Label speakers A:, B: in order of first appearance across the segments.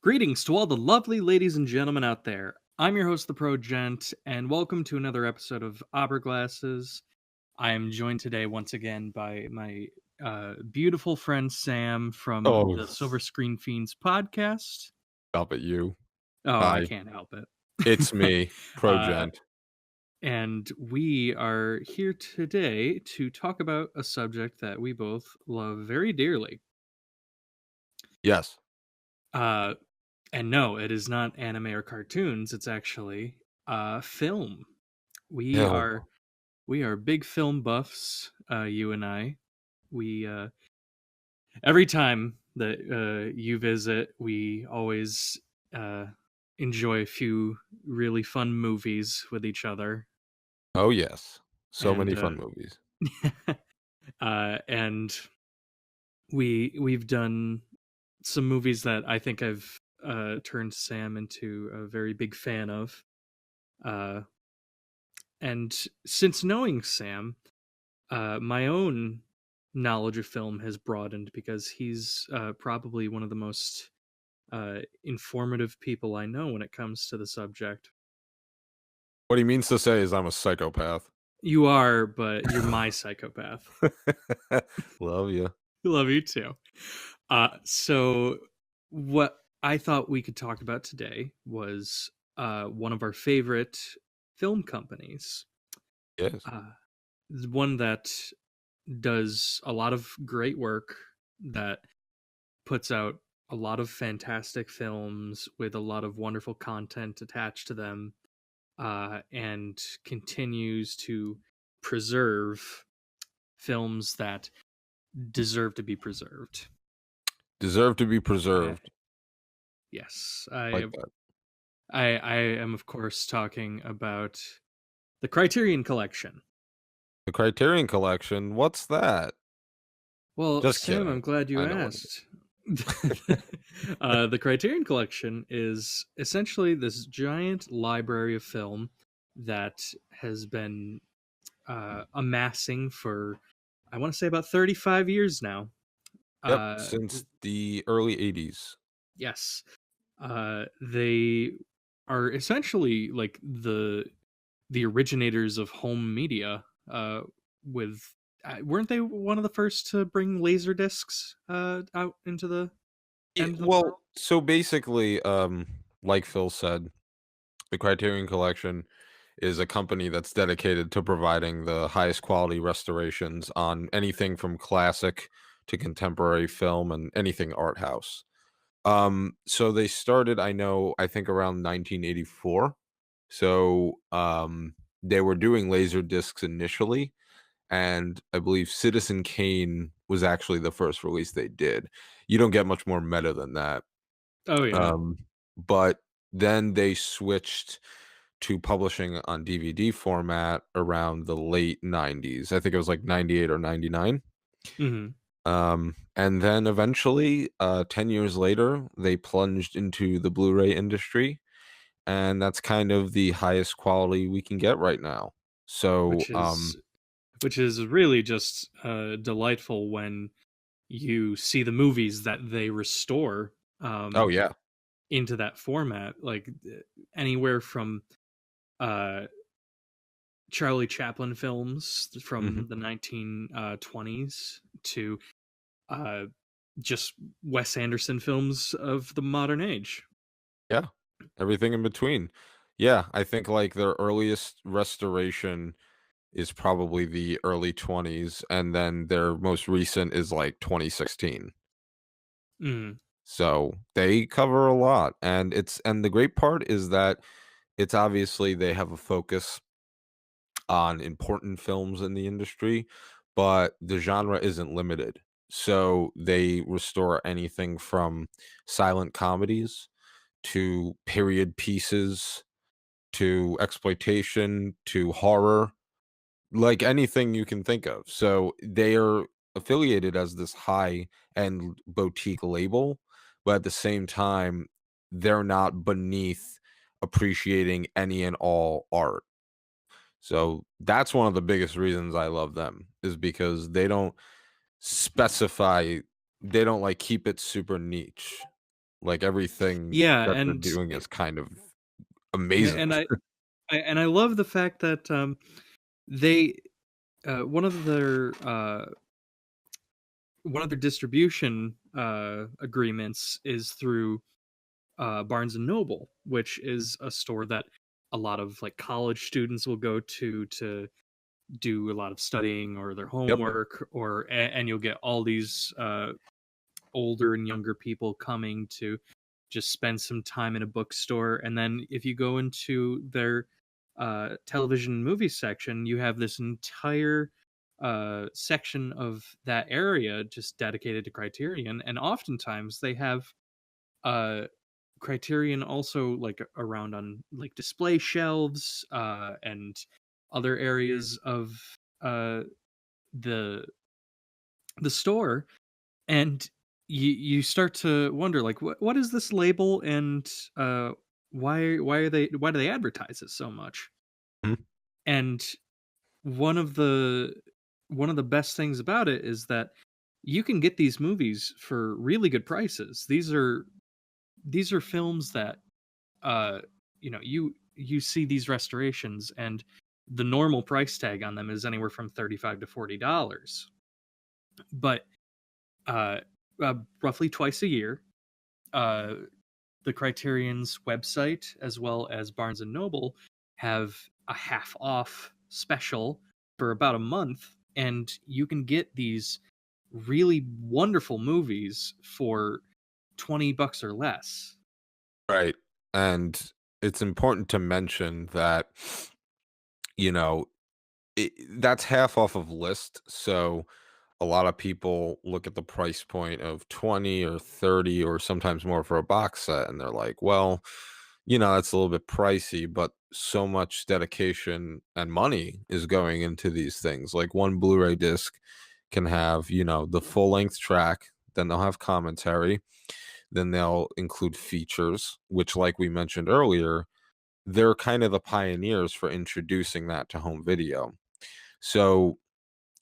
A: Greetings to all the lovely ladies and gentlemen out there. I'm your host, the Pro Gent, and welcome to another episode of Opera Glasses. I am joined today once again by my beautiful friend Sam from
B: Oh,
A: the Silver Screen Fiends podcast.
B: stop it, you.
A: Oh, I
B: Hi,
A: can't help it.
B: it's me, Pro
A: uh,
B: Gent.
A: and we are here today to talk about a subject that we both love very dearly.
B: Yes.
A: Uh, and no, it is not anime or cartoons. It's actually film. We
B: Hell,
A: are we are big film buffs. You and I. We every time that you visit, we always uh, enjoy a few really fun movies with each other,
B: oh yes. So
A: and
B: many fun movies.
A: and we've done some movies that I think I've turned Sam into a very big fan of. Uh, and since knowing Sam, my own knowledge of film has broadened because he's probably one of the most informative people I know when it comes to the subject.
B: What he means to say is I'm a psychopath.
A: You are, but you're my psychopath.
B: Love you.
A: Love you too. So, what I thought we could talk about today was one of our favorite film companies.
B: Yes.
A: Uh, one that does a lot of great work, that puts out a lot of fantastic films with a lot of wonderful content attached to them, and continues to preserve films that deserve to be preserved.
B: Deserve to be
A: Uh,
B: preserved.
A: yes,
B: Like that.
A: I am of course talking about the Criterion Collection.
B: The Criterion Collection, what's that?
A: Well,
B: Just
A: Sam, I'm
B: kidding.
A: glad you
B: I know what it
A: asked. The Criterion Collection is essentially this giant library of film that has been amassing for, I want to say, about 35 years now.
B: Yep,
A: Uh,
B: since the early 80s.
A: yes. They are essentially like the originators of home media. With weren't they one of the first to bring laser discs out into the
B: Yeah,
A: end of the world?
B: well, so basically, like Phil said, the Criterion Collection is a company that's dedicated to providing the highest quality restorations on anything from classic to contemporary film and anything art house. So they started, I think around 1984. So they were doing laser discs initially, and I believe Citizen Kane was actually the first release they did. You don't get much more meta than that.
A: Oh yeah.
B: Um, but then they switched to publishing on DVD format around the late 90s. I think it was like 98 or 99.
A: Hmm.
B: And then eventually, 10 years later, they plunged into the Blu-ray industry, and that's kind of the highest quality we can get right now. So,
A: Which is which is really just delightful when you see the movies that they restore
B: oh
A: um,
B: yeah.
A: into that format, like anywhere from uh, Charlie Chaplin films
B: Mhm.
A: from the 1920s to uh, just Wes Anderson films of the modern age.
B: Yeah, everything in between. Yeah, I think, like, their earliest restoration is probably the early 20s, and then their most recent is, like, 2016.
A: Mm,
B: So, they cover a lot, and the great part is that it's obviously they have a focus on important films in the industry, but the genre isn't limited. So, they restore anything from silent comedies to period pieces to exploitation to horror, like anything you can think of. So they are affiliated as this high end boutique label, but at the same time, they're not beneath appreciating any and all art. So that's one of the biggest reasons I love them, is because they don't specify, they don't like keep it super niche. Like, everything
A: Yeah,
B: that they're doing is kind of amazing.
A: and I love the fact that they one of their distribution agreements is through Barnes and Noble, which is a store that a lot of like college students will go to do a lot of studying or their
B: Yep.
A: homework, and you'll get all these older and younger people coming to just spend some time in a bookstore. And then if you go into their television movie section, you have this entire section of that area just dedicated to Criterion. And oftentimes they have uh, Criterion also like around on like display shelves and other areas of uh, the store, and you start to wonder like what is this label, and why do they advertise it so much?
B: Mhm.
A: And one of the best things about it is that you can get these movies for really good prices. These are films that uh you see these restorations, and the normal price tag on them is anywhere from $35 to $40, but uh, roughly twice a year, uh, the Criterion's website as well as Barnes and Noble have a half off special for about a month, and you can get these really wonderful movies for $20 or less.
B: Right. And it's important to mention that, you know, that's half off of list. So a lot of people look at the price point of 20 or 30 or sometimes more for a box set, and they're like, well, that's a little bit pricey, but so much dedication and money is going into these things. Like, one Blu-ray disc can have, the full length track, then they'll have commentary, then they'll include features, which, like we mentioned earlier, they're kind of the pioneers for introducing that to home video. So,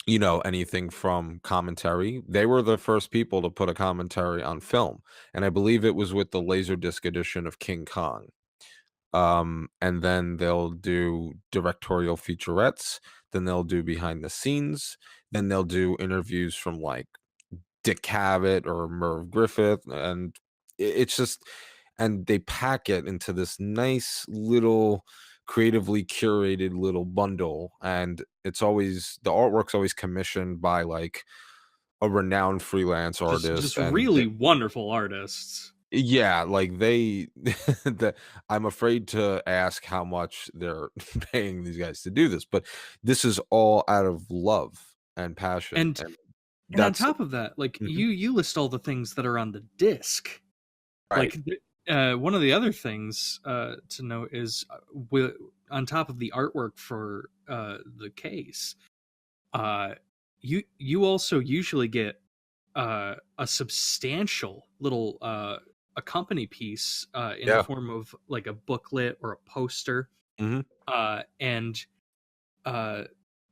B: anything from commentary. They were the first people to put a commentary on film, and I believe it was with the Laserdisc edition of King Kong. And then they'll do directorial featurettes, then they'll do behind the scenes, then they'll do interviews from, like, Dick Cavett or Merv Griffith, and it's just, and they pack it into this nice little creatively curated little bundle, and the artwork's always commissioned by, like, a renowned freelance
A: Just
B: artist, and
A: really wonderful artists.
B: yeah, like, they I'm afraid to ask how much they're paying these guys to do this, but this is all out of love and passion,
A: And
B: and
A: on
B: that's
A: top of that, like
B: Mhm.
A: you list all the things that are on the disc.
B: Right.
A: Like one of the other things to note is on top of the artwork for the case, uh, you also usually get a substantial little accompany piece in the
B: Yeah.
A: form of like a booklet or a poster.
B: Mhm.
A: And uh,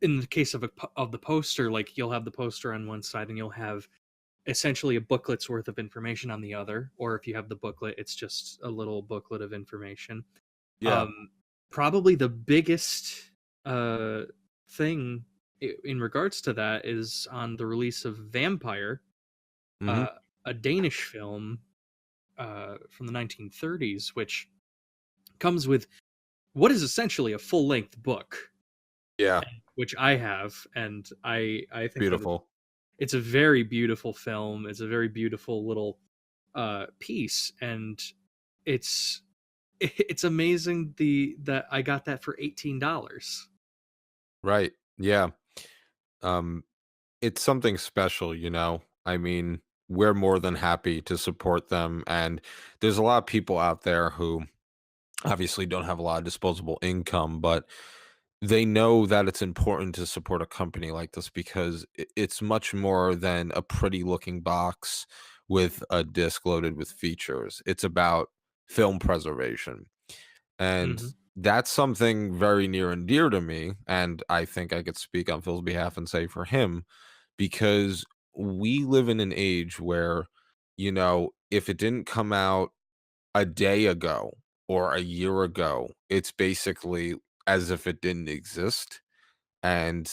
A: in the case of of the poster, like you'll have the poster on one side, and you'll have essentially a booklet's worth of information on the other. Or if you have the booklet, it's just a little booklet of information.
B: Yeah.
A: Um, Probably the biggest thing in regards to that is on the release of Vampire,
B: Mhm.
A: uh, a Danish film from the 1930s, which comes with what is essentially a full length book,
B: Yeah.
A: which I have, and I think that
B: Beautiful.
A: it's a very beautiful film. It's a very beautiful little piece, and it's it's amazing that I got that for $18.
B: Right. Yeah. Um, it's something special, I mean, we're more than happy to support them, and there's a lot of people out there who obviously don't have a lot of disposable income, but they know that it's important to support a company like this because it's much more than a pretty looking box with a disc loaded with features. It's about film preservation. And
A: Hmm.
B: that's something very near and dear to me. And I think I could speak on Phil's behalf and say for him, because we live in an age where if it didn't come out a day ago or a year ago, it's basically as if it didn't exist. And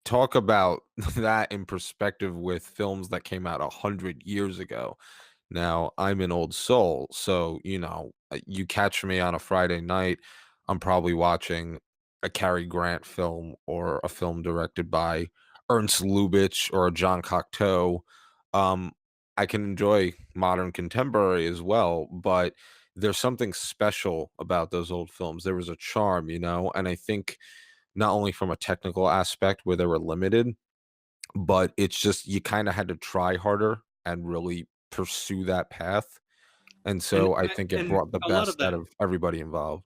B: talk about that in perspective with films that came out 100 years ago. Now, I'm an old soul, so, you catch me on a Friday night, I'm probably watching a Cary Grant film or a film directed by Ernst Lubitsch or John Cocteau. Um, I can enjoy modern contemporary as well, but there's something special about those old films. There was a charm, and I think not only from a technical aspect where they were limited, but it's just you kinda had to try harder and really pursue that path, and
A: and
B: so I think it
A: and
B: brought the
A: a lot of
B: best out
A: that,
B: of everybody involved.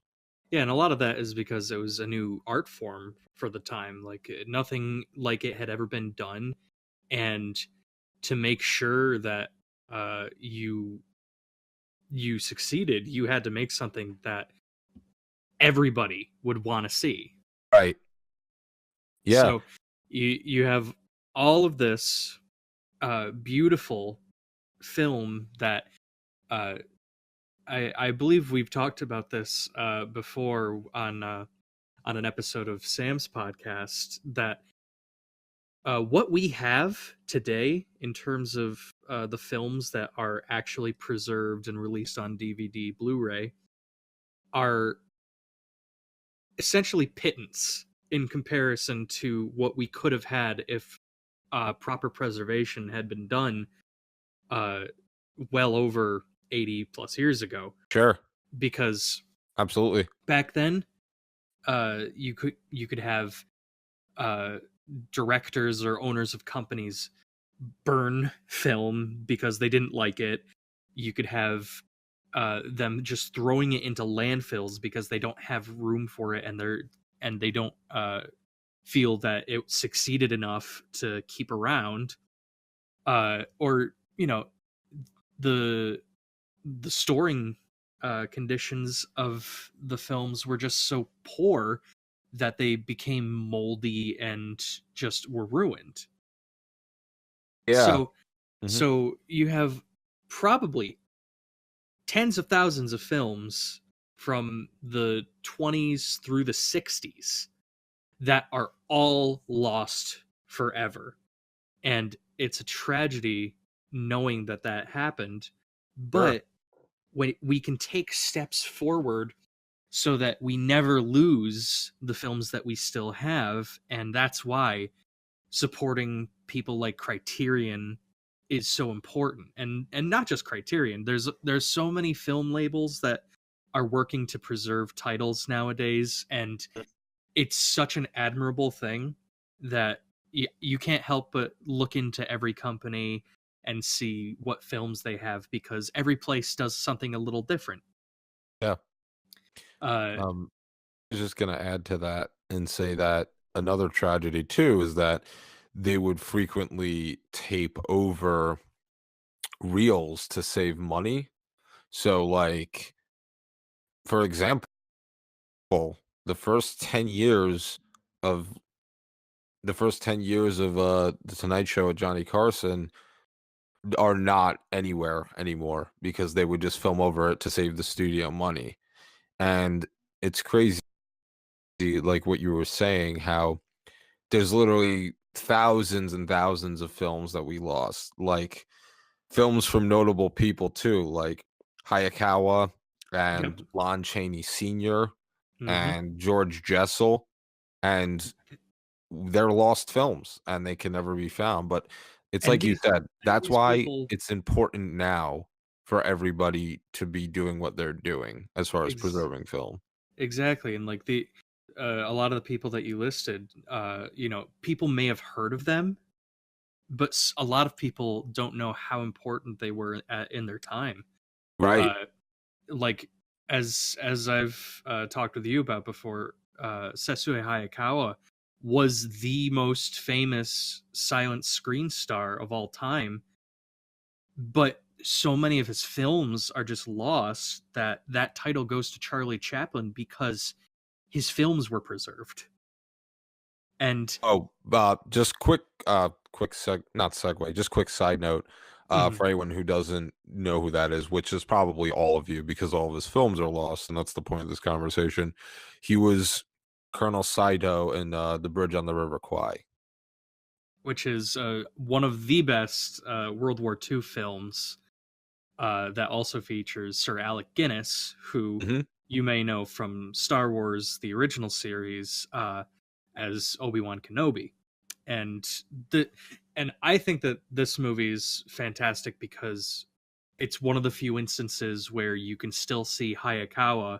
A: yeah, and a lot of that is because it was a new art form for the time. Like nothing like it had ever been done, and to make sure that you succeeded, you had to make something that everybody would want to see.
B: Right. Yeah.
A: So you have all of this beautiful film that uh, I believe we've talked about this before on an episode of Sam's podcast, that what we have today in terms of the films that are actually preserved and released on DVD, Blu-ray, are essentially pittance in comparison to what we could have had if proper preservation had been done uh, well over 80 plus years ago.
B: Sure.
A: Because
B: Absolutely.
A: back then, you could have uh, directors or owners of companies burn film because they didn't like it. You could have them just throwing it into landfills because they don't have room for it, and they don't feel that it succeeded enough to keep around. Or the the storing conditions of the films were just so poor that they became moldy and just were ruined.
B: Yeah.
A: So
B: Mhm.
A: so you have probably tens of thousands of films from the 20s through the 60s that are all lost forever. And it's a tragedy knowing that that happened,
B: Sure.
A: but when we can take steps forward so that we never lose the films that we still have. And that's why supporting people like Criterion is so important. And not just Criterion. There's so many film labels that are working to preserve titles nowadays, and it's such an admirable thing that you can't help but look into every company and see what films they have, because every place does something a little different.
B: Yeah.
A: Uh,
B: Um, I was just gonna add to that and say that another tragedy too is that they would frequently tape over reels to save money. So, like, for example, the first 10 years of The Tonight Show with Johnny Carson are not anywhere anymore because they would just film over it to save the studio money. And it's crazy, like what you were saying, how there's literally thousands and thousands of films that we lost, like films from notable people too, like Hayakawa
A: yep.
B: and Lon Chaney Sr.
A: Hmm.
B: and George Jessel. And they're lost films and they can never be found, but it's
A: And
B: like you
A: these
B: said,
A: and
B: that's
A: these
B: why
A: people,
B: it's important now for everybody to be doing what they're doing as far as
A: ex-
B: preserving film.
A: exactly, and like the a lot of the people that you listed, people may have heard of them, but a lot of people don't know how important they were in their time.
B: Right.
A: Uh, like as I've talked with you about before, Setsue Hayakawa was the most famous silent screen star of all time, but so many of his films are just lost that that title goes to Charlie Chaplin because his films were preserved. And
B: Oh, just quick not segue, just quick side note.
A: Hmm.
B: For anyone who doesn't know who that is, which is probably all of you because all of his films are lost, and that's the point of this conversation. He was Colonel Saito in The Bridge on the River Kwai.
A: Which is one of the best World War II films that also features Sir Alec Guinness, who
B: Hmm.
A: you may know from Star Wars, the original series, as Obi-Wan Kenobi. And the and I think that this movie is fantastic because it's one of the few instances where you can still see Hayakawa,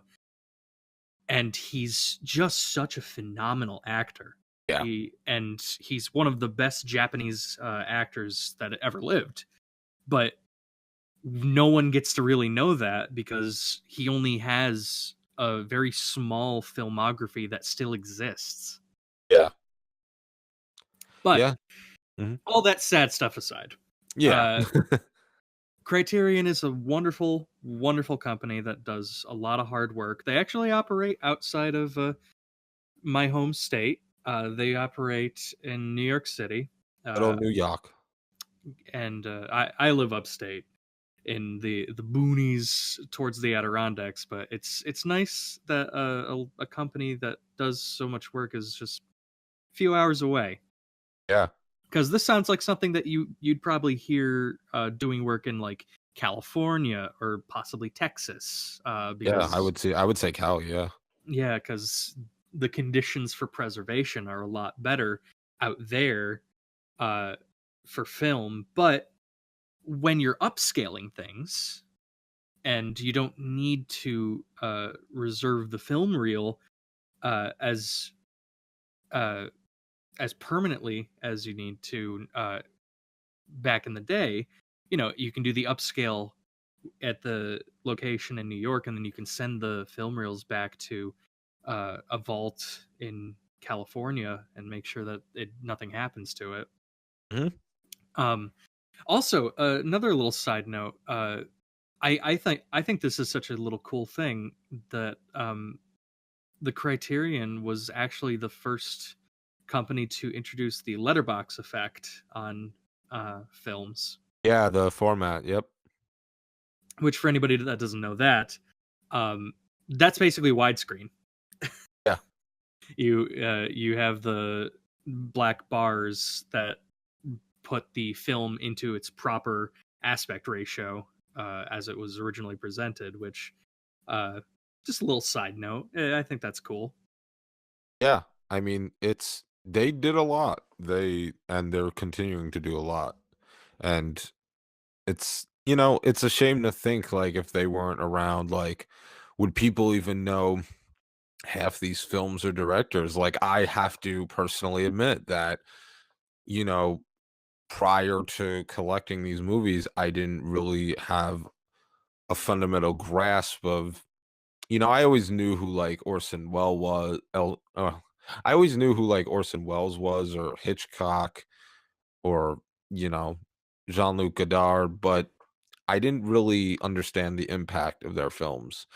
A: and he's just such a phenomenal actor.
B: Yeah,
A: He's one of the best Japanese actors that ever lived. But no one gets to really know that because he only has a very small filmography that still exists.
B: yeah,
A: But
B: yeah, hmm,
A: all that sad stuff aside,
B: yeah.
A: uh, Criterion is a wonderful, wonderful company that does a lot of hard work. They actually operate outside of my home state. They operate in New York City,
B: Good
A: uh,
B: old New York.
A: and I live upstate in the boonies towards the Adirondacks. But it's nice that a company that does so much work is just a few hours away.
B: Yeah,
A: Because this sounds like something that you'd probably hear doing work in like California or possibly Texas.
B: yeah.
A: Because
B: I would say Cali. Yeah,
A: yeah, because the conditions for preservation are a lot better out there uh, for film. But when you're upscaling things and you don't need to reserve the film reel uh, as uh, as permanently as you need to back in the day, you can do the upscale at the location in New York, and then you can send the film reels back to a vault in California and make sure that nothing happens to it.
B: hmm,
A: Um, Also, another little side note. I think this is such a little cool thing that the Criterion was actually the first company to introduce the letterbox effect on films.
B: yeah. The format. Yep.
A: Which, for anybody that doesn't know that, that's basically widescreen.
B: Yeah.
A: You have the black bars that put the film into its proper aspect ratio as it was originally presented. Which, uh, just a little side note, I think that's cool.
B: Yeah, I mean, it's they did a lot. They're continuing to do a lot. And it's a shame to think like if they weren't around, like would people even know half these films or directors? Like I have to personally admit that, you know, prior to collecting these movies, I didn't really have a fundamental grasp of, I always knew who like Orson Welles was. I always knew who like Orson Welles was, or Hitchcock, or you know Jean-Luc Godard, but I didn't really understand the impact of their films,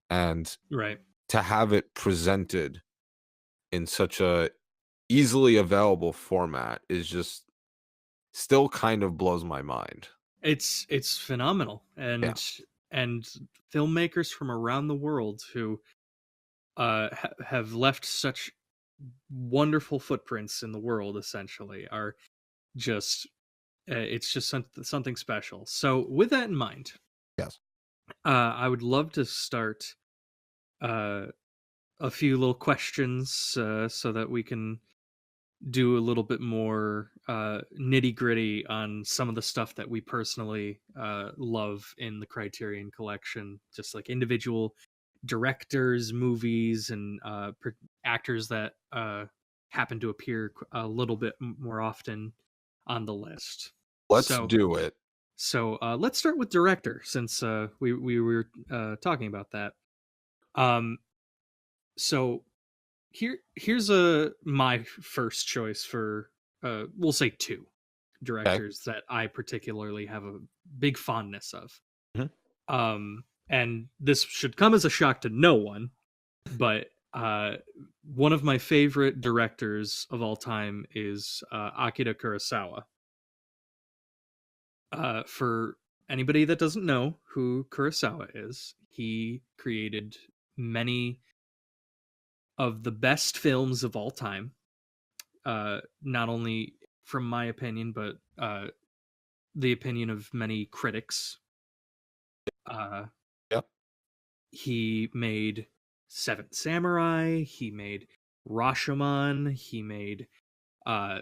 B: and
A: Right.
B: to have it presented in such a easily available format is just still kind of blows my mind.
A: It's phenomenal,
B: Yeah.
A: and filmmakers from around the world who have left such wonderful footprints in the world essentially are just it's just something special. So with that in mind,
B: Yes.
A: I would love to start uh, a few little questions so that we can do a little bit more nitty gritty on some of the stuff that we personally love in the Criterion Collection, just like individual directors, movies, and actors that happen to appear a little bit more often on the list.
B: Let's
A: So,
B: do it.
A: let's start with director, since we were talking about that. Um, so here's a my first choice for we'll say two
B: Okay.
A: directors that I particularly have a big fondness of.
B: Mhm.
A: And this should come as a shock to no one, but one of my favorite directors of all time is Akira Kurosawa. For anybody that doesn't know who Kurosawa is, he created many of the best films of all time. Not only from my opinion, but the opinion of many critics. Uh,
B: Yep.
A: he made Seven Samurai. He made Rashomon. He made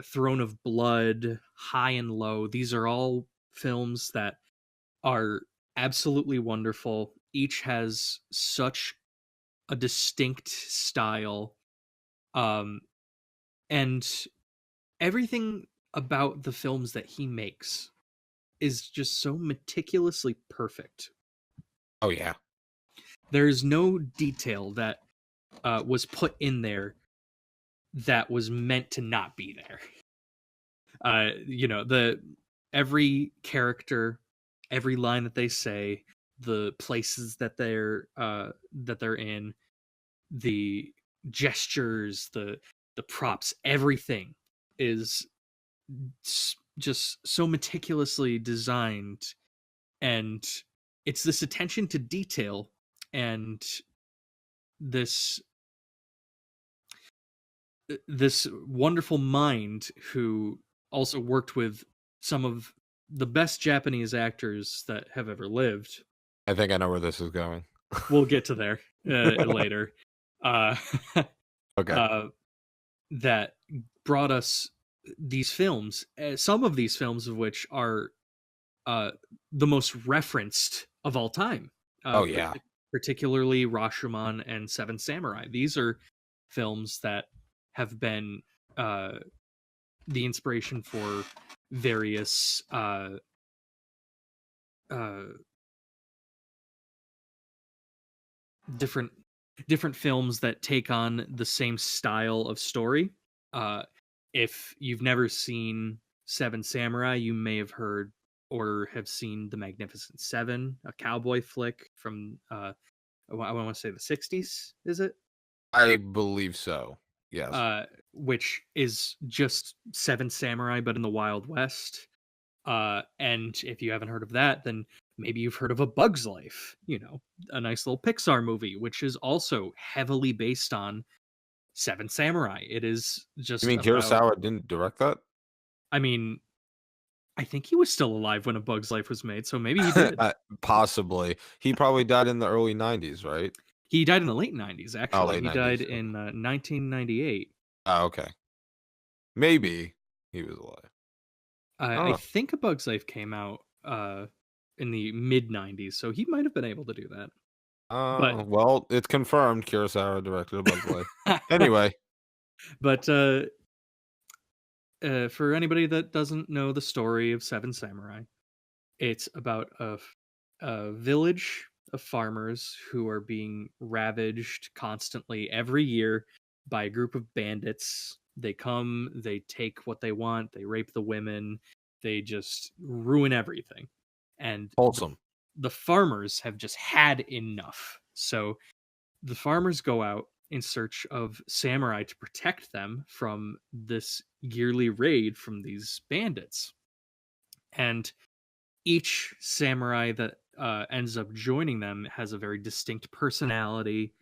A: Throne of Blood, High and Low. These are all films that are absolutely wonderful. Each has such a distinct style. Um, and everything about the films that he makes is just so meticulously perfect.
B: Oh yeah.
A: There's no detail that was put in there that was meant to not be there. The every character, every line that they say, the places that they're in, the gestures, the props, everything is just so meticulously designed, and it's this attention to detail and this this wonderful mind who also worked with some of the best Japanese actors that have ever lived.
B: I think I know where this is going.
A: We'll get to there later. Uh,
B: Okay.
A: uh, that brought us these films. Some of these films of which are uh, the most referenced of all time.
B: Oh yeah.
A: Particularly Rashomon and Seven Samurai. These are films that have been uh, the inspiration for various uh, different different films that take on the same style of story. Uh, if you've never seen Seven Samurai, you may have heard or have seen The Magnificent Seven, a cowboy flick from I want to say the 60s, is it?
B: I believe so. Yes.
A: Which is just Seven Samurai, but in the Wild West. And if you haven't heard of that, then maybe you've heard of A Bug's Life, a nice little Pixar movie, which is also heavily based on Seven Samurai. It is
B: You
A: just
B: mean
A: about,
B: Kurosawa didn't direct that?
A: I mean, I think he was still alive when A Bug's Life was made, so maybe he did.
B: Possibly. He probably died in the early 90s, right?
A: He died in the late 90s,
B: Oh,
A: actually.
B: late
A: He died
B: 90s.
A: in 1998.
B: Oh, okay. Maybe he was alive. I don't
A: I
B: know.
A: think A Bug's Life came out in the mid 90s, so he might have been able to do that. But
B: Well, it's confirmed Kurosawa directed A Bug's Life. Anyway,
A: but for anybody that doesn't know the story of Seven Samurai, it's about a village of farmers who are being ravaged constantly every year by a group of bandits. They come, they take what they want, they rape the women, they just ruin everything. And
B: wholesome.
A: the farmers have just had enough. So the farmers go out in search of samurai to protect them from this yearly raid from these bandits. And each samurai that ends up joining them has a very distinct personality.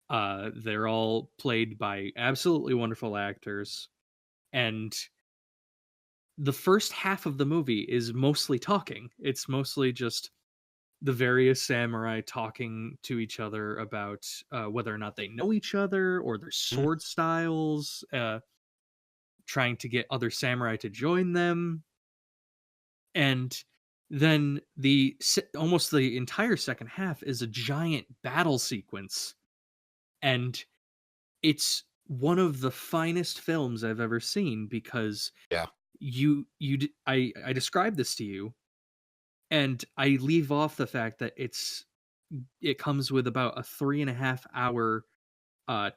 A: They're all played by absolutely wonderful actors. And the first half of the movie is mostly talking. It's mostly just the various samurai talking to each other about whether or not they know each other or their
B: Mhm.
A: sword styles, trying to get other samurai to join them. And then almost the entire second half is a giant battle sequence, and it's one of the finest films I've ever seen because
B: Yeah.
A: I described this to you, and I leave off the fact that it comes with about a 3.5 hour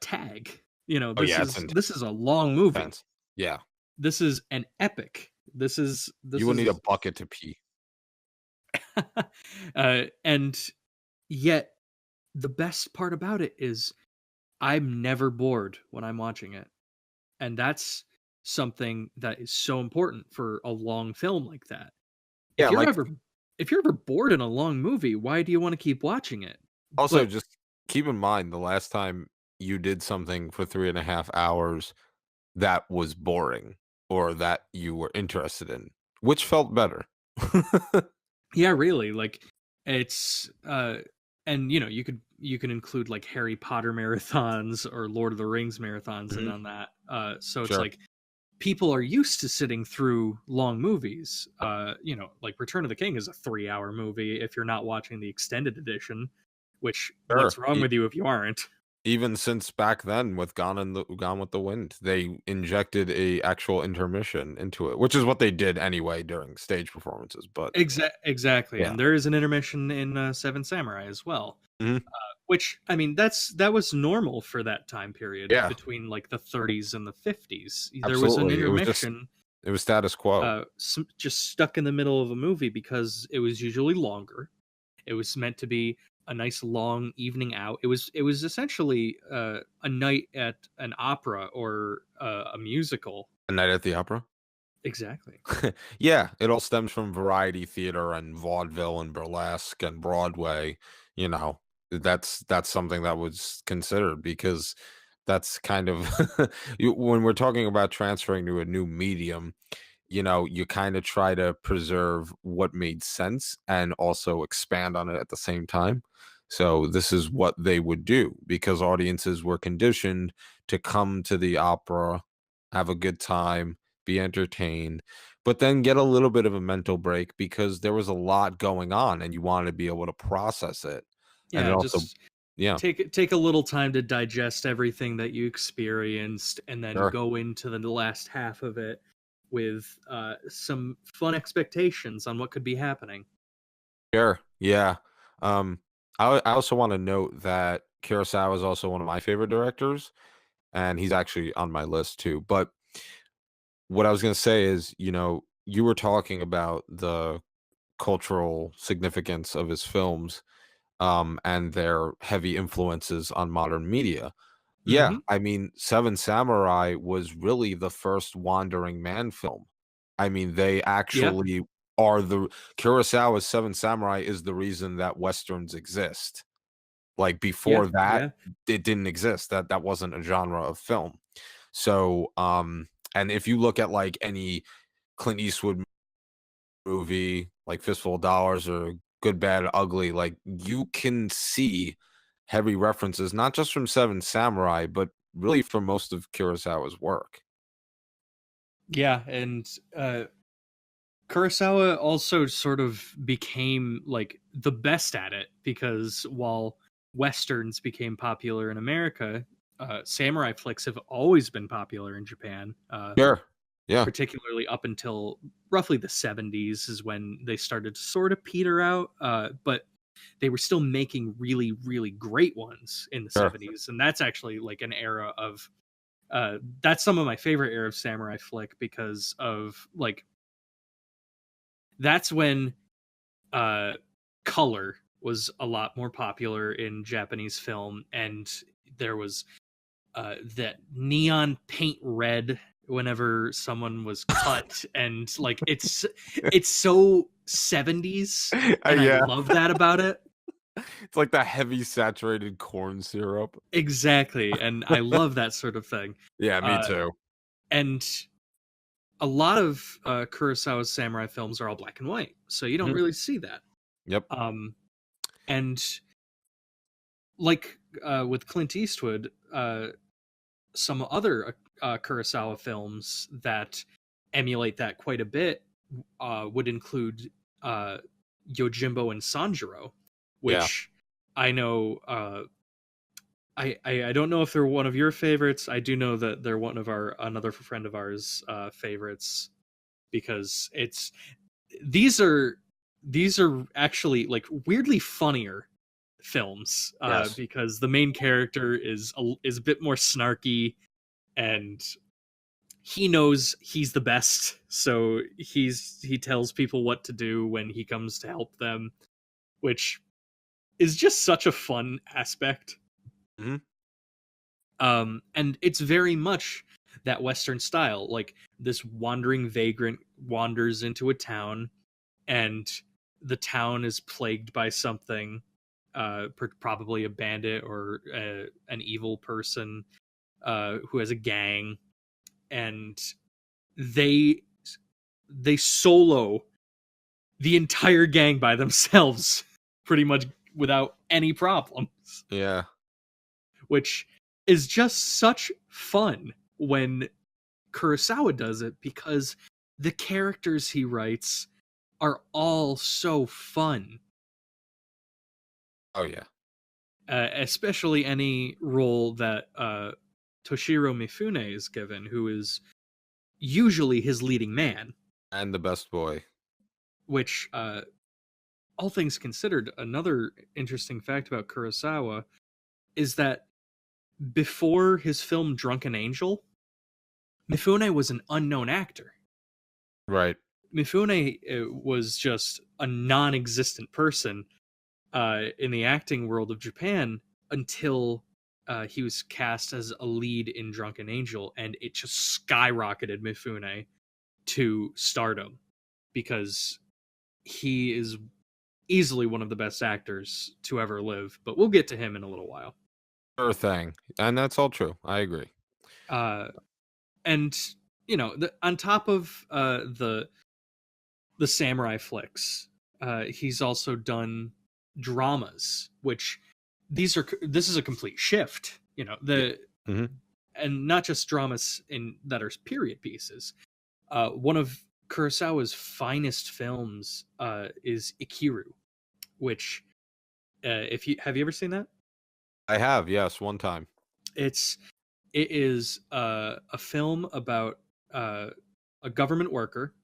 A: tag.
B: Oh,
A: This
B: yeah, it's
A: is this is a long movie.
B: intense. Yeah.
A: This is an epic. This
B: You will need a
A: is
B: bucket to pee.
A: and yet the best part about it is I'm never bored when I'm watching it. And that's something that is so important for a long film like that.
B: Yeah,
A: if you're
B: like,
A: ever if you're ever bored in a long movie, why do you want to keep watching it?
B: also,
A: But
B: just keep in mind the last time you did something for 3.5 hours that was boring or that you were interested in, which felt better?
A: yeah, really, like it's and you can include like Harry Potter marathons or Lord of the Rings marathons and
B: Mhm.
A: on that. So it's
B: Sure.
A: like people are used to sitting through long movies. Like Return of the King is a 3-hour movie if you're not watching the extended edition, which what's
B: Sure.
A: wrong with you if you aren't?
B: Even since back then with Gone with the Wind, they injected a actual intermission into it, which is what they did anyway during stage performances, but
A: Exactly.
B: yeah.
A: And there is an intermission in Seven Samurai as well.
B: Mhm.
A: Which I mean, that was normal for that time period
B: Yeah,
A: between like the 30s and the 50s. There was an
B: absolutely.
A: intermission
B: It was status quo.
A: just stuck in the middle of a movie because it was usually longer. It was meant to be a nice long evening out. It was essentially a night at an opera or a musical.
B: A Night at the Opera?
A: Exactly.
B: Yeah, it all stems from variety theater and vaudeville and burlesque and Broadway, you know. That's something that was considered because that's kind of when we're talking about transferring to a new medium, you kind of try to preserve what made sense and also expand on it at the same time. So this is what they would do because audiences were conditioned to come to the opera, have a good time, be entertained, but then get a little bit of a mental break because there was a lot going on and you wanted to be able to process it. And it
A: Yeah,
B: also,
A: just
B: yeah,
A: take a little time to digest everything that you experienced and then
B: sure.
A: go into the last half of it with some fun expectations on what could be happening.
B: Sure. Yeah. Um, I also want to note that Kurosawa is also one of my favorite directors, and he's actually on my list too. But what I was going to say is, you were talking about the cultural significance of his films, and their heavy influences on modern media. Yeah,
A: Hmm.
B: I mean, Seven Samurai was really the first wandering man film. I mean, they
A: Yeah,
B: actually are the Kurosawa's Seven Samurai is the reason that westerns exist. Like
A: yeah,
B: before that,
A: yeah,
B: it didn't exist. That wasn't a genre of film. So, and if you look at like any Clint Eastwood movie, like Fistful of Dollars or Good, Bad, Ugly, like you can see heavy references, not just from Seven Samurai, but really from most of Kurosawa's work.
A: yeah. And Kurosawa also sort of became like the best at it because while westerns became popular in America, samurai flicks have always been popular in Japan.
B: Sure. Yeah.
A: Particularly up until roughly the 70s is when they started to sort of peter out, but they were still making really really great ones in the
B: Sure.
A: 70s, and that's actually like an era of that's some of my favorite era of samurai flick because of like that's when uh color was a lot more popular in Japanese film, and there was that neon paint red whenever someone was cut, and like it's so 70s, and I
B: Yeah.
A: love that about it.
B: It's like the heavy saturated corn syrup.
A: Exactly, and I love that sort of thing.
B: Yeah, me
A: uh
B: too.
A: and a lot of Kurosawa's samurai films are all black and white, so you don't
B: Mhm.
A: really see that.
B: Yep.
A: And like with Clint Eastwood, some other Kurosawa films that emulate that quite a bit would include uh, Yojimbo and Sanjuro,
B: Yeah.
A: which I know. I don't know if they're one of your favorites. I do know that they're one of our another friend of ours favorites because it's these are these are actually like weirdly funnier films
B: Yes.
A: because the main character is a bit more snarky, and he knows he's the best, so he tells people what to do when he comes to help them, which is just such a fun aspect.
B: Mhm.
A: And it's very much that western style, like this wandering vagrant wanders into a town and the town is plagued by something, probably a bandit or an evil person who has a gang, and they solo the entire gang by themselves, pretty much without any problems,
B: Yeah.
A: which is just such fun when Kurosawa does it, because the characters he writes are all so fun.
B: Oh yeah.
A: Especially any role that Toshiro Mifune is given, who is usually his leading man,
B: And the best boy.
A: which, all things considered, another interesting fact about Kurosawa is that before his film Drunken Angel, Mifune was an unknown actor.
B: Right.
A: Mifune was just a non-existent person in the acting world of Japan until he was cast as a lead in Drunken Angel, and it just skyrocketed Mifune to stardom because he is easily one of the best actors to ever live. But we'll get to him in a little while.
B: Sure thing. And that's all true. I agree.
A: Uh, and on top of the samurai flicks, he's also done dramas, which this is a complete shift.
B: Yeah. Hmm.
A: And not just dramas that are period pieces. One of Kurosawa's finest films is Ikiru, which if you have you ever seen that?
B: I have, yes, one time.
A: It is a film about uh, a government worker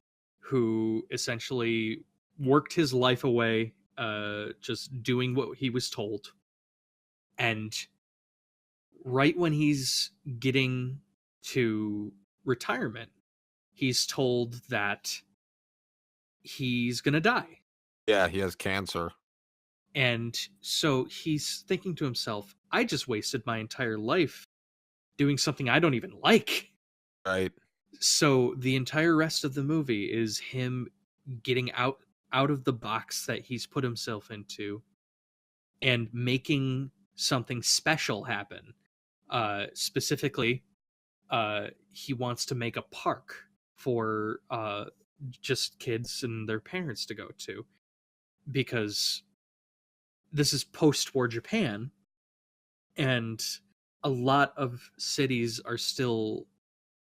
A: who essentially worked his life away, just doing what he was told, and right when he's getting to retirement, he's told that he's gonna die.
B: Yeah, he has cancer.
A: And so he's thinking to himself, I just wasted my entire life doing something I don't even like.
B: Right.
A: So the entire rest of the movie is him getting out of the box that he's put himself into and making something special happen. Specifically, he wants to make a park for just kids and their parents to go to, because this is post-war Japan, and a lot of cities are still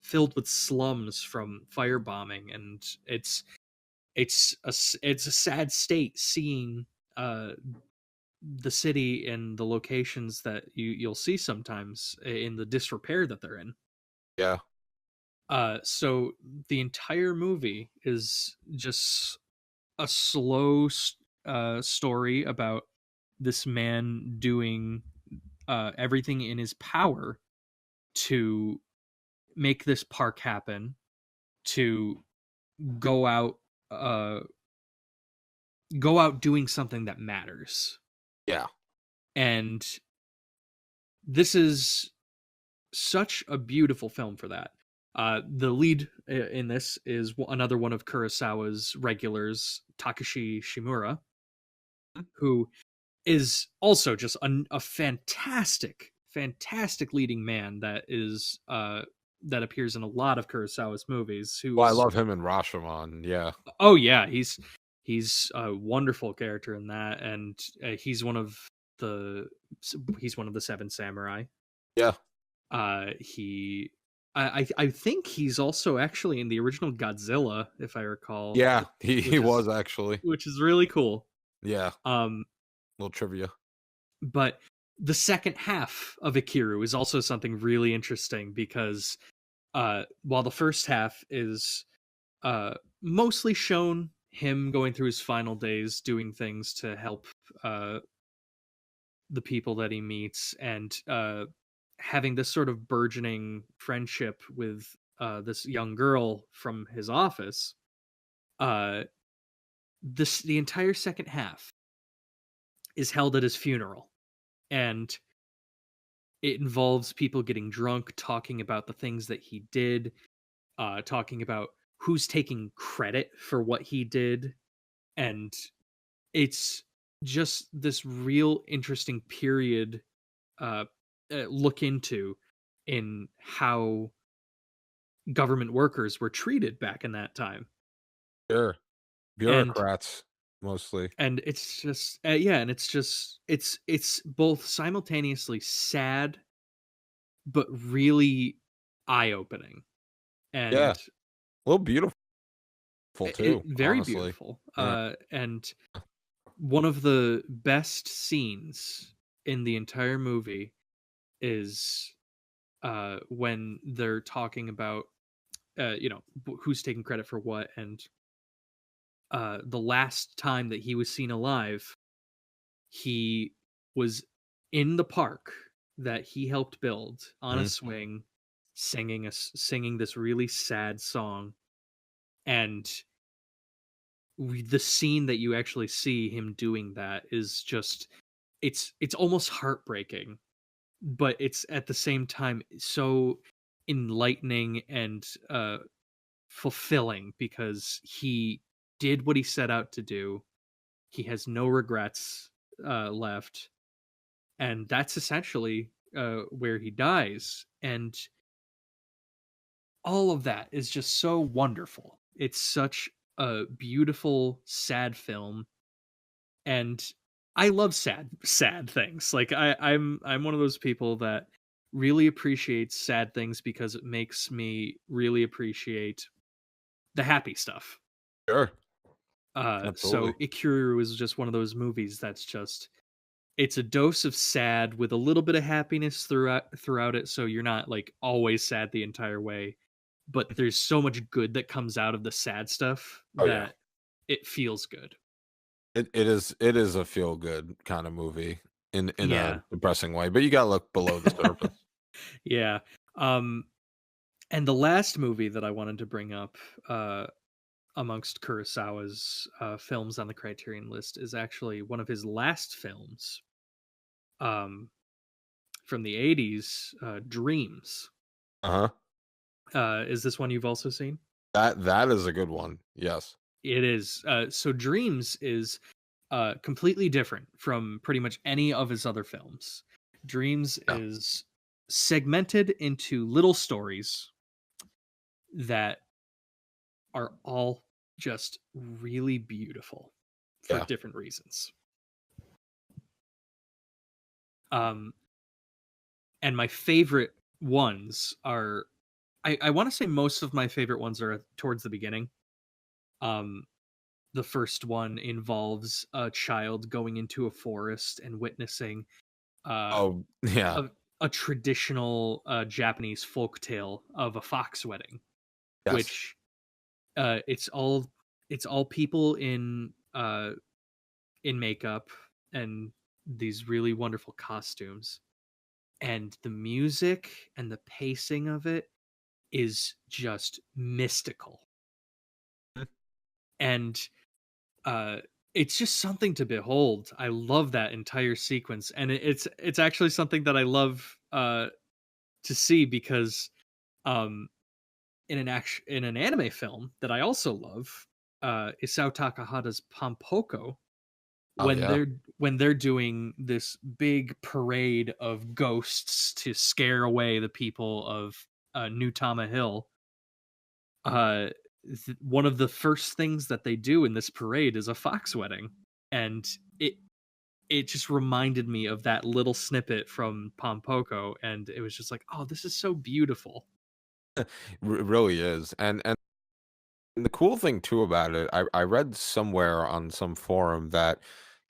A: filled with slums from firebombing, and it's a sad state seeing uh, the city and the locations that you'll see sometimes in the disrepair that they're in.
B: Yeah.
A: So the entire movie is just a slow story about this man doing everything in his power to make this park happen, to go out uh, go out doing something that matters.
B: Yeah.
A: And this is such a beautiful film for that. The lead in this is another one of Kurosawa's regulars, Takashi Shimura, who is also just a fantastic, fantastic leading man that appears in a lot of Kurosawa's movies.
B: Well, I love him in Rashomon. Yeah.
A: Oh yeah, he's a wonderful character in that, and the he's one of the seven samurai.
B: Yeah.
A: He I think he's also actually in the original Godzilla, if I recall.
B: Yeah, he
A: which is
B: was actually.
A: which is really cool.
B: Yeah.
A: Um,
B: Little trivia.
A: but the second half of Ikiru is also something really interesting, because while the first half is mostly shown him going through his final days, doing things to help the people that he meets, and having this sort of burgeoning friendship with this young girl from his office. The entire second half is held at his funeral, and it involves people getting drunk, talking about the things that he did, talking about who's taking credit for what he did, and it's just this real interesting period uh, look into in how government workers were treated back in that time.
B: Sure.
A: and
B: Bureaucrats, mostly.
A: and it's just yeah, and it's just it's both simultaneously sad but really eye-opening,
B: Yeah.
A: and
B: A little beautiful too,
A: very
B: honestly.
A: beautiful,
B: Yeah.
A: and one of the best scenes in the entire movie is when they're talking about who's taking credit for what, and the last time that he was seen alive, he was in the park that he helped build on a
B: Mhm.
A: swing, singing this really sad song, and the scene that you actually see him doing that is just it's almost heartbreaking, but it's at the same time so enlightening and fulfilling because he did what he set out to do. He has no regrets left, and that's essentially where he dies. And all of that is just so wonderful. It's such a beautiful, sad film, and I love sad things. Like I'm one of those people that really appreciates sad things because it makes me really appreciate the happy stuff.
B: Sure.
A: So
B: Absolutely.
A: Ikuru is just one of those movies that's just it's a dose of sad with a little bit of happiness throughout it, so you're not like always sad the entire way, but there's so much good that comes out of the sad stuff
B: Oh, yeah.
A: that it feels good.
B: It is a feel good kinda movie in a
A: Yeah.
B: depressing way, but you gotta look below the surface.
A: Yeah. Um and the last movie that I wanted to bring up amongst Kurosawa's films on the Criterion list is actually one of his last films, um from the 80s, Dreams.
B: Uh-huh.
A: Is this one you've also seen?
B: That is a good one. Yes.
A: It is. So Dreams is completely different from pretty much any of his other films. Dreams
B: Yeah.
A: is segmented into little stories that are all just really beautiful for
B: Yeah.
A: different reasons. Um, and my favorite ones are, I want to say most of my favorite ones are towards the beginning. Um, the first one involves a child going into a forest and witnessing uh,
B: Oh, yeah.
A: a, a traditional Japanese folk tale of a fox wedding,
B: Yes.
A: which uh, it's all it's all people in makeup and these really wonderful costumes, and the music and the pacing of it is just mystical,
B: Mm.
A: and uh it's just something to behold. I love that entire sequence, and it's actually something that I love to see because um in an anime film that I also love, Isao Takahata's Pompoko,
B: Oh, yeah.
A: when they're doing this big parade of ghosts to scare away the people of New Tama Hill. uh One of the first things that they do in this parade is a fox wedding, and it just reminded me of that little snippet from Pompoko, and it was just like, oh, this is so beautiful.
B: Really is, and the cool thing too about it, I read somewhere on some forum that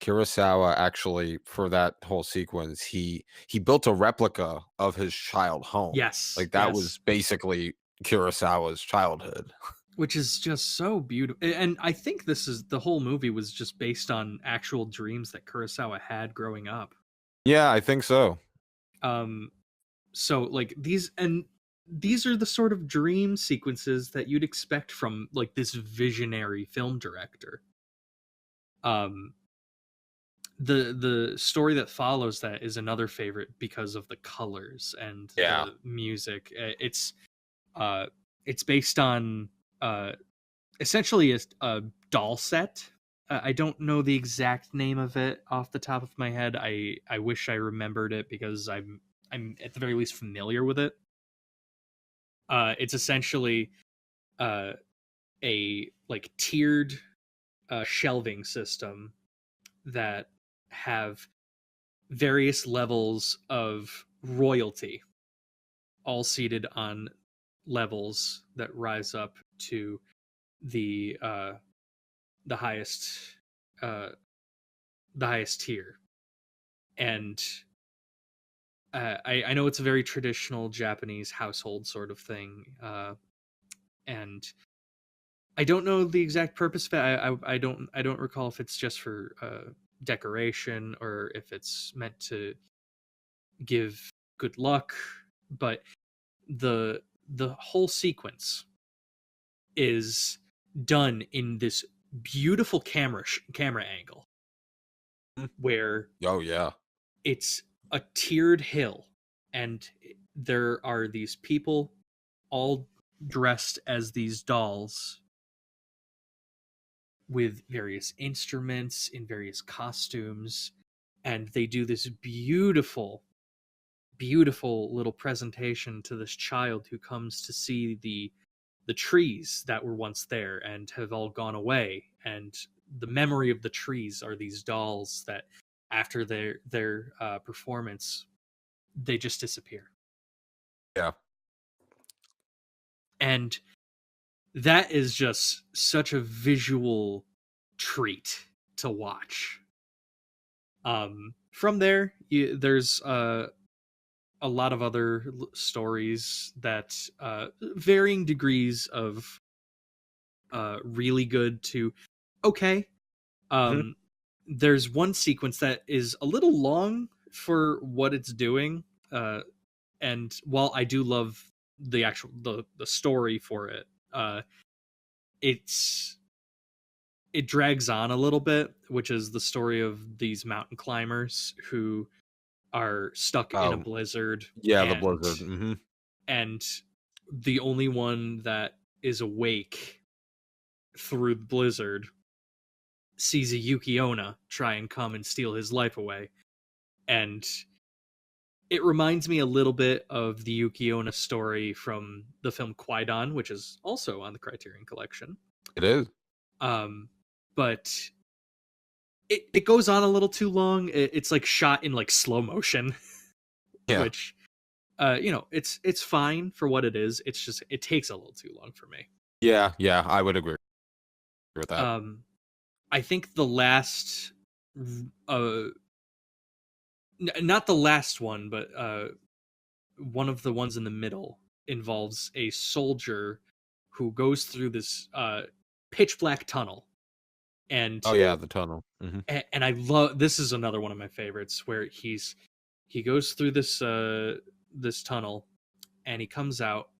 B: Kurosawa actually, for that whole sequence, he built a replica of his child home.
A: Yes,
B: Like, that
A: yes,
B: was basically Kurosawa's childhood.
A: which is just so beautiful. And I think this is the whole movie was just based on actual dreams that Kurosawa had growing up.
B: Yeah, I think so.
A: Um, so like these are the sort of dream sequences that you'd expect from like this visionary film director. Um, the story that follows that is another favorite because of the colors and
B: Yeah.
A: the music. Uh, it's based on uh essentially a doll set I don't know the exact name of it off the top of my head. I wish I remembered it because I'm at the very least familiar with it. It's essentially uh, a like tiered shelving system that have various levels of royalty, all seated on levels that rise up to the uh, the highest uh, the highest tier. And I know it's a very traditional Japanese household sort of thing, and I don't know the exact purpose of it. I don't recall if it's just for decoration or if it's meant to give good luck, but the whole sequence is done in this beautiful camera angle
B: Mm.
A: where
B: Oh yeah.
A: it's a tiered hill and there are these people all dressed as these dolls with various instruments in various costumes, and they do this beautiful little presentation to this child who comes to see the trees that were once there and have all gone away, and the memory of the trees are these dolls that after their performance they just disappear.
B: Yeah.
A: And that is just such a visual treat to watch. From there, there's a lot of other stories that varying degrees of really good to okay.
B: Mhm.
A: Um, there's one sequence that is a little long for what it's doing, and while I do love the story for it, it's it drags on a little bit, which is the story of these mountain climbers who are stuck in a
B: Oh,
A: blizzard,
B: yeah, the
A: and
B: blizzard. Mhm.
A: and the only one that is awake through the blizzard sees a Yuki-onna try and come and steal his life away. And it reminds me a little bit of the Yuki-onna story from the film Kwaidan, which is also on the Criterion Collection.
B: It is.
A: But it goes on a little too long. It's like shot in like slow motion,
B: Yeah.
A: which it's fine for what it is. It's just it takes a little too long for me.
B: Yeah, yeah, I would agree with that.
A: Um, I think the last, uh, not the last one, but one of the ones in the middle involves a soldier who goes through this pitch black tunnel, and
B: Oh yeah, the tunnel. Mhm.
A: and I love this is another one of my favorites where he goes through this tunnel and he comes out,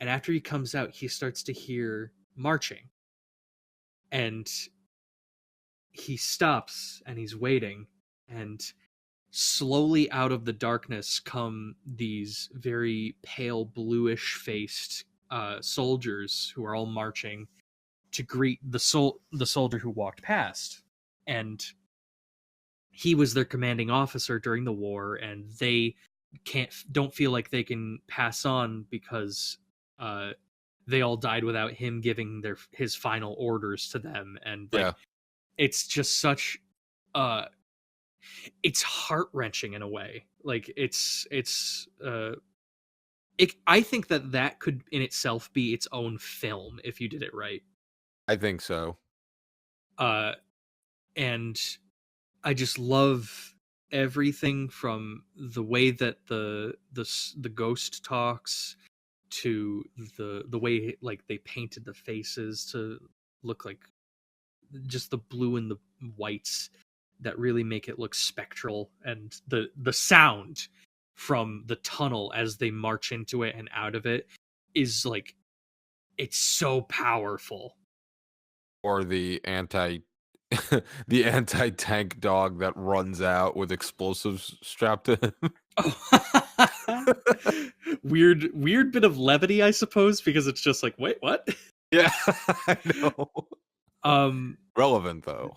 A: and after he comes out he starts to hear marching, and he stops and he's waiting, and slowly out of the darkness come these very pale bluish faced soldiers who are all marching to greet the soldier who walked past, and he was their commanding officer during the war, and they don't feel like they can pass on because uh, they all died without him giving his final orders to them, and like
B: Yeah.
A: it's just such uh it's heart-wrenching in a way. Like I think that could in itself be its own film if you did it right.
B: I think so.
A: uh and I just love everything from the way that the ghost talks to the way like they painted the faces to look like just the blue and the whites that really make it look spectral, and the sound from the tunnel as they march into it and out of it is like it's so powerful.
B: Or the anti the anti-tank dog that runs out with explosives strapped to him.
A: Oh. Weird bit of levity, I suppose, because it's just like, wait, what?
B: Yeah, I know.
A: Um,
B: Relevant though.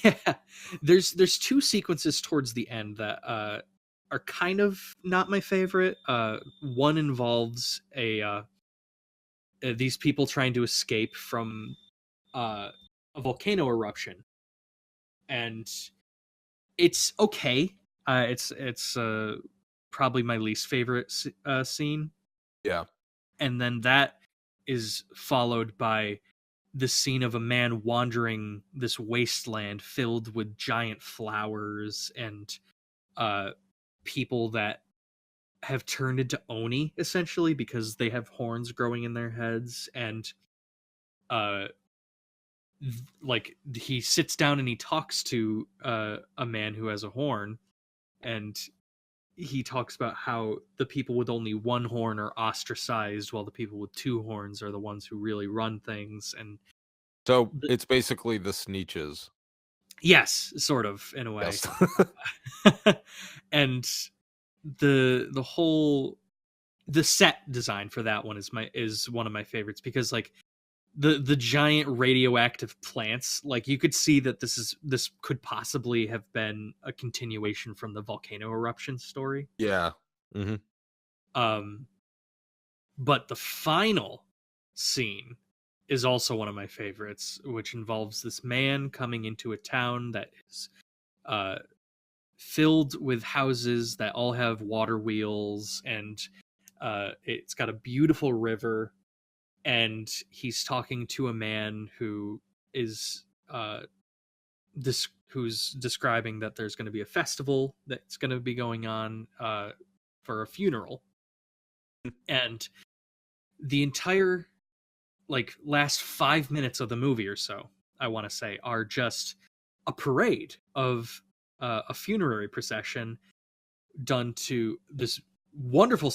A: yeah, there's two sequences towards the end that are kind of not my favorite. One involves these people trying to escape from uh, a volcano eruption, and it's okay. It's probably my least favorite scene,
B: Yeah.
A: and then that is followed by the scene of a man wandering this wasteland filled with giant flowers and uh, people that have turned into oni essentially because they have horns growing in their heads and uh like he sits down and he talks to a man who has a horn and he talks about how the people with only one horn are ostracized while the people with two horns are the ones who really run things and
B: So
A: the,
B: it's basically the Sneetches.
A: yes sort of in a way
B: Yes.
A: and the whole the set design for that one is one of my favorites because like the giant radioactive plants like you could see that this could possibly have been a continuation from the volcano eruption story.
B: Yeah. Hmm.
A: um but the final scene is also one of my favorites, which involves this man coming into a town that is uh filled with houses that all have water wheels and it's got a beautiful river and he's talking to a man who is this who's describing that there's going to be a festival that's going to be going on for a funeral and the entire like last 5 minutes of the movie or so I want to say are just a parade of a funerary procession done to this wonderful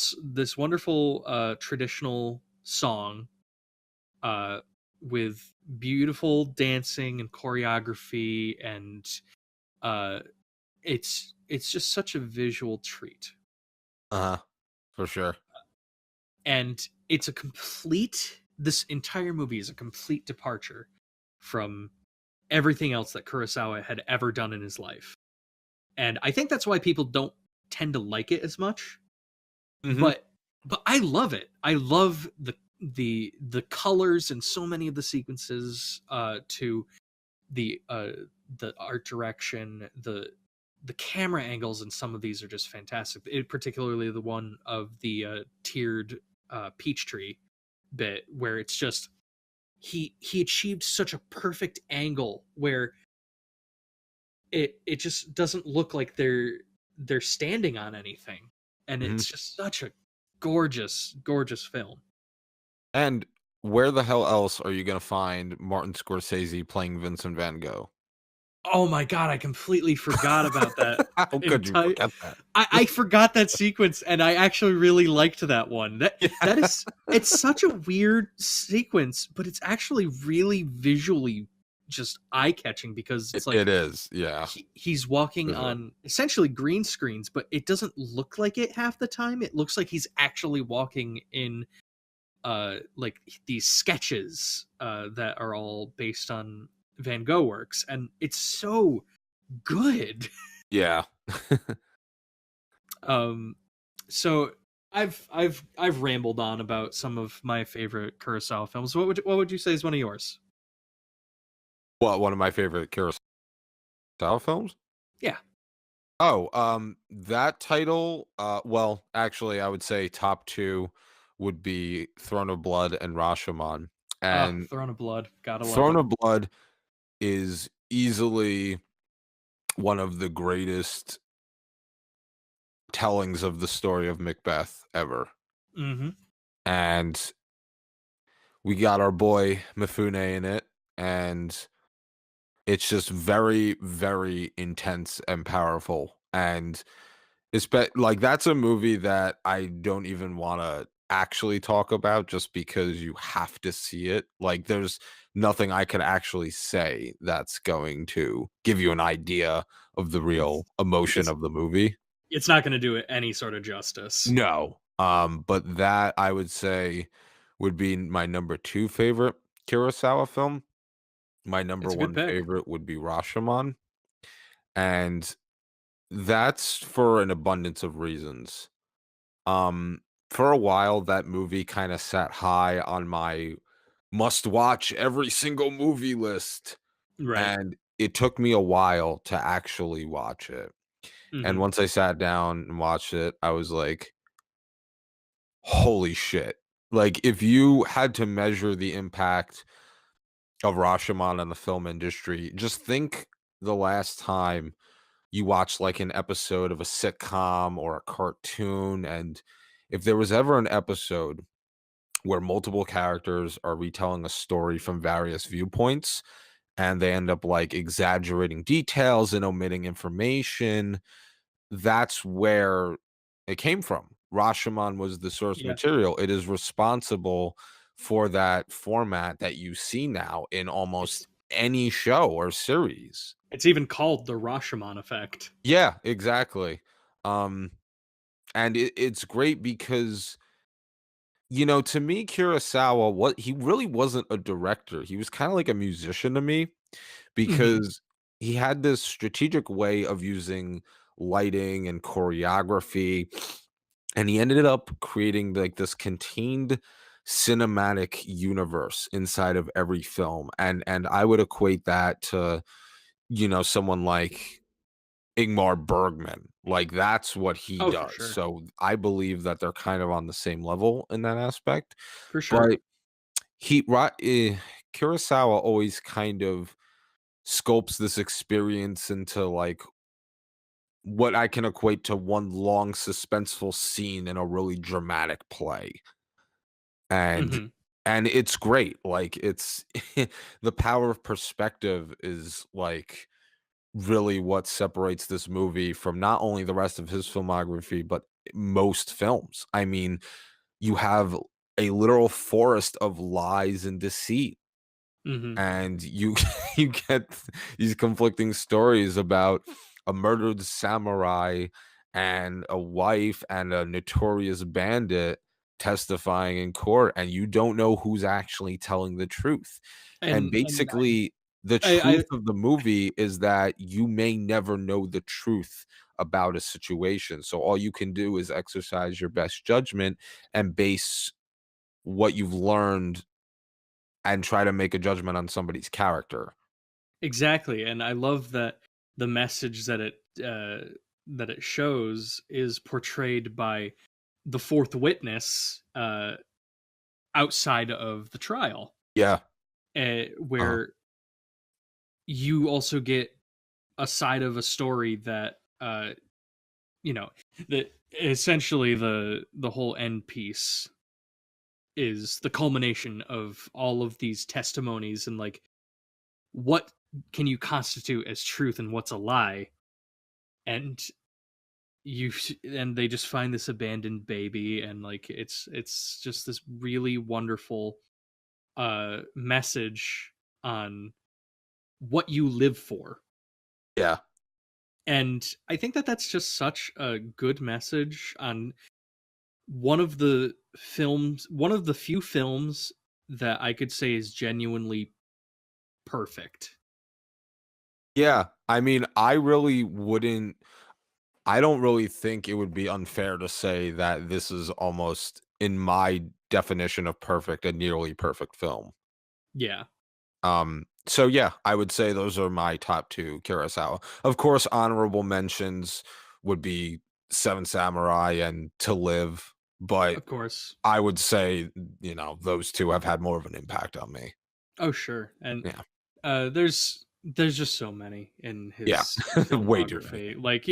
A: traditional song uh, with beautiful dancing and choreography, and uh, it's just such a visual treat.
B: Uh-huh. For sure.
A: And it's a complete. This entire movie is a complete departure from everything else that Kurosawa had ever done in his life, and I think that's why people don't tend to like it as much.
B: Hmm.
A: But I love it. I love the colors and so many of the sequences to the art direction, the camera angles in some of these are just fantastic. Particularly the one of the tiered peach tree bit where it's just he achieved such a perfect angle where it just doesn't look like they're standing on anything, and
B: Hmm.
A: it's just such a gorgeous film.
B: And where the hell else are you gonna find Martin Scorsese playing Vincent Van Gogh?
A: Oh my god, I completely forgot about that
B: How could you
A: entire.
B: forget that?
A: I forgot that sequence, and I actually really liked that one. That
B: Yeah.
A: is, it's such a weird sequence, but it's actually really visually just eye catching because
B: It
A: it's like
B: it is, yeah,
A: he's walking
B: for sure.
A: on essentially green screens, but it doesn't look like it half the time. It looks like he's actually walking in like these sketches that are all based on Van Gogh works, and it's so good.
B: Yeah.
A: um so I've rambled on about some of my favorite Kurosawa films. What would you say is one of yours?
B: What, one of my favorite Kurosawa films?
A: Yeah.
B: Oh, that title, well, actually, I would say top 2 would be Throne of Blood and Rashomon, and
A: Throne of Blood, gotta love
B: Throne
A: it.
B: of Blood is easily one of the greatest tellings of the story of Macbeth ever,
A: Mm-hmm.
B: and we got our boy Mifune in it, and it's just very, very intense and powerful, and like, that's a movie that I don't even wanna actually talk about just because you have to see it. Like, there's nothing I could actually say that's going to give you an idea of the
A: it's
B: real emotion
A: it's
B: of the movie.
A: it's not going to do it any sort of justice.
B: No. But that, I would say, would be my number 2 favorite Kurosawa film. my number
A: It's a good
B: one
A: pick.
B: favorite would be Rashomon, and that's for an abundance of reasons. Um, for a while, that movie kinda sat high on my must-watch every single movie list,
A: Right.
B: and it took me a while to actually watch it, and
A: Hmm.
B: once I sat down and watched it, I was like, "Holy shit." Like, if you had to measure the impact of Rashomon on the film industry, just think the last time you watch like an episode of a sitcom or a cartoon, and if there was ever an episode where multiple characters are retelling a story from various viewpoints and they end up like exaggerating details and omitting information, that's where it came from. Rashomon was the source
A: Yeah.
B: material. It is responsible for that format that you see now in
A: It's
B: almost any show or series.
A: it's even called the Rashomon effect.
B: Yeah, exactly. Um, and it's great because, to me, Kurosawa, what he really wasn't a director. He was kind of like a musician to me
A: Hmm.
B: because he had this strategic way of using lighting and choreography, and he ended up creating like this contained cinematic universe inside of every film. And I would equate that to, someone like Ingmar Bergman. Like, that's what he
A: Oh, for
B: does.
A: sure.
B: So, I believe that they're kind of on the same level in that aspect.
A: For sure.
B: But Kurosawa always kind of sculpts this experience into, like, what I can equate to one long suspenseful scene in a really dramatic play. And
A: Hmm.
B: and it's great. Like, it's the power of perspective is, like, really what separates this movie from not only the rest of his filmography, but most films. I mean, you have a literal forest of lies and deceit,
A: Hmm.
B: and you you get these conflicting stories about a murdered samurai and a wife and a notorious bandit testifying in court, and you don't know who's actually telling the truth. And
A: And
B: basically, the
A: I
B: truth of the movie is that you may never know the truth about a situation. So all you can do is exercise your best judgment and base what you've learned and try to make a judgment on somebody's character.
A: exactly, and I love that the message that it shows is portrayed by the fourth witness outside of the trial,
B: Yeah. Uh,
A: where you also get a side of a story that you know that essentially the whole end piece is the culmination of all of these testimonies and like what can you constitute as truth and what's a lie, and and they just find this abandoned baby, and like it's just this really wonderful message on what you live for.
B: yeah.
A: And I think that that's just such a good message on one of the few films that I could say is genuinely perfect.
B: Yeah. I mean, I don't really think it would be unfair to say that this is almost, in my definition of perfect, a nearly perfect film.
A: Yeah,
B: So yeah, I would say those are my top 2 Kurosawa. Of course, honorable mentions would be Seven Samurai and To Live, but
A: of course.
B: I would say, those 2 have had more of an impact on me.
A: Oh, sure. And
B: Yeah.
A: there's just so many in
B: Yeah.
A: his
B: Way too many.
A: filmography. Like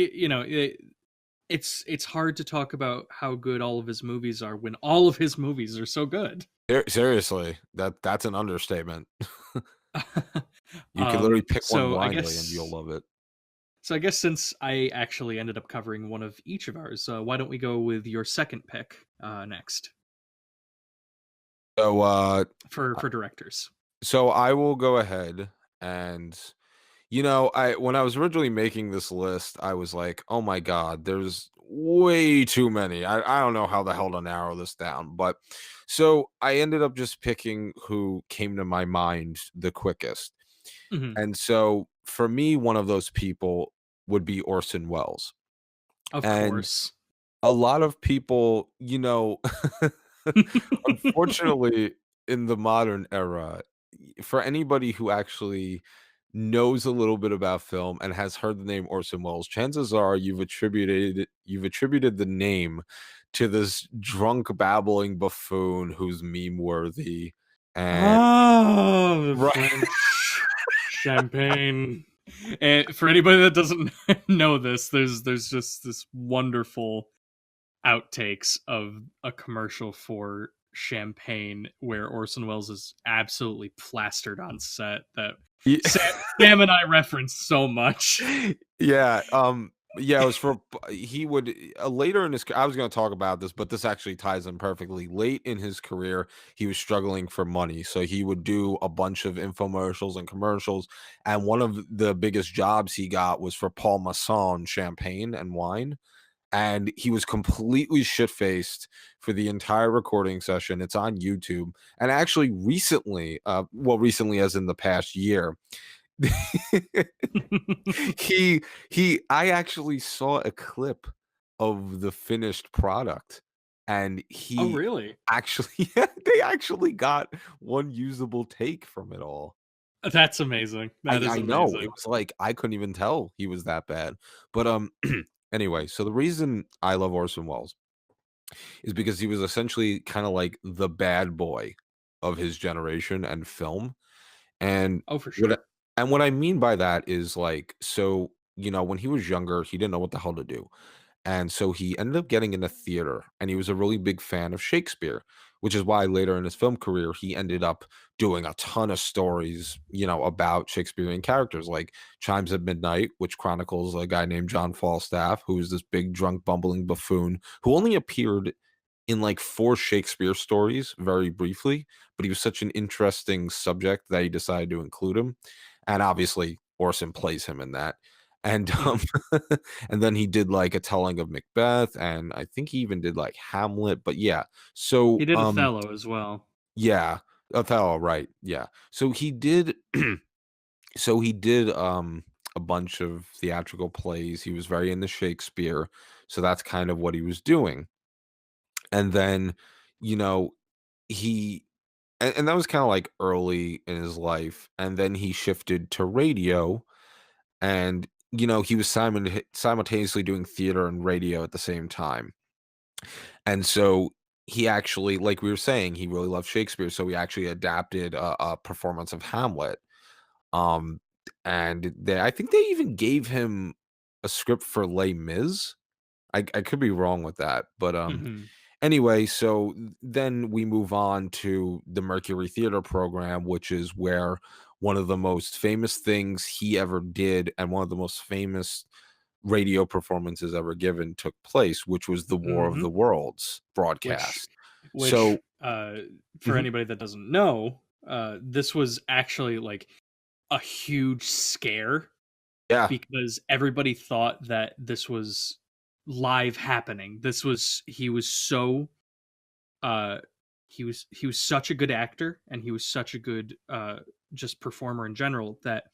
A: it's hard to talk about how good all of his movies are when all of his movies are so good.
B: Seriously, that's an understatement. You could literally pick one
A: So I
B: blindly and you'll
A: guess
B: love it.
A: since I actually ended up covering one of each of ours, why don't we go with your second pick next
B: So, uh,
A: for directors?
B: so I will go ahead and, I when I was originally making this list, I was like, "Oh my god, there's way too many. I don't know how the hell to narrow this down." But so I ended up just picking who came to my mind the quickest.
A: Mhm.
B: And so for me, one of those people would be Orson Welles.
A: Of
B: And
A: course.
B: a lot of people, unfortunately, in the modern era, for anybody who actually knows a little bit about film and has heard the name Orson Welles, chances are you've attributed the name to this drunk babbling buffoon who's meme worthy. And
A: Oh, the
B: right.
A: French champagne. And for anybody that doesn't know this, there's just this wonderful outtakes of a commercial for champagne where Orson Welles is absolutely plastered on set that
B: Ye-
A: Sam and I reference so much.
B: Yeah, yeah, it was for he would later in his I was going to talk about this, but this actually ties in perfectly. Late in his career, he was struggling for money, so he would do a bunch of infomercials and commercials, and one of the biggest jobs he got was for Paul Masson champagne and wine, and he was completely shit-faced for the entire recording session. It's on YouTube, and actually recently, recently as in the past year, I actually saw a clip of the finished product, and
A: Oh,
B: he
A: really?
B: actually yeah, they actually got one usable take from it all.
A: That's amazing. That is
B: I know, it
A: amazing.
B: was like, I couldn't even tell he was that bad, but, anyway, so the reason I love Orson Welles is because he was essentially kinda like the bad boy of his generation and film. And
A: Oh, for
B: what I
A: sure.
B: what I mean by that is, like, so, when he was younger, he didn't know what the hell to do. And so he ended up getting into theater, and he was a really big fan of Shakespeare, which is why later in his film career, he ended up doing a ton of stories, about Shakespearean characters, like Chimes at Midnight, which chronicles a guy named John Falstaff, who is this big, drunk, bumbling buffoon who only appeared in like 4 Shakespeare stories very briefly, but he was such an interesting subject that he decided to include him, and obviously Orson plays him in that, and,
A: Mhm.
B: and then he did, like, a telling of Macbeth, and I think he even did, like, Hamlet, but yeah. So,
A: He did Othello as well.
B: yeah, Othello, right, yeah. So he did a bunch of theatrical plays, he was very into Shakespeare, so that's kind of what he was doing, and then, you know, he and that was kinda, like, early in his life, and then he shifted to radio, and, he was simultaneously doing theater and radio at the same time, and so he actually like we were saying, he really loved Shakespeare, so he actually adapted a performance of Hamlet, um, and I think they even gave him a script for Les Mis? I could be wrong with that, but,
A: Mhm.
B: anyway, so then we move on to the Mercury Theater program, which is where one of the most famous things he ever did and one of the most famous radio performances ever given took place, which was the War of the
A: Mhm.
B: Worlds
A: Which
B: broadcast.
A: which,
B: So
A: for
B: mhm,
A: anybody that doesn't know, this was actually, like, a huge scare
B: yeah,
A: because everybody thought that this was live happening. This was he was so, uh he was such a good actor, and he was such a good, just performer in general, that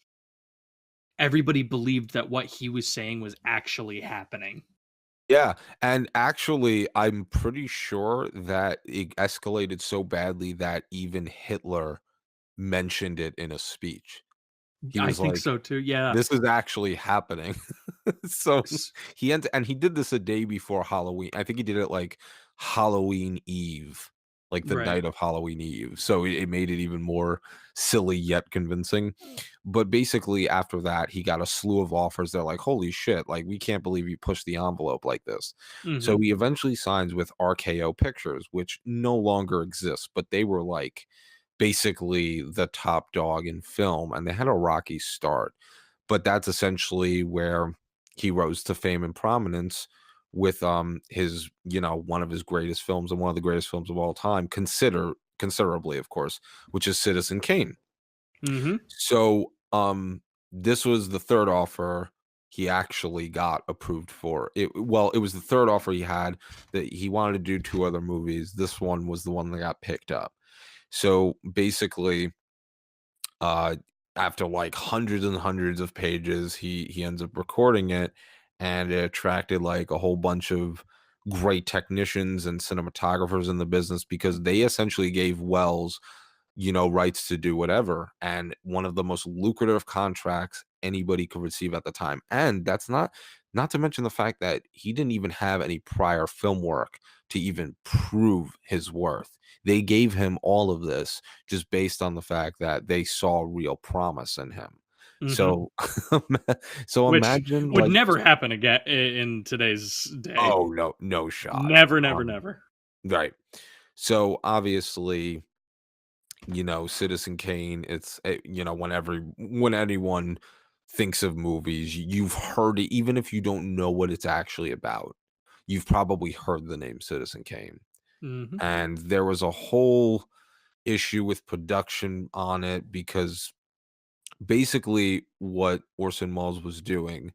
A: everybody believed that what he was saying was actually happening.
B: yeah, and actually, I'm pretty sure that it escalated so badly that even Hitler mentioned it in a speech. He
A: I
B: was
A: think
B: like,
A: so too, yeah.
B: "This is actually happening." So,
A: S
B: he did this a day before Halloween. I think he did it, like, Halloween Eve, like, the
A: Right.
B: night of Halloween Eve, so it made it even more silly yet convincing, but basically, after that, he got a slew of offers. They're like, "Holy shit, like, we can't believe you pushed the envelope like this." So,
A: Mhm.
B: he eventually signs with RKO Pictures, which no longer exists, but they were, like, basically the top dog in film, and they had a rocky start, but that's essentially where he rose to fame and prominence with his one of his greatest films and one of the greatest films of all time, considerably of course, which is Citizen Kane.
A: Mhm.
B: So this was the third offer he actually got approved for. It was the third offer he had. That he wanted to do 2 other movies. This one was the one that got picked up. So basically, uh after like hundreds and hundreds of pages, he ends up recording it, and it attracted like a whole bunch of great technicians and cinematographers in the business because they essentially gave Wells, rights to do whatever, and one of the most lucrative contracts anybody could receive at the time. And that's not to mention the fact that he didn't even have any prior film work to even prove his worth. They gave him all of this just based on the fact that they saw real promise in him.
A: Hmm.
B: So so
A: Which
B: imagine
A: would
B: like
A: never happen again in today's day.
B: oh no, no shot.
A: Never, never,
B: Um
A: never.
B: right. So obviously, Citizen Kane, when anyone thinks of movies, you've heard it, even if you don't know what it's actually about. You've probably heard the name Citizen Kane.
A: Hmm.
B: And there was a whole issue with production on it because basically what Orson Welles was doing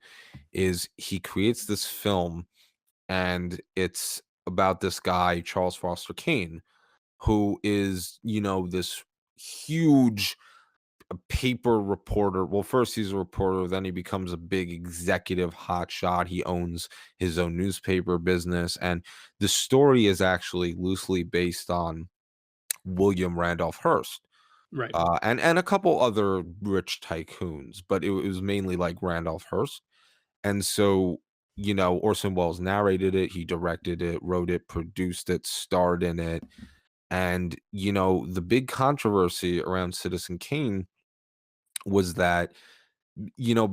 B: is he creates this film, and it's about this guy, Charles Foster Kane, who is, this huge paper reporter. Well, first he's a reporter, then he becomes a big executive hotshot. He owns his own newspaper business, and the story is actually loosely based on William Randolph Hearst,
A: Right.
B: and a couple other rich tycoons, but it was mainly like Randolph Hearst. And so, Orson Welles narrated it, he directed it, wrote it, produced it, starred in it. And, the big controversy around Citizen Kane was that,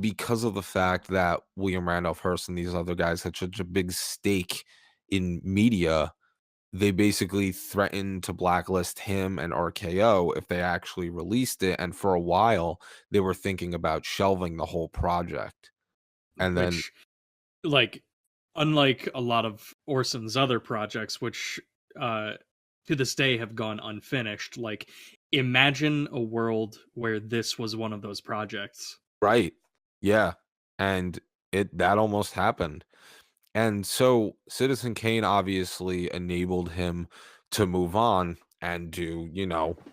B: because of the fact that William Randolph Hearst and these other guys had such a big stake in media, they basically threatened to blacklist him and RKO if they actually released it. And for a while, they were thinking about shelving the whole project. And then,
A: Which, like, unlike a lot of Orson's other projects, which uh, to this day have gone unfinished, like, imagine a world where this was one of those projects.
B: right. Yeah. And that almost happened. And so Citizen Kane obviously enabled him to move on and do,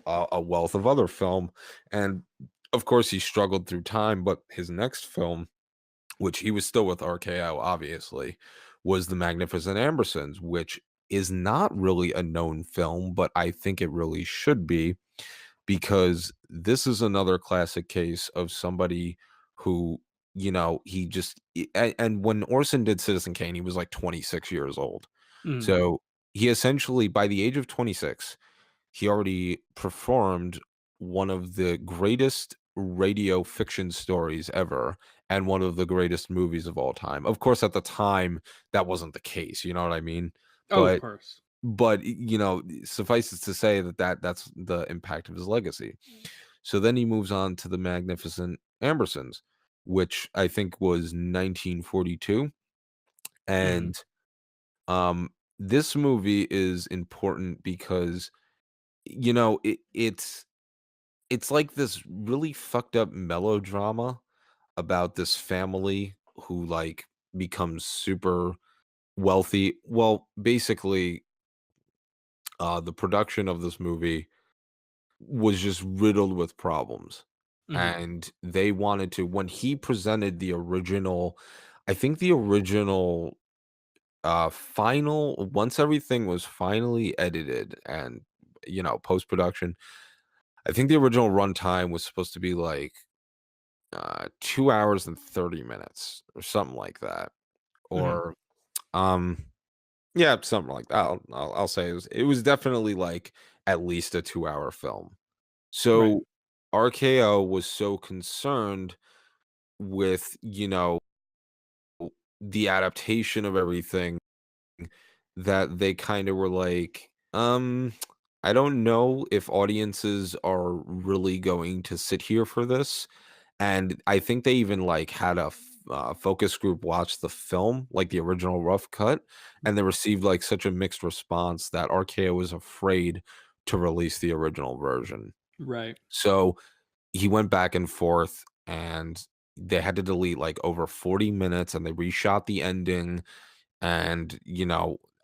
B: a wealth of other film. And of course, he struggled through time, but his next film, which he was still with RKO, obviously, was The Magnificent Ambersons, which is not really a known film, but I think it really should be because this is another classic case of somebody who, he just and when Orson did Citizen Kane, he was like 26 years old.
A: Mm.
B: So he essentially, by the age of 26, he already performed one of the greatest radio fiction stories ever and one of the greatest movies of all time. Of course, at the time, that wasn't the case, you know what I mean?
A: Oh, of
B: But
A: course.
B: suffice it to say that's the impact of his legacy. So then he moves on to The Magnificent Ambersons, which I think was 1942.
A: Mm.
B: And this movie is important because it's like this really fucked up melodrama about this family who like becomes super wealthy. Well, basically, the production of this movie was just riddled with problems.
A: Hmm.
B: And they wanted to, when he presented the original, I think the original final, once everything was finally edited and, post production, I think the original runtime was supposed to be like 2 hours and 30 minutes or something like that.
A: Hmm.
B: Or, um, yeah, something like that. I'll say it was definitely like at least a 2 hour film.
A: Right.
B: So RKO was so concerned with, the adaptation of everything that they kind of were like, I don't know if audiences are really going to sit here for this. And I think they even like had a focus group watch the film, like the original rough cut, and they received like such a mixed response that RKO was afraid to release the original version.
A: Right.
B: So he went back and forth, and they had to delete like over 40 minutes, and they reshot the ending. And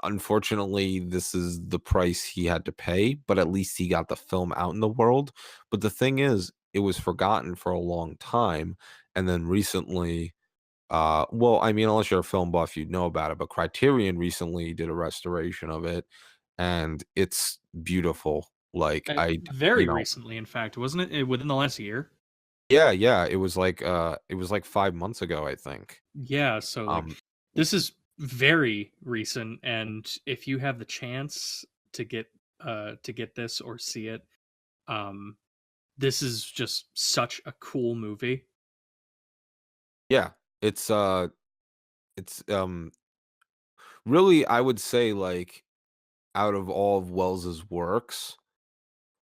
B: unfortunately, this is the price he had to pay, but at least he got the film out in the world. But the thing is, it was forgotten for a long time, and then recently, well, I mean, unless you're a film buff, you'd know about it, but Criterion recently did a restoration of it, and it's beautiful. Like,
A: Very recently, in fact, wasn't it? Within the last year?
B: yeah, yeah, it was like 5 months ago, I think.
A: Yeah, so like
B: Um,
A: this is very recent, and if you have the chance to get this or see it, um this is just such a cool movie.
B: yeah, it's, it's, really, I would say, like, out of all of Wells's works,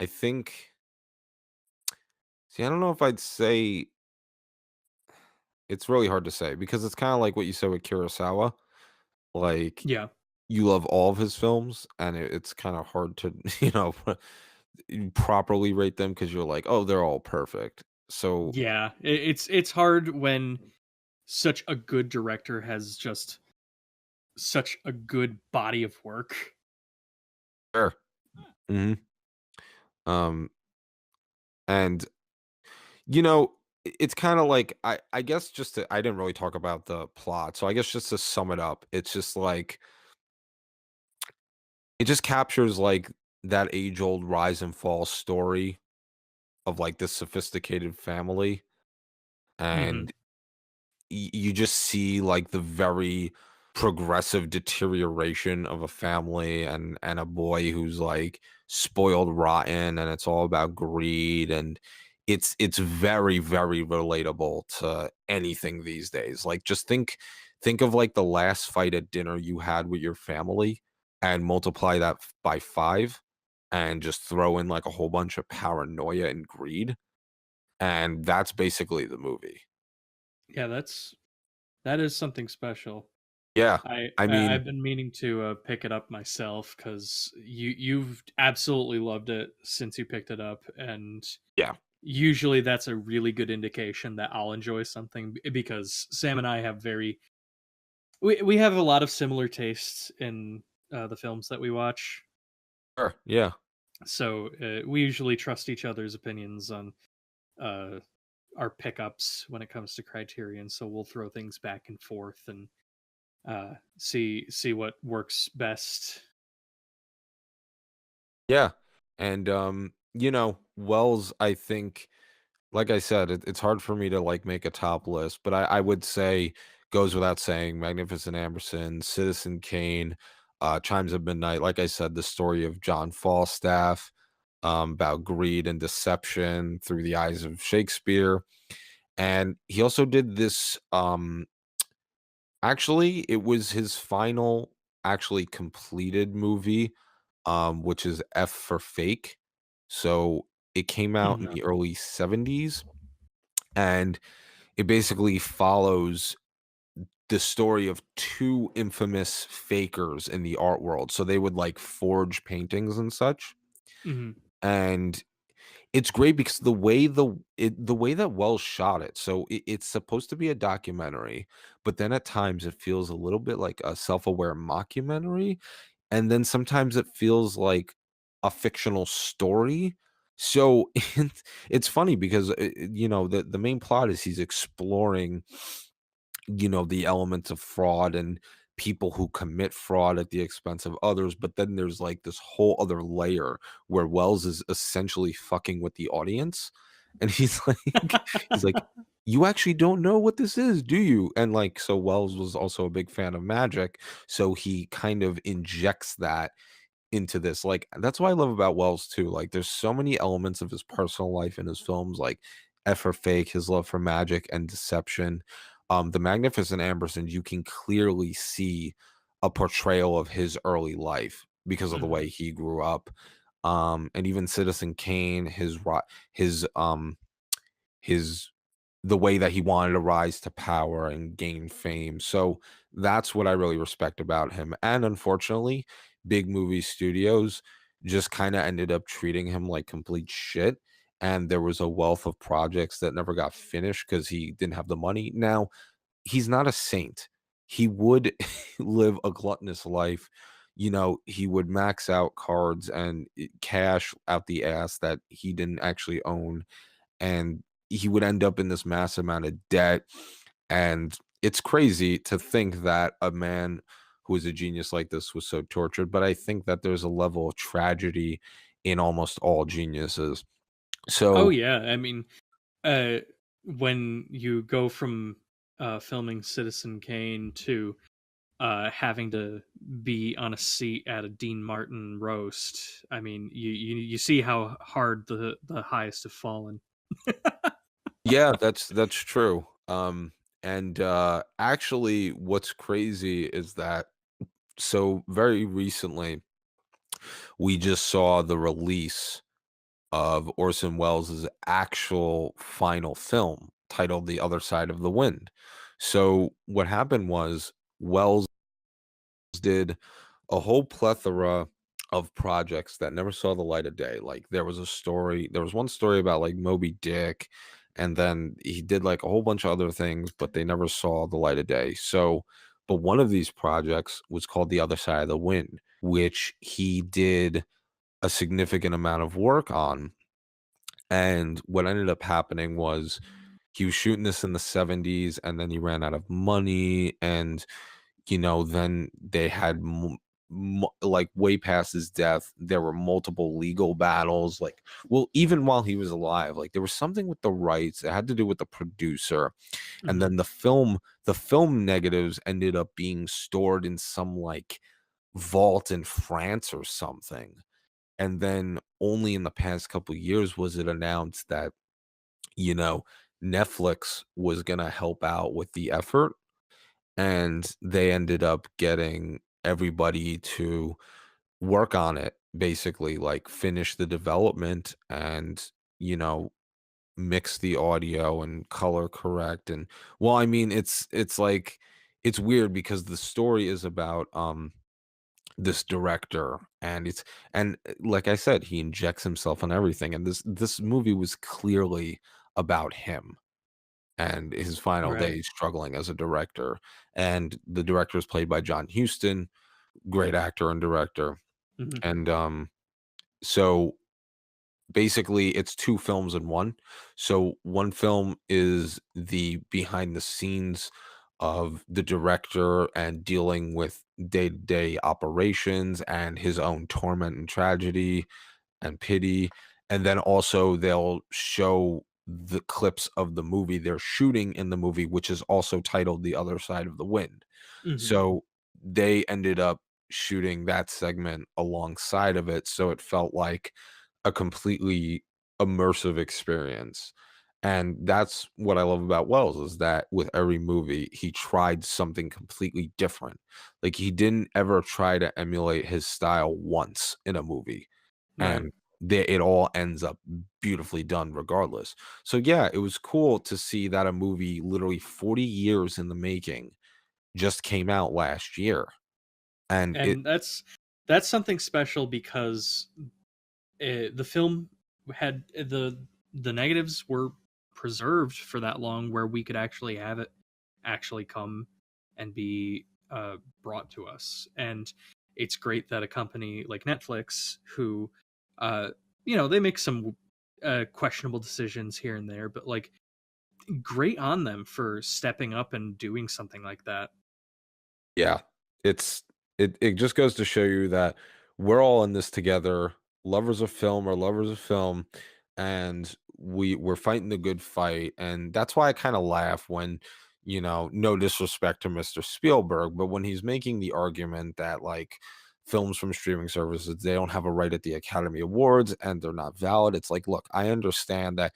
B: I think see, I don't know if I'd say it's really hard to say because it's kinda like what you said with Kurosawa, like,
A: Yeah.
B: you love all of his films, and it's kinda hard to, you know, properly rate them because 'cause you're like, "Oh, they're all perfect." So
A: Yeah, it's hard when such a good director has just such a good body of work.
B: sure. Mhm. Um, and, you know, it's kinda like I guess just to I didn't really talk about the plot, so I guess just to sum it up, it's just like it just captures, like, that age-old rise and fall story of, like, this sophisticated family,
A: Mhm.
B: and you just see like the very progressive deterioration of a family and a boy who's like spoiled rotten and it's all about greed and it's very very relatable to anything these days. Like just think of like the last fight at dinner you had with your family and multiply that by 5 and just throw in like a whole bunch of paranoia and greed, and that's basically the movie.
A: Yeah, that is something special.
B: Yeah. I mean,
A: I've been meaning to pick it up myself because you've absolutely loved it since you picked it up, and
B: yeah.
A: usually that's a really good indication that I'll enjoy something because Sam and I have we have a lot of similar tastes in the films that we watch.
B: Sure, yeah.
A: So we usually trust each other's opinions on uh, our pickups when it comes to Criterion. So we'll throw things back and forth and see what works best.
B: Yeah, and, you know, Wells, I think, like I said, it's hard for me to, like, make a top list, but I would say goes without saying, Magnificent Amberson, Citizen Kane, Chimes of Midnight, like I said, the story of John Falstaff, about greed and deception through the eyes of Shakespeare, and he also did this, actually, it was his final actually completed movie, which is F for Fake. So it came out in
A: Mhm.
B: the early 70s, and it basically follows the story of two infamous fakers in the art world. So they would like forge paintings and such.
A: Mhm.
B: And it's great because the way that Wells shot it, so it's supposed to be a documentary, but then at times it feels a little bit like a self-aware mockumentary, and then sometimes it feels like a fictional story. So it's funny because you know the main plot is he's exploring, you know, the elements of fraud and people who commit fraud at the expense of others, but then there's like this whole other layer where Wells is essentially fucking with the audience, and he's like he's like, "You actually don't know what this is, do you?" And like, so Wells was also a big fan of magic, so he kind of injects that into this. Like, that's what I love about Wells too. Like, there's so many elements of his personal life in his films, like F for Fake, his love for magic and deception. The Magnificent Ambersons, you can clearly see a portrayal of his early life because of the
A: Mhm.
B: way he grew up. And even Citizen Kane, his the way that he wanted to rise to power and gain fame. So that's what I really respect about him. And unfortunately, big movie studios just kind of ended up treating him like complete shit. And there was a wealth of projects that never got finished because he didn't have the money. Now, he's not a saint. He would live a gluttonous life. You know, he would max out cards and cash out the ass that he didn't actually own, and he would end up in this massive amount of debt. And it's crazy to think that a man who is a genius like this was so tortured, but I think that there's a level of tragedy in almost all geniuses.
A: Oh
B: So
A: yeah, I mean, uh, when you go from filming Citizen Kane to having to be on a seat at a Dean Martin roast, I mean, you see how hard the highest have fallen.
B: yeah, that's true. And actually what's crazy is that so very recently we just saw the release of Orson Welles' actual final film titled The Other Side of the Wind. So what happened was Wells did a whole plethora of projects that never saw the light of day. Like there was one story about like Moby Dick, and then he did like a whole bunch of other things, but they never saw the light of day. So, but one of these projects was called The Other Side of the Wind, which he did a significant amount of work on. And what ended up happening was he was shooting this in the 70s and then he ran out of money. And then they had like way past his death, there were multiple legal battles. Like, well, even while he was alive, like there was something with the rights. It had to do with the producer, and
A: Hmm.
B: then the film negatives ended up being stored in some like vault in France or something. And then only in the past couple years was it announced that you know Netflix was gonna help out with the effort, and they ended up getting everybody to work on it, basically like finish the development and you know mix the audio and color correct. And well, I mean, it's like it's weird because the story is about this director, and like I said, he injects himself in everything, and this movie was clearly about him and his final
A: Right.
B: days struggling as a director. And the director is played by John Huston, great actor and director.
A: Hmm.
B: And so basically it's two films in one. So one film is the behind the scenes of the director and dealing with day-to-day operations and his own torment and tragedy and pity. And then also they'll show the clips of the movie they're shooting in the movie, which is also titled The Other Side of the Wind.
A: Hmm.
B: So they ended up shooting that segment alongside of it. So it felt like a completely immersive experience. And that's what I love about Wells is that with every movie, he tried something completely different. Like he didn't ever try to emulate his style once in a movie,
A: Right.
B: and it all ends up beautifully done regardless. So yeah, it was cool to see that a movie literally 40 years in the making just came out last year. And it
A: And that's something special because the film had the negatives were preserved for that long where we could actually have it actually come and be brought to us. And it's great that a company like Netflix, who uh, they make some questionable decisions here and there, but like great on them for stepping up and doing something like that.
B: Yeah, it's it just goes to show you that we're all in this together. Lovers of film are lovers of film, and we're fighting the good fight. And that's why I kind of laugh when, no disrespect to Mr. Spielberg, but when he's making the argument that like films from streaming services, they don't have a right at the Academy Awards and they're not valid. It's like, look, I understand that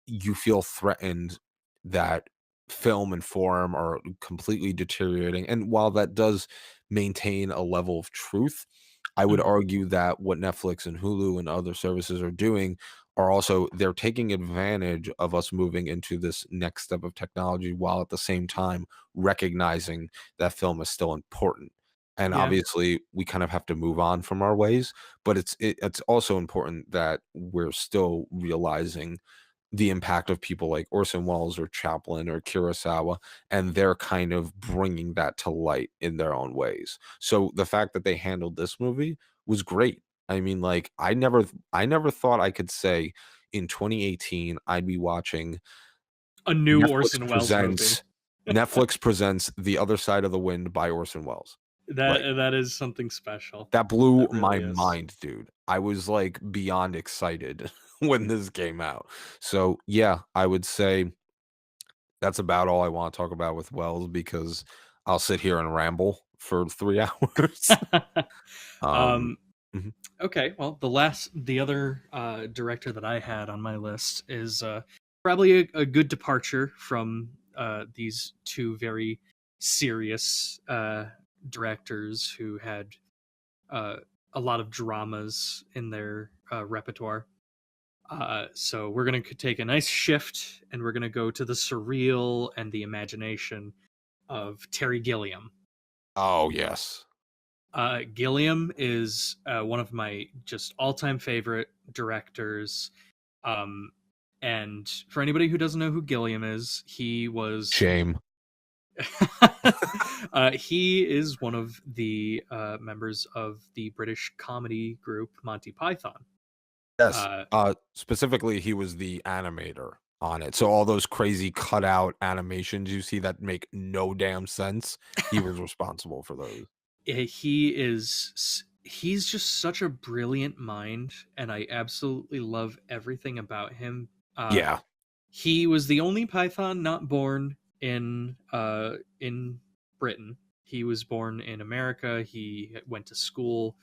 B: you feel threatened that film and form are completely deteriorating. And while that does maintain a level of truth, I would
A: Mhm.
B: argue that what Netflix and Hulu and other services are doing are also they're taking advantage of us moving into this next step of technology while at the same time recognizing that film is still important. And
A: Yeah.
B: obviously we kind of have to move on from our ways, but it's also important that we're still realizing the impact of people like Orson Welles or Chaplin or Kurosawa, and they're kind of bringing that to light in their own ways. So the fact that they handled this movie was great. I mean, like I never thought I could say, in 2018, I'd be watching
A: A new
B: Netflix
A: Orson Welles movie.
B: presents Netflix presents The Other Side of the Wind by Orson Welles. Like,
A: That is something special.
B: that blew
A: That
B: my
A: really is.
B: mind, dude. I was, like, beyond excited when this came out. So, yeah, I would say that's about all I wanna talk about with Wells because I'll sit here and ramble for 3 hours. Um
A: um,
B: Mhm.
A: okay, well, the other director that I had on my list is probably a good departure from these two very serious directors who had uh, a lot of dramas in their repertoire. So we're going to take a nice shift and we're going to go to the surreal and the imagination of Terry Gilliam.
B: Oh, yes.
A: Gilliam is one of my just all-time favorite directors. Um, and for anybody who doesn't know who Gilliam is,
B: Shame.
A: he is one of the members of the British comedy group Monty Python.
B: Yes.
A: Uh,
B: Specifically, he was the animator on it. So all those crazy cutout animations you see that make no damn sense, he was responsible for those.
A: he's just such a brilliant mind, and I absolutely love everything about him. Uh,
B: Yeah.
A: he was the only Python not born in Britain. He was born in America. He went to school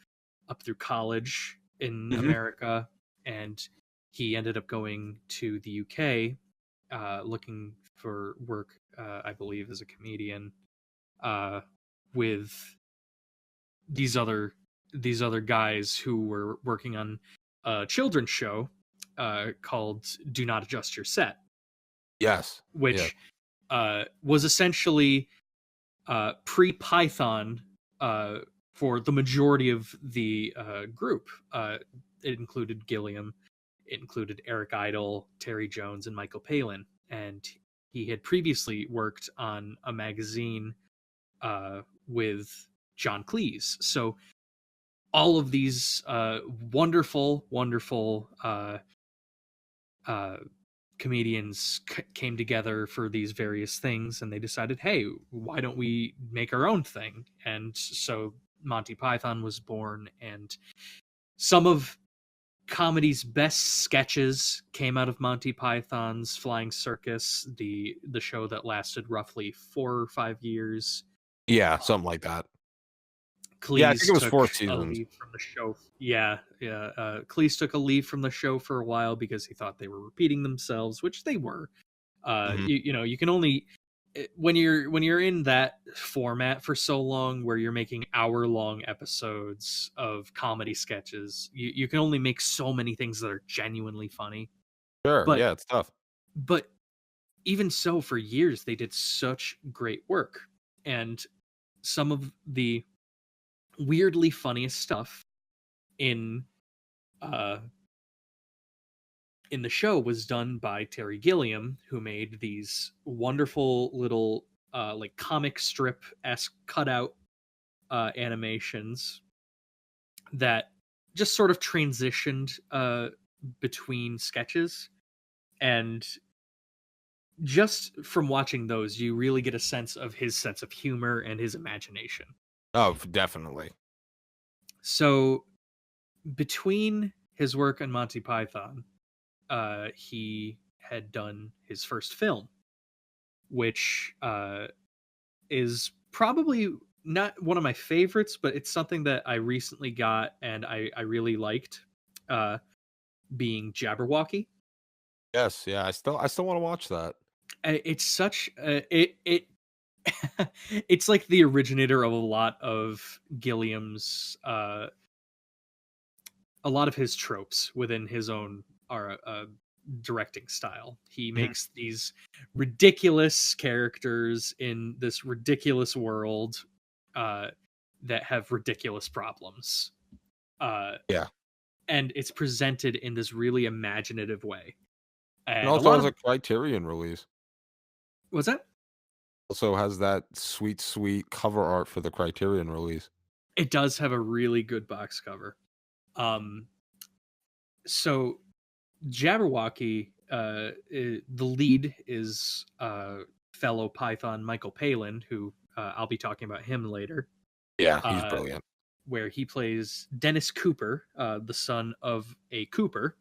A: up through college in
B: Mhm.
A: America, and he ended up going to the UK, looking for work, I believe, as a comedian, with these other guys who were working on a children's show called "Do Not Adjust Your Set,"
B: Yes. Yeah.
A: which was essentially pre Python for the majority of the group. It included Gilliam, it included Eric Idle, Terry Jones, and Michael Palin. And he had previously worked on a magazine with John Cleese. So all of these wonderful uh, comedians came together for these various things, and they decided, hey, why don't we make our own thing? And so Monty Python was born, and some of comedy's best sketches came out of Monty Python's Flying Circus, the show that lasted roughly 4 or 5 years.
B: Yeah,
A: Um,
B: something like that. Yeah, I think
A: Cleese
B: it was
A: took
B: 4
A: a
B: seasons.
A: leave from the show. Yeah, yeah. Cleese took a leave from the show for a while because he thought they were repeating themselves, which they were.
B: Mhm.
A: You know, you can only when you're in that format for so long, where you're making hour-long episodes of comedy sketches, you can only make so many things that are genuinely funny.
B: Sure,
A: But
B: yeah, it's tough.
A: but even so, for years they did such great work, and some of the weirdly funniest stuff in uh in the show was done by Terry Gilliam, who made these wonderful little like comic strip esque cutout animations that just sort of transitioned between sketches. And just from watching those, you really get a sense of his sense of humor and his imagination.
B: Oh, definitely.
A: So between his work on Monty Python, he had done his first film, which is probably not one of my favorites, but it's something that I recently got and I really liked, uh, being Jabberwocky.
B: Yes, yeah, I still wanna watch that.
A: It's such it it's like the originator of a lot of his tropes within his own directing style. He
B: Mhm.
A: makes these ridiculous characters in this ridiculous world uh, that have ridiculous problems. Uh,
B: Yeah.
A: and it's presented in this really imaginative way.
B: And
A: And a
B: also
A: lot
B: has
A: of
B: a Criterion release.
A: was that
B: Also has that sweet, sweet cover art for the Criterion release.
A: it does have a really good box cover. Um, so Jabberwocky, the lead is fellow Python Michael Palin, who I'll be talking about him later,
B: Yeah, he's
A: uh,
B: brilliant.
A: where he plays Dennis Cooper, the son of a Cooper,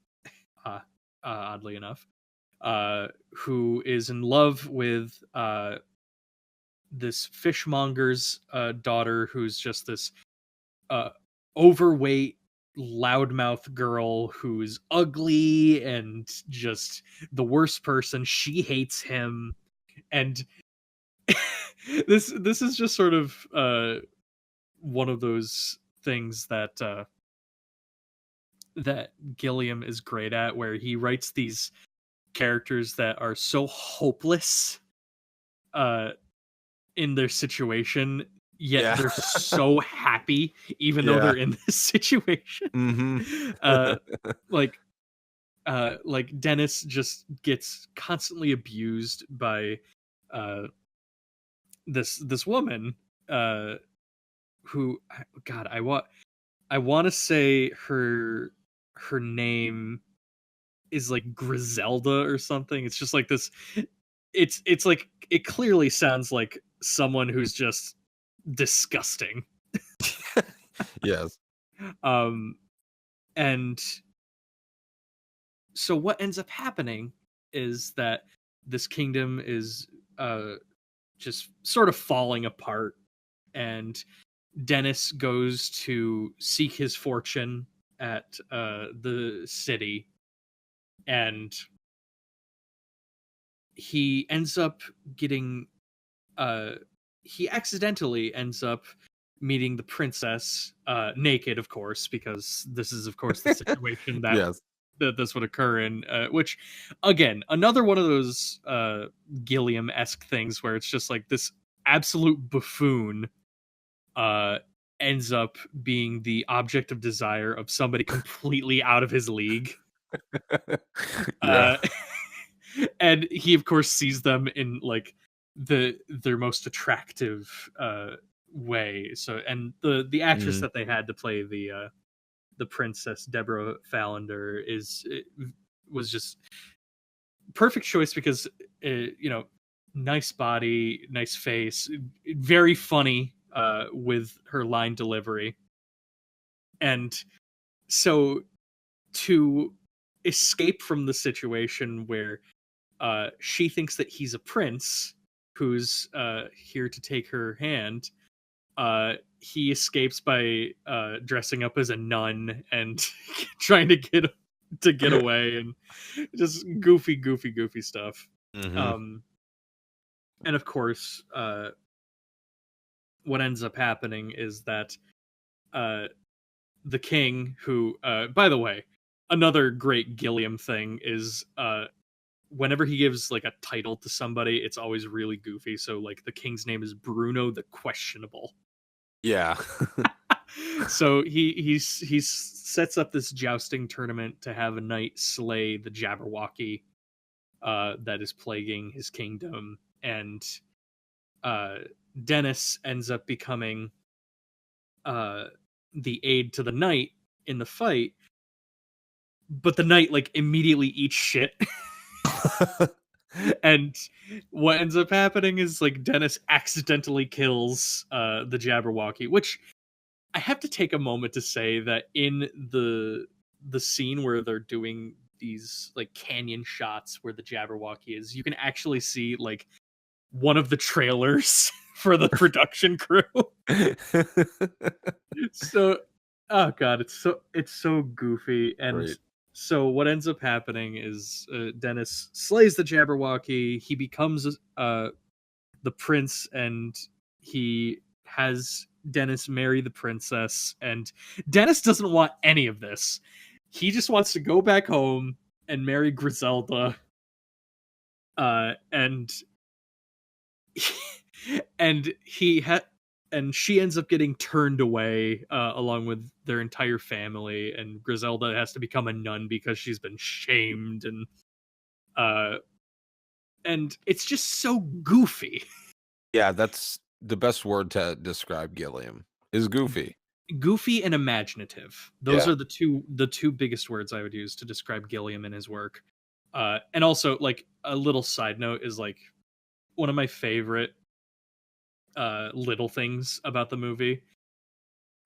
A: uh, oddly enough, who is in love with this fishmonger's daughter, who's just this uh, overweight, loudmouth girl who's ugly and just the worst person. She hates him, and this is just sort of one of those things that Gilliam is great at, where he writes these characters that are so hopeless uh, in their situation, yet
B: Yeah.
A: they're so happy even though
B: Yeah.
A: they're in this situation.
B: Mhm.
A: uh like like Dennis just gets constantly abused by uh this woman uh who, god, I want to say her name is like Griselda or something. It's just like this, it's like it clearly sounds like someone who's just disgusting.
B: Yes.
A: um and so what ends up happening is that this kingdom is just sort of falling apart, and Dennis goes to seek his fortune at the city, and he ends up getting uh he accidentally ends up meeting the princess naked, of course, because this is of course the situation
B: Yes.
A: that this would occur in, which again, another one of those Gilliam-esque things where it's just like this absolute buffoon uh ends up being the object of desire of somebody completely out of his league.
B: Yeah.
A: uh and he of course sees them in like their most attractive way. So, and the actress
B: Mhm.
A: that they had to play the princess, Deborah Fallender, was just perfect choice because nice body, nice face, very funny with her line delivery. And so to escape from the situation where she thinks that he's a prince who's here to take her hand, he escapes by dressing up as a nun and trying to get away, and just goofy stuff.
B: Mhm.
A: Um, and of course, what ends up happening is that uh, the king, who, by the way, another great Gilliam thing is whenever he gives like a title to somebody, it's always really goofy. So like the king's name is Bruno the Questionable.
B: Yeah.
A: So he sets up this jousting tournament to have a knight slay the Jabberwocky that is plaguing his kingdom, and uh, Dennis ends up becoming uh, the aide to the knight in the fight, but the knight like immediately eats shit. And what ends up happening is like Dennis accidentally kills the Jabberwocky, which I have to take a moment to say that in the scene where they're doing these like canyon shots where the Jabberwocky is, you can actually see like one of the trailers for the production crew. So, oh god, it's so goofy. And
B: Great.
A: so what ends up happening is Dennis slays the Jabberwocky. He becomes the prince, and he has Dennis marry the princess. And Dennis doesn't want any of this. He just wants to go back home and marry Griselda. And and and she ends up getting turned away along with their entire family, and Griselda has to become a nun because she's been shamed, uh and it's just so goofy.
B: Yeah, that's the best word to describe Gilliam, is goofy.
A: goofy and imaginative. Those
B: Yeah.
A: are the two biggest words I would use to describe Gilliam and his work. And also, like, a little side note is, like, one of my favorite little things about the movie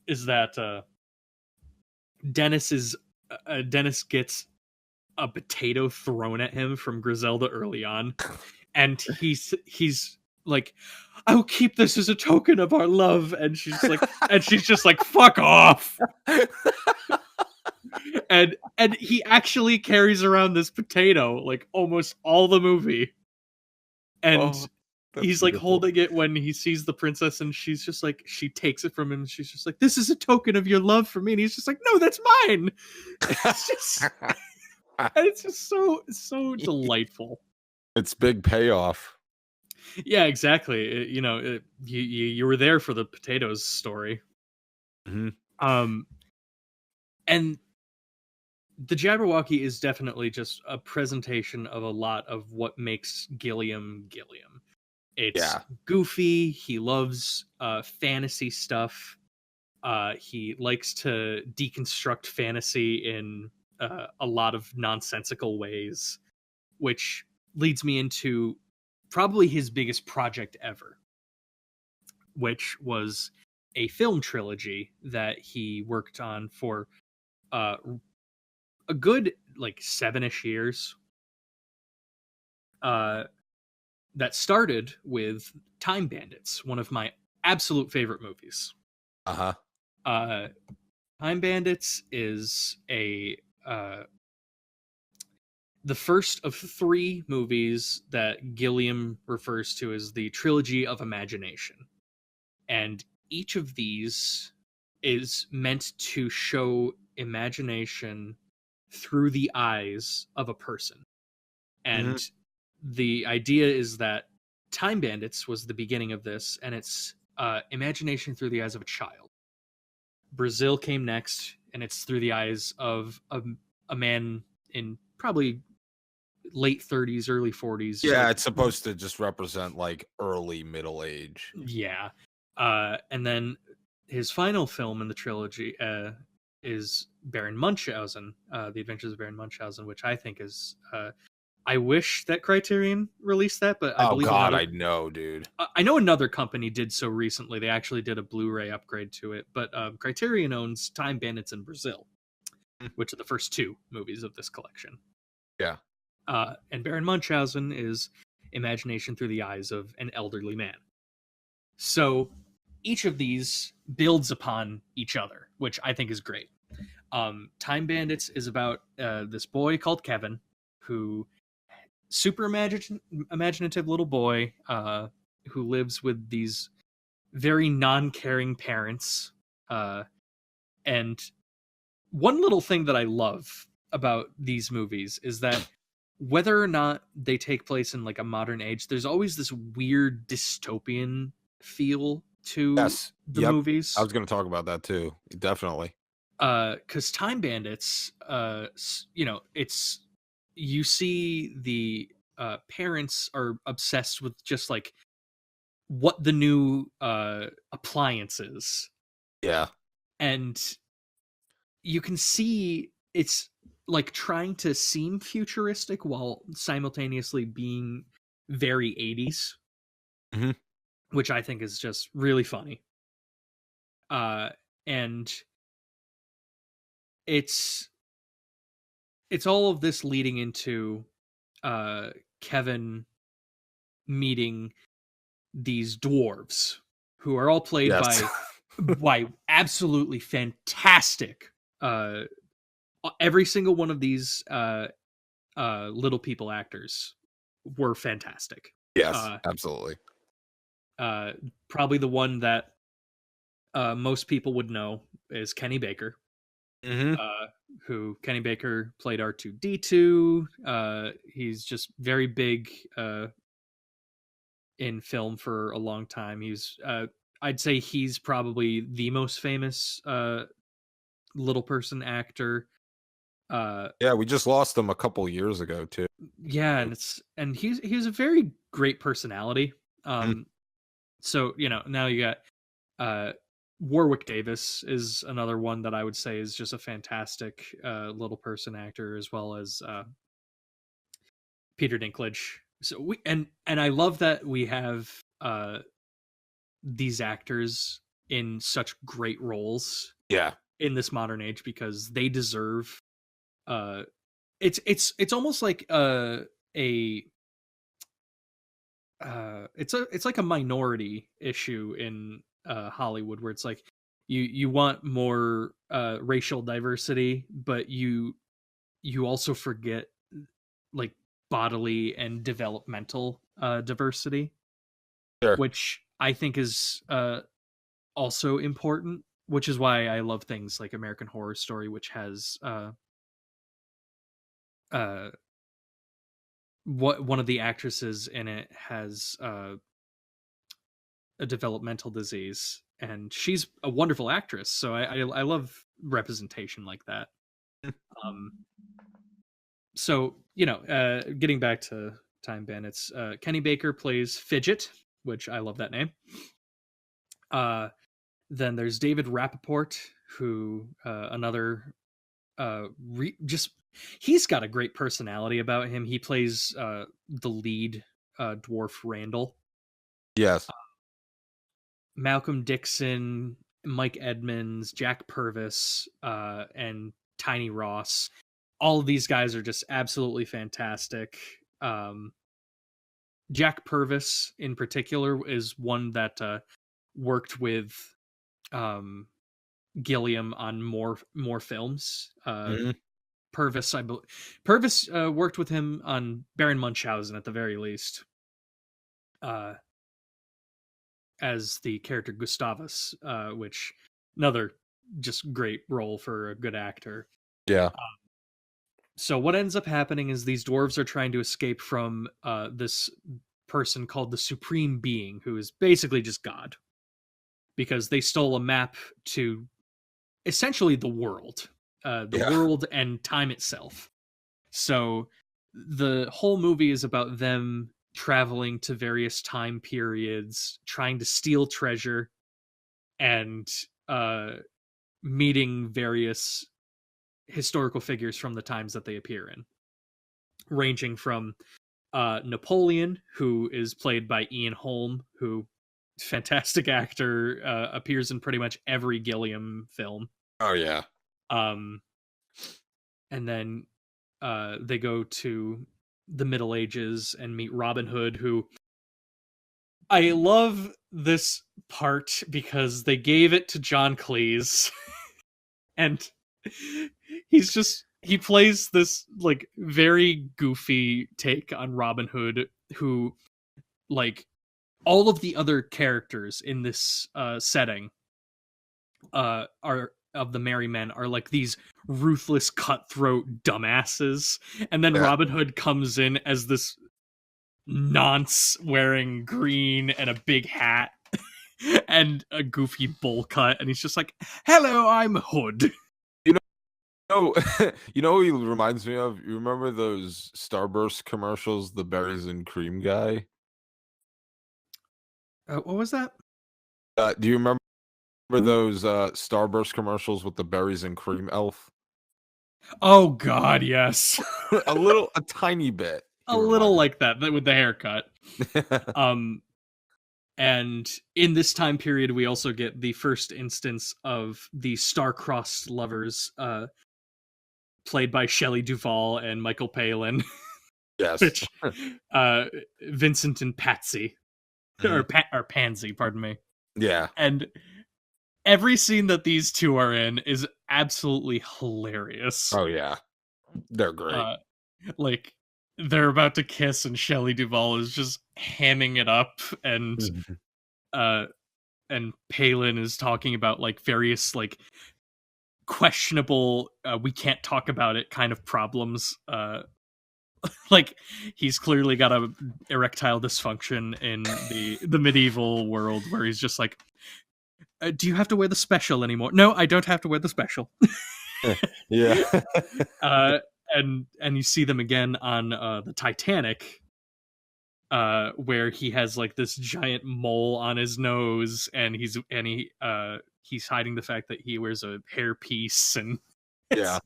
A: is that Dennis gets a potato thrown at him from Griselda early on, and he's like, "I will keep this as a token of our love," and she's just like, "Fuck off." And he actually carries around this potato like almost all the movie, and
B: Oh, that's
A: he's like
B: beautiful.
A: holding it when he sees the princess, and she's just like, she takes it from him, and she's just like, "This is a token of your love for me," and he's just like, "No, that's mine." It's just and it's just so delightful.
B: It's big payoff.
A: Yeah, exactly. You were there for the potatoes story.
B: Mhm.
A: um and the Jabberwocky is definitely just a presentation of a lot of what makes Gilliam Gilliam. It's
B: Yeah.
A: goofy. He loves fantasy stuff. He likes to deconstruct fantasy in a lot of nonsensical ways, which leads me into probably his biggest project ever, which was a film trilogy that he worked on for uh, a good like 7-ish years. Uh, that started with Time Bandits, one of my absolute favorite movies.
B: Uh-huh.
A: Uh, Time Bandits is a the first of 3 movies that Gilliam refers to as the trilogy of imagination, and each of these is meant to show imagination through the eyes of a person.
B: Mhm.
A: And the idea is that Time Bandits was the beginning of this, and it's imagination through the eyes of a child. Brazil came next, and it's through the eyes of a man in probably late 30s, early 40s.
B: Yeah,
A: Like,
B: it's supposed to just represent, like, early middle age.
A: yeah. And then his final film in the trilogy is Baron Munchausen, The Adventures of Baron Munchausen, which I think is. I wish that Criterion released that, but I
B: Oh
A: believe
B: god,
A: another.
B: I know, dude.
A: I know another company did so recently. They actually did a Blu-ray upgrade to it, but Criterion owns Time Bandits in Brazil,
B: Mm.
A: which are the first 2 movies of this collection.
B: Yeah.
A: And Baron Munchausen is imagination through the eyes of an elderly man. So each of these builds upon each other, which I think is great. Time Bandits is about this boy called Kevin, who super imaginative little boy who lives with these very non-caring parents. And one little thing that I love about these movies is that whether or not they take place in like a modern age, there's always this weird dystopian feel to
B: Yes.
A: the
B: Yep. I
A: movies.
B: was gonna talk about that too. Definitely.
A: Because Time Bandits, it's, you see the parents are obsessed with just like what the new appliance is,
B: Yeah.
A: and you can see it's like trying to seem futuristic while simultaneously being very 80s,
B: Mhm.
A: which I think is just really funny. And it's all of this leading into uh Kevin meeting these dwarves who are all played
B: Yes.
A: by absolutely fantastic uh every single one of these little people actors were fantastic.
B: Yes,
A: uh
B: absolutely.
A: uh Probably the one that most people would know is Kenny Baker,
B: Mhm.
A: uh who Kenny Baker played R2D2. He's just very big in film for a long time. I'd say he's probably the most famous little person actor. Uh
B: Yeah, we just lost him a couple years ago too.
A: yeah, and he's a very great personality.
B: Mhm.
A: So, now you got uh Warwick Davis is another one that I would say is just a fantastic little person actor, as well as Peter Dinklage. So and I love that we have these actors in such great roles
B: Yeah.
A: in this modern age, because they deserve uh it's almost like a it's like a minority issue in Hollywood, where it's like you want more racial diversity, but you also forget like bodily and developmental diversity,
B: Sure.
A: which I think is also important, which is why I love things like American Horror Story, which has uh what one of the actresses in it has a developmental disease, and she's a wonderful actress. So I love representation like that. Um, so getting back to Time Bandits, Kenny Baker plays Fidget, which I love that name. Then there's David Rappaport, who another just he's got a great personality about him. He plays the lead dwarf Randall.
B: Yes.
A: Malcolm Dixon, Mike Edmonds, Jack Purvis, and Tiny Ross. All of these guys are just absolutely fantastic. Jack Purvis, in particular, is one that worked with Gilliam on more films.
B: Mhm.
A: Purvis, Purvis worked with him on Baron Munchausen at the very least. As the character Gustavus, which another just great role for a good actor.
B: Yeah.
A: So what ends up happening is these dwarves are trying to escape from this person called the Supreme Being, who is basically just God, because they stole a map to essentially the
B: Yeah.
A: world and time itself. So the whole movie is about them traveling to various time periods, trying to steal treasure, and meeting various historical figures from the times that they appear in, ranging from Napoleon, who is played by Ian Holm, who fantastic actor, appears in pretty much every Gilliam film.
B: Oh yeah.
A: Um, and then they go to the Middle Ages and meet Robin Hood, who I love this part because they gave it to John Cleese. And he plays this like very goofy take on Robin Hood, who, like, all of the other characters in this setting are of the Merry Men are like these ruthless cutthroat dumbasses, and then
B: Yeah.
A: Robin Hood comes in as this nonce wearing green and a big hat and a goofy bowl cut, and he's just like, hello, I'm Hood.
B: You know, you know who he reminds me of? You remember those Starburst commercials, the berries and cream guy?
A: What was that?
B: Do you remember those Starburst commercials with the berries and cream elf?
A: Oh God, yes.
B: A tiny bit.
A: A
B: He
A: little
B: reminded
A: like that with the haircut.
B: me.
A: And in this time period, we also get the first instance of the star-crossed lovers, played by Shelley Duvall and Michael Palin,
B: Yes.
A: which Vincent and Patsy,
B: Mhm.
A: or Pansy, pardon me.
B: Yeah.
A: And every scene that these two are in is absolutely hilarious.
B: Oh yeah. They're great.
A: Like, they're about to kiss, and Shelley Duvall is just hamming it up, and
B: Mhm.
A: uh and Palin is talking about like various like questionable we can't talk about it kind of problems, like he's clearly got a erectile dysfunction in the medieval world, where he's just like, do you have to wear the special anymore? No, I don't have to wear the special.
B: Yeah.
A: uh and you see them again on the Titanic, where he has like this giant mole on his nose, and he he's hiding the fact that he wears a hairpiece, and
B: Yeah.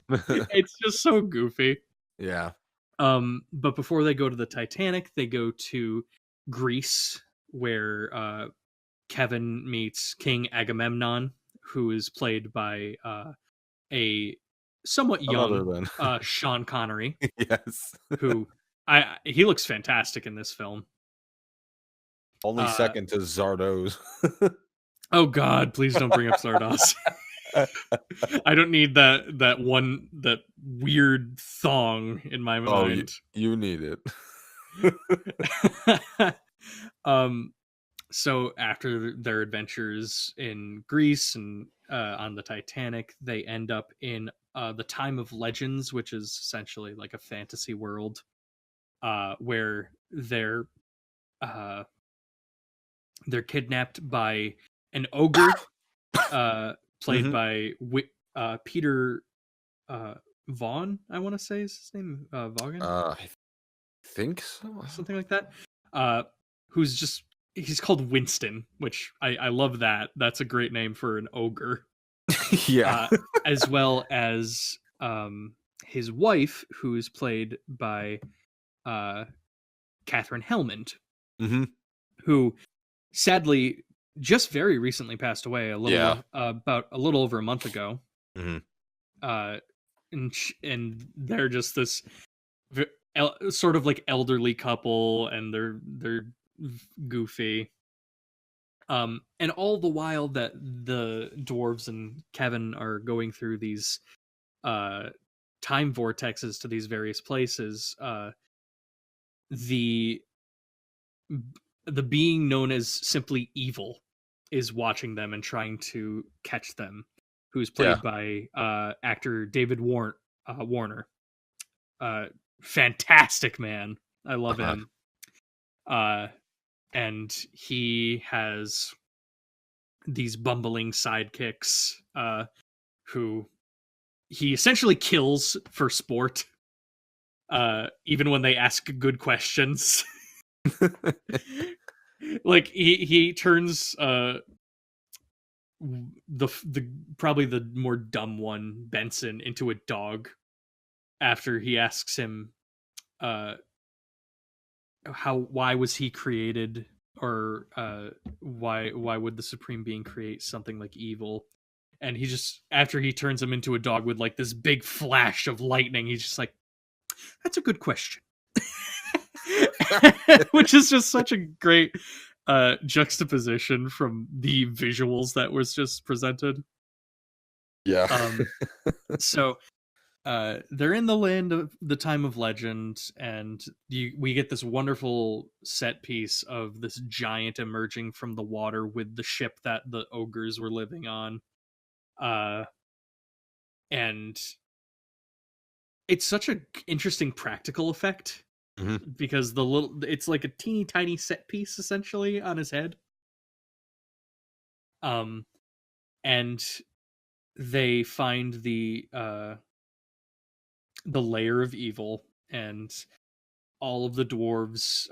A: it's just so goofy.
B: Yeah.
A: But before they go to the Titanic, they go to Greece, where Kevin meets King Agamemnon, who is played by a somewhat
B: None other
A: young
B: than
A: Sean Connery,
B: yes.
A: who he looks fantastic in this film.
B: Only
A: Uh,
B: second to Zardoz.
A: oh God, please don't bring up Zardos. I don't need that weird thong in my
B: Oh, you
A: mind.
B: you need it.
A: um so after their adventures in Greece and on the Titanic, they end up in the time of legends, which is essentially like a fantasy world, where uh, they're kidnapped by an ogre, played
B: Mhm.
A: by Peter Vaughn. I want to say is his name, Vaughan,
B: I think so.
A: something like that. Who's just he's called Winston, which I love that. That's a great name for an ogre.
B: Yeah.
A: Uh, as well as his wife, who is played by uh, Catherine Hellmond,
B: Mhm.
A: who sadly just very recently passed away,
B: Yeah.
A: about a little over a month ago.
B: Mhm.
A: Uh, and they're just this sort of like elderly couple, and they're goofy. And all the while that the dwarves and Kevin are going through these uh time vortexes to these various places, the the being known as simply evil is watching them and trying to catch them, who's
B: Yeah.
A: played by actor David Warner. uh Fantastic man, I love
B: Uh-huh.
A: him. uh and he has these bumbling sidekicks, who he essentially kills for sport, even when they ask good questions. Like he turns the probably the more dumb one, Benson, into a dog after he asks him uh why was he created, or why would the supreme being create something like evil. And he just, after he turns him into a dog with like this big flash of lightning, he's just like, that's a good question. Which is just such a great juxtaposition from the visuals that was just presented.
B: Yeah.
A: So they're in the land of the time of legend, and we get this wonderful set piece of this giant emerging from the water with the ship that the ogres were living on. And it's such a interesting practical effect,
B: Mhm.
A: because it's like a teeny tiny set piece essentially on his head. um and they find the lair of evil, and all of the dwarves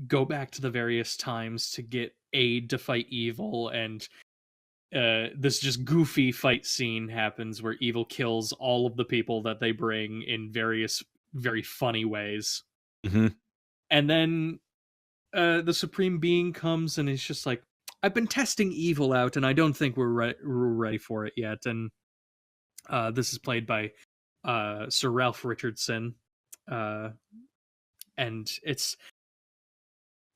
A: go back to the various times to get aid to fight evil. And this just goofy fight scene happens where evil kills all of the people that they bring in various very funny ways.
B: Mhm.
A: And then the supreme being comes and is just like, I've been testing evil out, and I don't think we're ready for it yet. And this is played by Sir Ralph Richardson, uh, and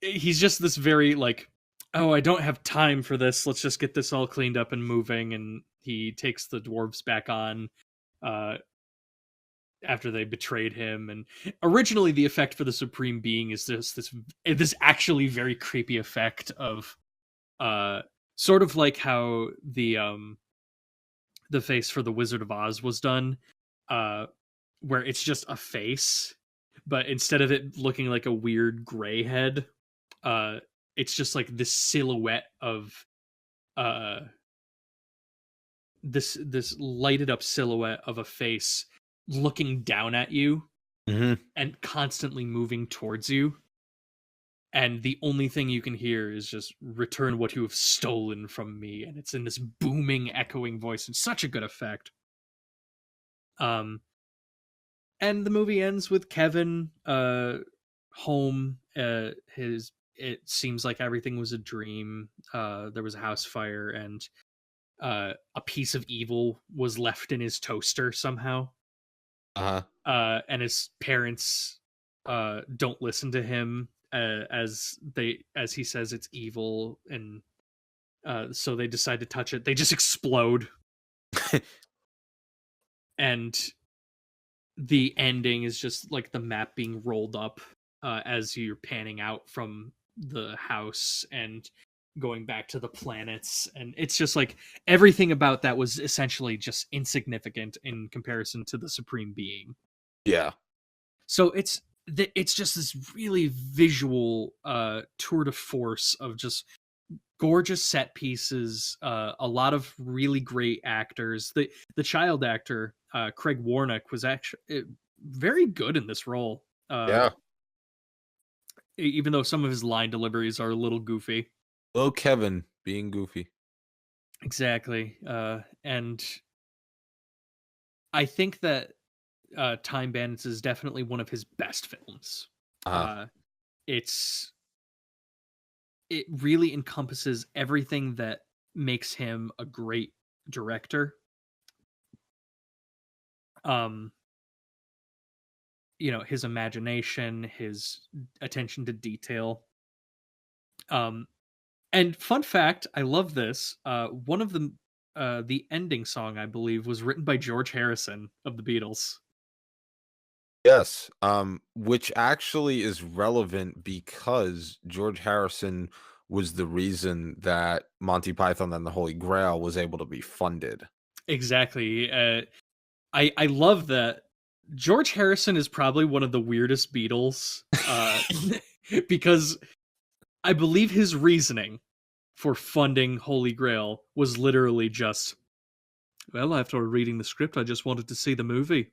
A: he's just this very like, oh, I don't have time for this. Let's just get this all cleaned up and moving. And he takes the dwarves back on uh, after they betrayed him. And originally, the effect for the supreme being is this actually very creepy effect of sort of like how the face for the Wizard of Oz was done, uh, where it's just a face, but instead of it looking like a weird gray head, uh, it's just like this silhouette of uh, this lighted up silhouette of a face looking down at you
B: Mhm.
A: and constantly moving towards you. and the only thing you can hear is just "Return what you have stolen from me," and it's in this booming, echoing voice. It's such a good effect. Um, and the movie ends with Kevin home. His It seems like everything was a dream. There was a house fire, and a piece of evil was left in his toaster somehow.
B: Uh-huh.
A: And his parents don't listen to him, as he says it's evil, and so they decide to touch it. They just explode, and the ending is just like the map being rolled up as you're panning out from the house and going back to the planets, and it's just like everything about that was essentially just insignificant in comparison to the supreme being.
B: Yeah.
A: So it's just this really visual tour de force of just gorgeous set pieces, a lot of really great actors. The child actor, Craig Warnock, was actually very good in this role.
B: Yeah.
A: Even though some of his line deliveries are a little goofy.
B: Little Kevin being goofy.
A: Exactly. And I think that Time Bandits is definitely one of his best films.
B: Uh-huh.
A: Uh, it's it really encompasses everything that makes him a great director. Um, his imagination, his attention to detail. Um, and fun fact, I love this. One of the ending song, I believe, was written by George Harrison of the Beatles.
B: Yes, which actually is relevant because George Harrison was the reason that Monty Python and the Holy Grail was able to be funded.
A: Exactly. I love that. George Harrison is probably one of the weirdest Beatles, because I believe his reasoning for funding Holy Grail was literally just, well, after reading the script, I just wanted to see the movie.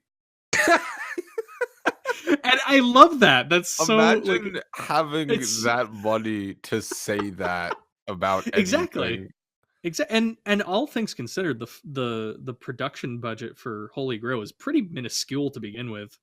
A: And I love that. That's so like
B: Imagine having
A: it's
B: that money to say that about
A: exactly.
B: anything.
A: And all things considered, the production budget for Holy Grail is pretty minuscule to begin with.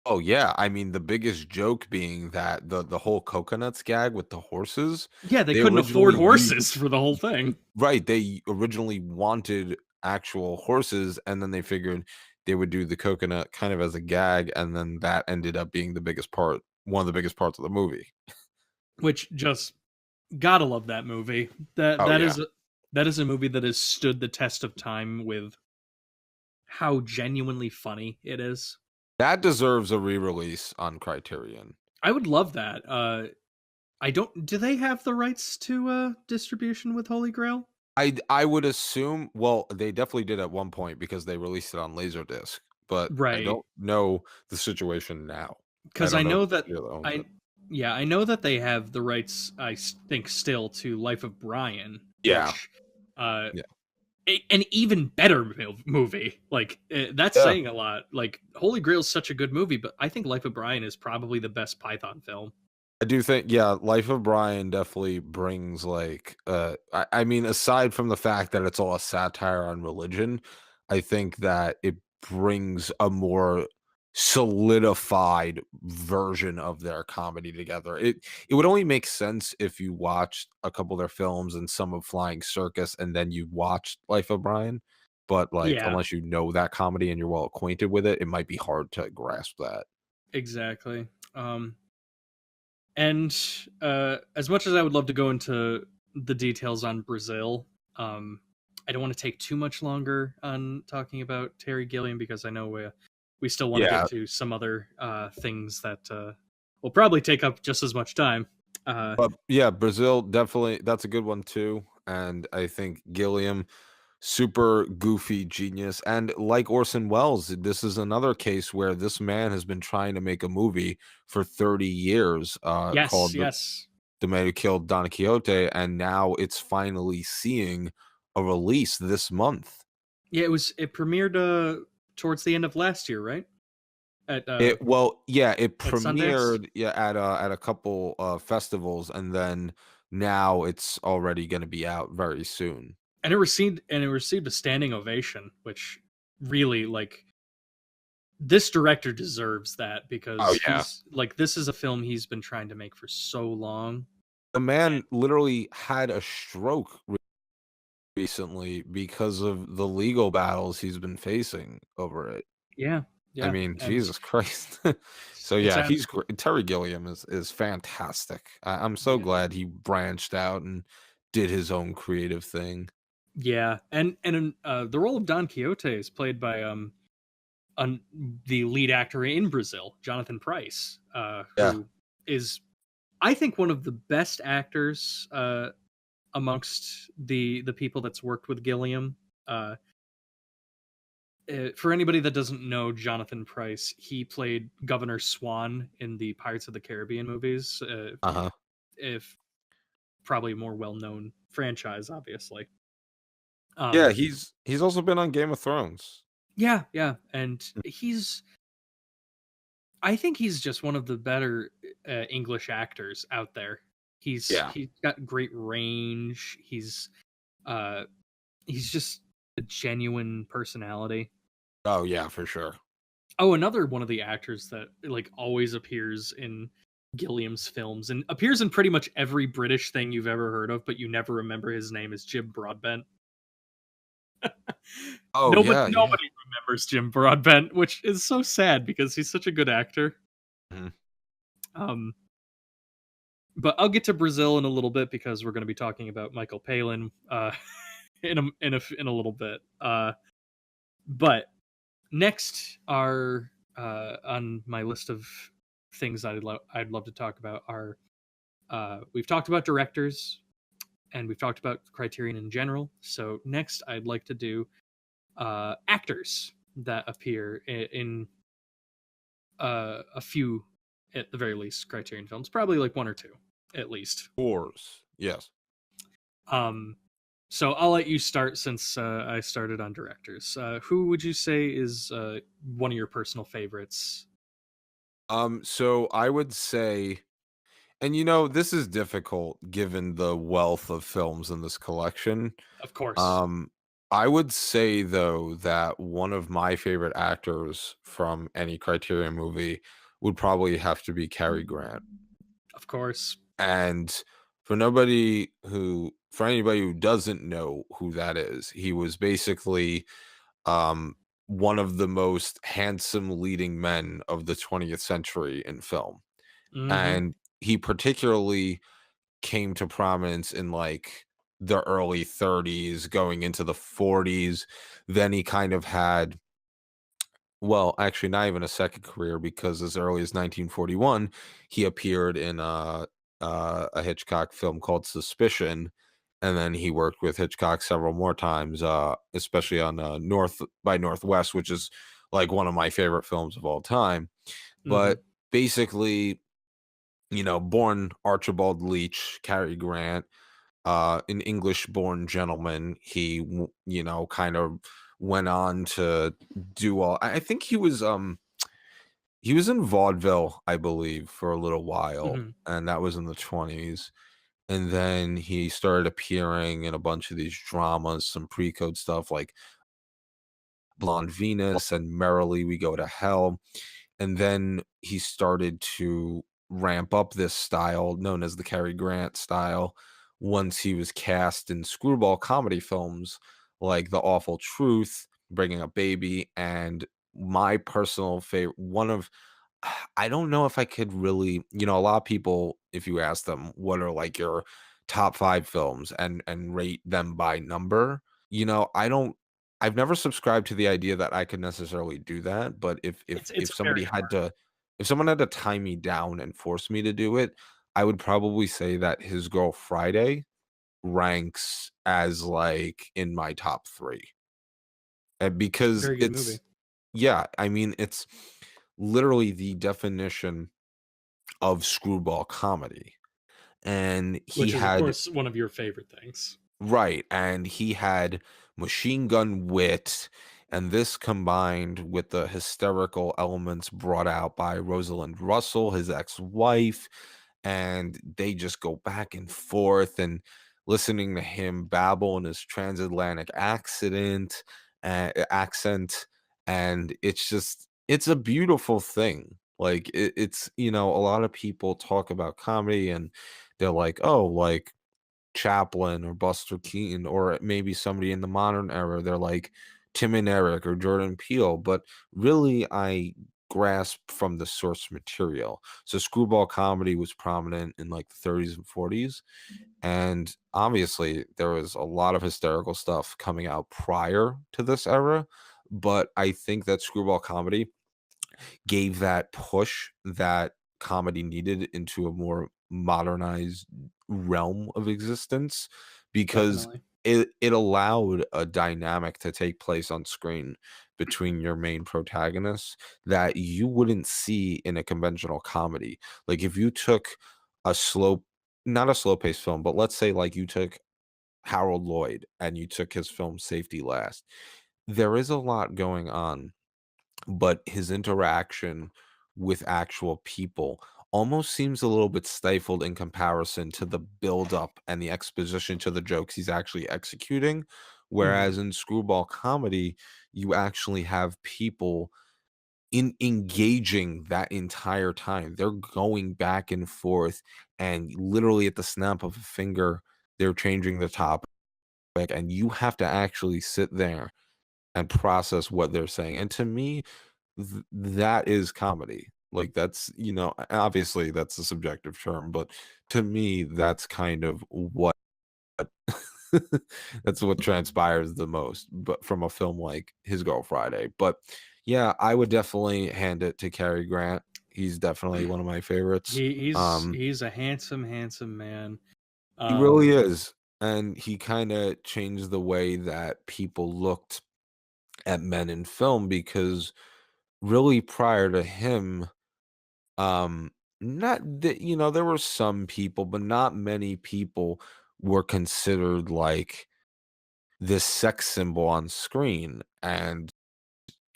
B: Oh yeah, I mean the biggest joke being that the whole coconuts gag with the horses,
A: Yeah, they
B: they
A: couldn't afford
B: originally used
A: horses for the whole thing.
B: right, they originally wanted actual horses, and then they figured they would do the coconut kind of as a gag, and then that ended up being the biggest part one of the biggest parts of the movie.
A: Which just gotta love that movie. That
B: Oh,
A: that
B: yeah.
A: is that is a movie that has stood the test of time with how genuinely funny it is.
B: That deserves a re-release on Criterion.
A: I would love that. I don't. Do they have the rights to distribution with Holy Grail?
B: I would assume well, they definitely did at one point because they released it on Laserdisc, but I
A: Right,
B: don't know the situation now. I
A: because I
B: don't know if
A: know
B: the
A: that
B: studio that owns
A: I
B: it.
A: yeah, I know that they have the rights. Think still to Life of Brian,
B: Yeah.
A: which uh,
B: Yeah.
A: an even better movie. Like that's
B: Yeah.
A: saying a lot. Like Holy Grail is such a good movie, but I think Life of Brian is probably the best Python film.
B: I do think, yeah, Life of Brian definitely brings like I mean, aside from the fact that it's all a satire on religion, I think that it brings a more solidified version of their comedy together. It would only make sense if you watched a couple of their films and some of Flying Circus and then you watched Life of Brian. But like
A: Yeah,
B: unless you know that comedy and you're well acquainted with it, it might be hard to grasp that.
A: exactly. And as much as I would love to go into the details on Brazil, I don't want to take too much longer on talking about Terry Gilliam because I know we still want to
B: Yeah,
A: get to some other things that will probably take up just as much time. Uh,
B: but yeah, Brazil definitely that's a good one too. And I think Gilliam, super goofy genius. And like Orson Welles, this is another case where this man has been trying to make a movie for 30 years,
A: yes,
B: called
A: yes,
B: The Man Who Killed Don Quixote, and now it's finally seeing a release this month.
A: yeah. It premiered towards the end of last year, right? at
B: It
A: at Sundance,
B: premiered, yeah, at a couple, festivals, and then now it's already gonna be out very soon.
A: and it received a standing ovation, which really, like, this director deserves that
B: Oh,
A: because
B: yeah.
A: he's like, this is a film he's been trying to make for so long.
B: The
A: And
B: man literally had a stroke recently because of the legal battles he's been facing over it.
A: yeah,
B: I
A: yeah,
B: mean,
A: and
B: Jesus Christ. So,
A: it's
B: yeah,
A: abs
B: he's gr Terry Gilliam is fantastic. I'm so
A: yeah.
B: glad he branched out and did his own creative thing.
A: Yeah, and the role of Don Quixote is played by un, the lead actor in Brazil, Jonathan Pryce,
B: Yeah,
A: who is, I think, one of the best actors amongst the people that's worked with Gilliam. Uh, for anybody that doesn't know Jonathan Pryce, he played Governor Swan in the Pirates of the Caribbean movies.
B: uh-huh.
A: If probably a more well known franchise, obviously.
B: Yeah,
A: Um,
B: he's also been on Game of Thrones.
A: yeah, yeah, and
B: Mm,
A: I think he's just one of the better English actors out there.
B: yeah.
A: He's got great range. Uh, he's just a genuine personality.
B: Oh, yeah, for sure.
A: Oh, another one of the actors that like always appears in Gilliam's films and appears in pretty much every British thing you've ever heard of, but you never remember his name is Jim Broadbent.
B: Oh, yeah, yeah.
A: Nobody remembers Jim Broadbent, which is so sad because he's such a good actor.
B: Mhm.
A: Um, but I'll get to Brazil in a little bit because we're going to be talking about Michael Palin in a little bit. But next are on my list of things I'd love to talk about are we've talked about directors and we've talked about Criterion in general. So next, I'd like to do actors that appear in a few, at the very least, Criterion films, probably like one or two at least.
B: Wars. Yes.
A: Um, so I'll let you start since I started on directors. Who would you say is one of your personal favorites?
B: So I would say, and this is difficult given the wealth of films in this collection.
A: Of course,
B: Um, I would say though that one of my favorite actors from any Criterion movie would probably have to be Cary Grant.
A: of course.
B: And for anybody who doesn't know who that is, he was basically um one of the most handsome leading men of the 20th century in film.
A: Hmm.
B: And he particularly came to prominence in like the early 30s going into the 40s. Then he kind of had, well, actually not even a second career, because as early as 1941 he appeared in a Hitchcock film called Suspicion, and then he worked with Hitchcock several more times, especially on North by Northwest, which is like one of my favorite films of all time.
A: Hmm.
B: But basically, born Archibald Leach, Cary Grant, an English-born gentleman. Kind of went on to do all. I think he was in vaudeville, I believe, for a little while,
A: Hmm.
B: and that was in the 20s. And then he started appearing in a bunch of these dramas, some pre-code stuff like Blonde Venus and Merrily We Go to Hell. And then he started to ramp up this style known as the Cary Grant style once he was cast in screwball comedy films like The Awful Truth, Bringing Up Baby, and my personal favorite one of I don't know if I could really, a lot of people, if you ask them what are like your top 5 films and rate them by number, I don't I've never subscribed to the idea that I could necessarily do that, but
A: It's very hard.
B: if someone had to tie me down and force me to do it, I would probably say that His Girl Friday ranks as like in my top 3. And because
A: Very good movie,
B: yeah, I mean, it's literally the definition of screwball comedy. And he
A: which is of
B: had
A: course one of your favorite things.
B: right, and he had machine gun wit, And this combined with the hysterical elements brought out by Rosalind Russell, his ex-wife, and they just go back and forth and listening to him babble in his transatlantic accent, and it's a beautiful thing. Like it's a lot of people talk about comedy and they're like, oh, like Chaplin or Buster Keaton or maybe somebody in the modern era. They're like Tim and Eric or Jordan Peele, but really I grasp from the source material. So screwball comedy was prominent in like the 30s and 40s, and obviously there was a lot of hysterical stuff coming out prior to this era, but I think that screwball comedy gave that push that comedy needed into a more modernized realm of existence because
A: Definitely.
B: it allowed a dynamic to take place on screen between your main protagonists that you wouldn't see in a conventional comedy. Like if you took a slow not a slow paced film, but let's say like you took Harold Lloyd and you took his film Safety Last. There is a lot going on, but his interaction with actual people almost seems a little bit stifled in comparison to the build up and the exposition to the jokes he's actually executing.
A: Hmm.
B: Whereas in screwball comedy, you actually have people in engaging that entire time. They're going back and forth, and literally at the snap of a finger, they're changing the topic, and you have to actually sit there and process what they're saying. And to me, that is comedy. Like that's, obviously that's a subjective term, but to me, that's kind of what that's what transpires the most, but from a film like His Girl Friday. But yeah, I would definitely hand it to Cary Grant. He's definitely one of my favorites.
A: He's a handsome, handsome man.
B: He really
A: Um,
B: is. And he kind of changed the way that people looked at men in film because really prior to him, not that there were some people, but not many people were considered like this sex symbol on screen. And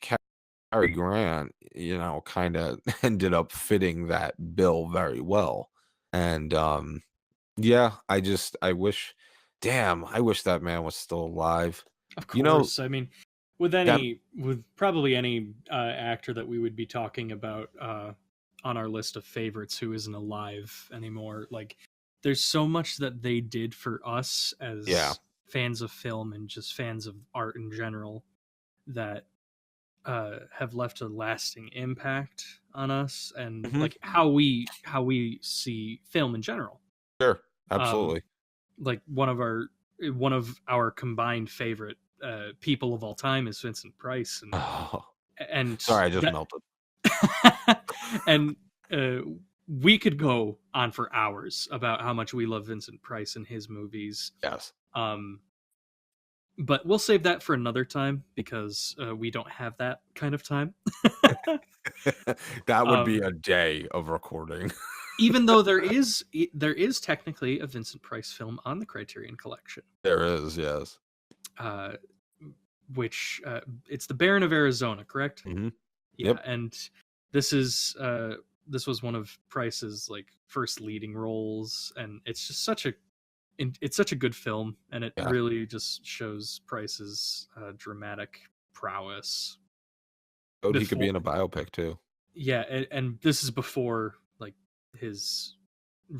B: Cary Grant, kind of ended up fitting that bill very well. And yeah, I wish damn, I wish that man was still alive.
A: of
B: You know,
A: course. I mean,
B: that
A: with probably any actor that we would be talking about on our list of favorites who isn't alive anymore, like there's so much that they did for us
B: yeah.
A: as fans of film and just fans of art in general that have left a lasting impact on us and
B: Mhm.
A: like how we see film in general.
B: Sure.
A: Um,
B: Absolutely.
A: like one of our combined favorite people of all time is Vincent Price,
B: Oh,
A: and
B: sorry, I just
A: that
B: melted.
A: and uh, we could go on for hours about how much we love Vincent Price and his movies.
B: Yes.
A: Um, but we'll save that for another time because we don't have that kind of time.
B: That would be
A: um,
B: a day of recording.
A: Even though there is technically a Vincent Price film on the Criterion Collection,
B: There is, yes.
A: uh, which it's the Baron of Arizona, correct?
B: Mhm.
A: Yeah,
B: Yep.
A: and this was one of Price's like first leading roles, and it's just it's such a good film, and it
B: Yeah.
A: really just shows Price's dramatic prowess
B: Showed he could be
A: before.
B: in a biopic too.
A: Yeah, and this is before like his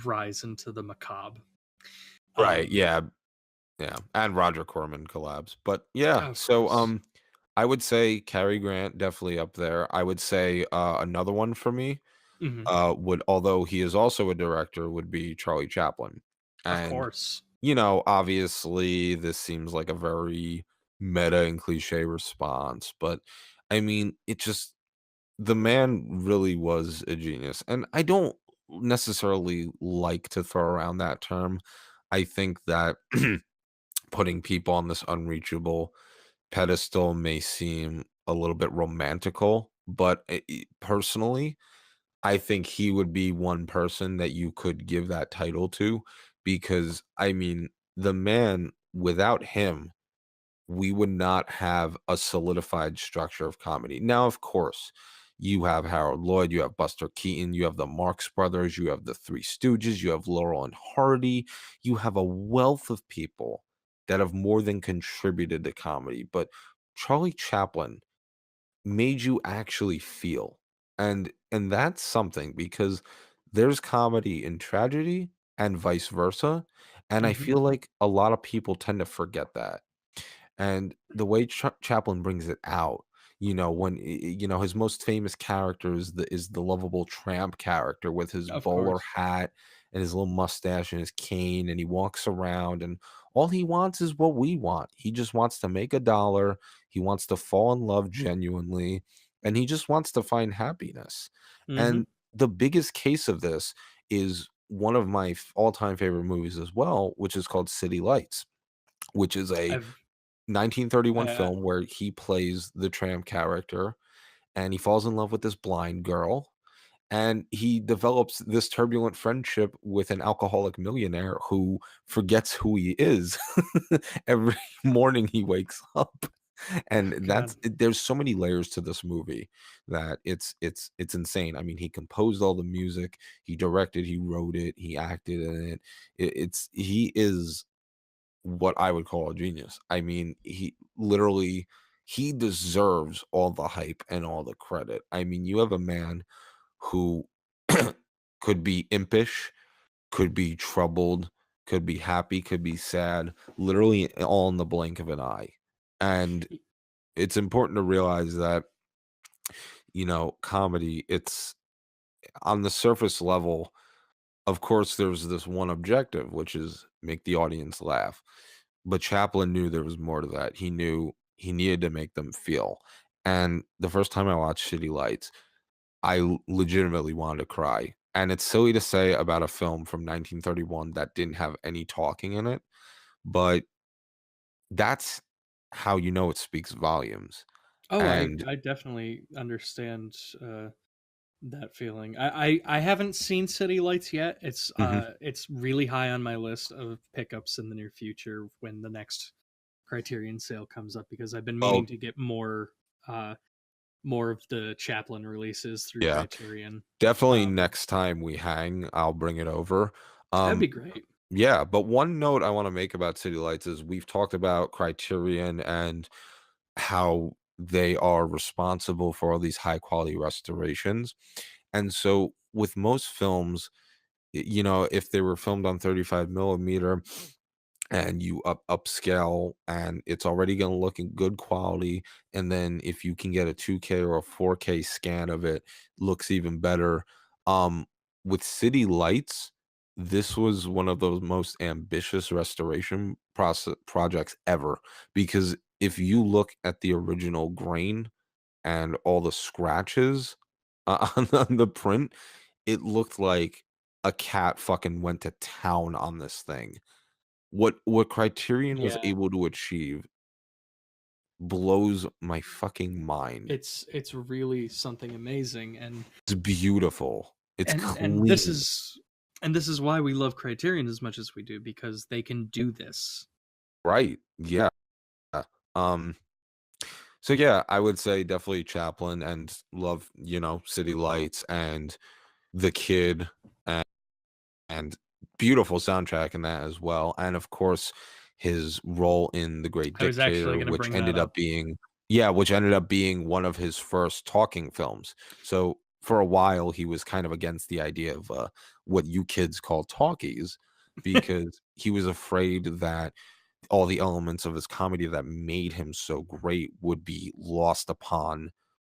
A: rise into the macabre.
B: Right,
A: Um,
B: yeah, yeah, and Roger Corman collabs, but yeah,
A: of
B: so,
A: course.
B: I would say Cary Grant definitely up there. I would say, another one for me,
A: Hmm.
B: would although he is also a director, would be Charlie Chaplin,
A: Of
B: and,
A: course.
B: obviously, this seems like a very meta and cliche response, but, I mean, it just the man really was a genius, and I don't necessarily like to throw around that term. I think that putting people on this unreachable pedestal may seem a little bit romantical, but personally, I think he would be one person that you could give that title to because I mean, the man without him we would not have a solidified structure of comedy. Now, of course, you have Harold Lloyd, you have Buster Keaton, you have the Marx Brothers, you have the Three Stooges, you have Laurel and Hardy. You have a wealth of people that have more than contributed to comedy. But Charlie Chaplin made you actually feel. And that's something because there's comedy in tragedy and vice versa. And I
A: Hmm.
B: feel like a lot of people tend to forget that. And the way Chaplin brings it out, his most famous character is the lovable tramp character with his
A: Of
B: bowler
A: course.
B: hat and his little mustache and his cane, and he walks around, and all he wants is what we want. He just wants to make a dollar. He wants to fall in love genuinely, and he just wants to find happiness.
A: Hmm.
B: And the biggest case of this is one of my all-time favorite movies as well, which is called City Lights, which is a
A: I've
B: 1931
A: uh,
B: film where he plays the tramp character, and he falls in love with this blind girl, and he develops this turbulent friendship with an alcoholic millionaire who forgets who he is every morning he wakes up. And
A: God.
B: there's so many layers to this movie that it's insane. I mean, he composed all the music, he directed, he wrote it, he acted in it. He is what I would call a genius. I mean, he deserves all the hype and all the credit. I mean, you have a man who could be impish, could be troubled, could be happy, could be sad, literally all in the blink of an eye. And it's important to realize that, comedy, it's on the surface level. Of course, there's this one objective, which is make the audience laugh. But Chaplin knew there was more to that. He knew he needed to make them feel. And the first time I watched City Lights, legitimately wanted to cry. And it's silly to say about a film from 1931 that didn't have any talking in it, but that's how you know it speaks volumes.
A: Oh,
B: And
A: I definitely understand that feeling. I haven't seen City Lights yet.
B: Mhm.
A: It's really high on my list of pickups in the near future when the next Criterion sale comes up, because I've been
B: Oh,
A: meaning to get uh more of the Chaplin releases through
B: yeah.
A: Criterion.
B: Definitely
A: Um,
B: next time we hang, I'll bring it over.
A: that'd be
B: Um,
A: great.
B: yeah, but one note I wanna make about City Lights is we've talked about Criterion and how they are responsible for all these high quality restorations. And so with most films, if they were filmed on 35 millimeter and you upscale and it's already going to look in good quality, and then if you can get a 2K or a 4K scan of it, looks even better. um with City Lights, this was one of those most ambitious restoration process projects ever, because if you look at the original grain and all the scratches on the print, it looked like a cat fucking went to town on this thing. What Criterion was
A: Yeah,
B: able to achieve blows my fucking mind.
A: it's really something amazing,
B: It's beautiful. It's
A: and this
B: clean.
A: is why we love Criterion as much as we do, because they can do this.
B: Right. Yeah. Um, so yeah, I would say definitely Chaplin, and love, City Lights and The Kid, and and beautiful soundtrack in that as well. And of course, his role in The Great
A: I was actually
B: Dictator,
A: going to
B: which
A: bring that
B: ended up
A: up.
B: being yeah, which ended up being one of his first talking films. So for a while, he was kind of against the idea of what you kids call talkies, because he was afraid that all the elements of his comedy that made him so great would be lost upon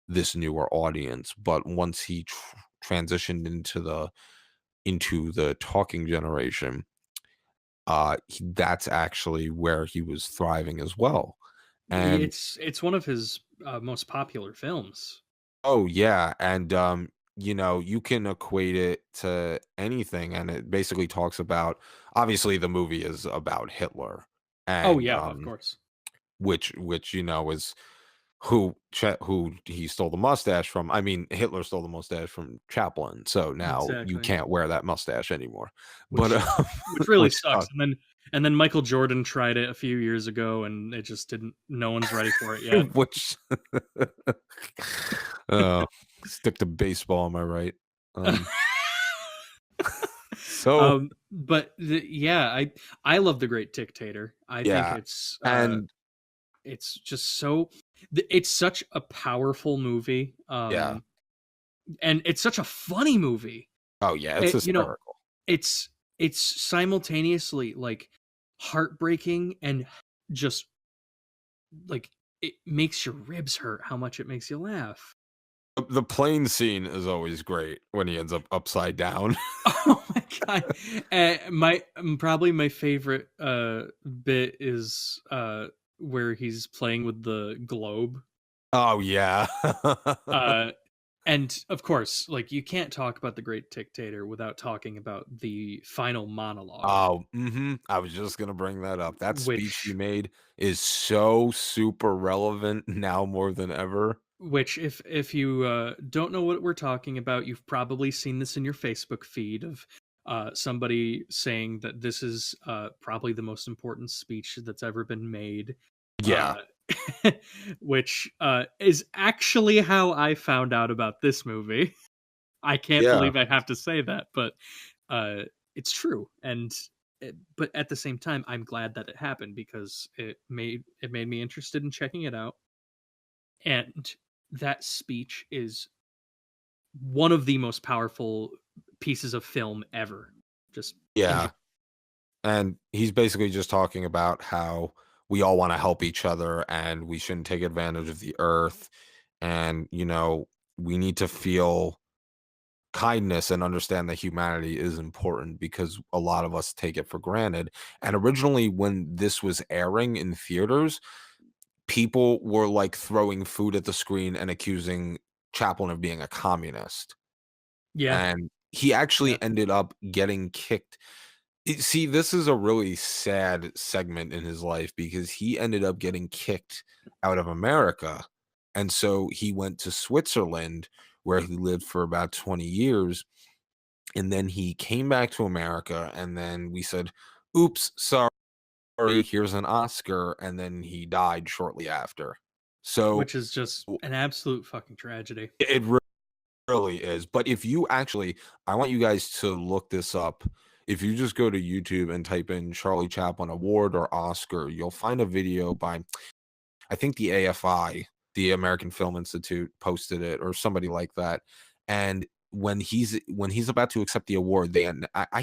B: this newer audience. But once he transitioned into the talking generation, that's actually where he was thriving as well. And
A: It's one of his most popular films.
B: oh yeah, and you can equate it to anything, and it basically talks about, obviously the movie is about Hitler,
A: Oh
B: and
A: yeah, of course.
B: which is who he stole the mustache from. I mean, Hitler stole the mustache from Chaplin, so now you
A: Exactly.
B: can't wear that mustache anymore. But
A: Which which really
B: which
A: sucks.
B: sucks.
A: And then Michael Jordan tried it a few years ago, and it just didn't. No one's ready for it yet.
B: Which uh, stick to baseball, am I right? Um, so
A: But yeah, I love The Great Dictator. I think
B: yeah, and
A: it's just so it's such a powerful movie.
B: yeah,
A: And it's such a funny movie.
B: oh yeah, it's
A: It,
B: hysterical.
A: it's it's simultaneously like heartbreaking and just like it makes your ribs hurt how much it makes you laugh.
B: The plane scene is always great when he ends up upside down.
A: Oh my god! My probably my favorite bit is where he's playing with the globe.
B: Oh yeah.
A: Uh, and of course, like you can't talk about the Great Dictator without talking about the final monologue,
B: Oh, I was just gonna bring that up. That speech he
A: which
B: made is so super relevant now more than ever.
A: if you don't know what we're talking about, you've probably seen this in your Facebook feed of somebody saying that this is probably the most important speech that's ever been made,
B: Yeah,
A: uh, which is actually how I found out about this movie. I can't
B: yeah,
A: believe I have to say that, but uh, it's true. But at the same time, I'm glad that it happened because it made me interested in checking it out. And that speech is one of the most powerful pieces of film ever. Just in
B: yeah.
A: general.
B: And he's basically just talking about how we all want to help each other and we shouldn't take advantage of the earth. And, we need to feel kindness and understand that humanity is important because a lot of us take it for granted. And originally, when this was airing in theaters, people were like throwing food at the screen and accusing Chaplin of being a communist.
A: Yeah,
B: And he
A: yeah.
B: actually ended up getting kicked. See, this is a really sad segment in his life because he ended up getting kicked out of America. And so he went to Switzerland where he lived for about 20 years. And then he came back to America. And then we said, oops, sorry, here's an Oscar. And then he died shortly after. So
A: Which is just an absolute fucking tragedy.
B: it really is. But if you actually, I want you guys to look this up. If you just go to YouTube and type in Charlie Chaplin Award or Oscar, you'll find a video by, I think the AFI, the American Film Institute, posted it or somebody like that. And when he's about to accept the award, I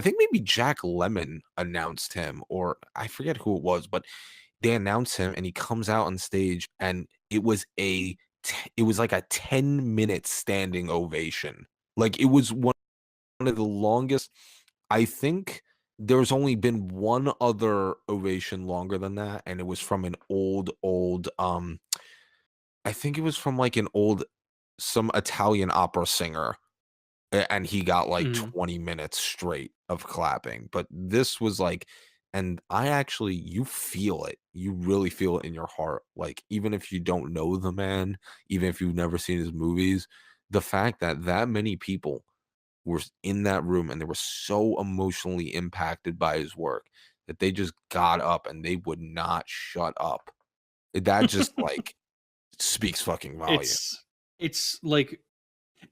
B: think maybe Jack Lemmon announced him, or I forget who it was, but they announce him and he comes out on stage and it was like a 10-minute standing ovation. Like it was one of the longest. I think there's only been one other ovation longer than that, and it was from an old I think it was from like an old some Italian opera singer, and he got like
A: Mhm.
B: 20 minutes straight of clapping. But this was like, and I actually, you feel it. You really feel it in your heart. Like, even if you don't know the man, even if you've never seen his movies, the fact that that many people were in that room and they were so emotionally impacted by his work that they just got up and they would not shut up. That just like speaks fucking volume.
A: it's it's like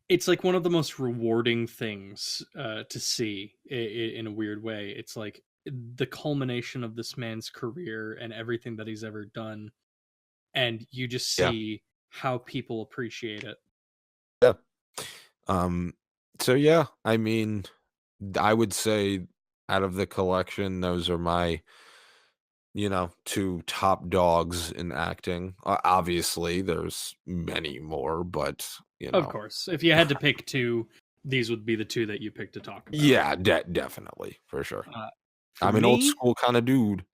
A: it's like one of the most rewarding things to see in a weird way. It's like the culmination of this man's career and everything that he's ever done, and you just
B: Yeah.
A: see how people appreciate it.
B: Yeah. Um, so yeah, I mean, I would say out of the collection, those are my, two top dogs in acting. Obviously, there's many more, but
A: Of course, if you had to pick two, these would be the two that you picked to talk about.
B: yeah, definitely for sure.
A: Uh, for
B: I'm an old
A: me,
B: school kind of dude.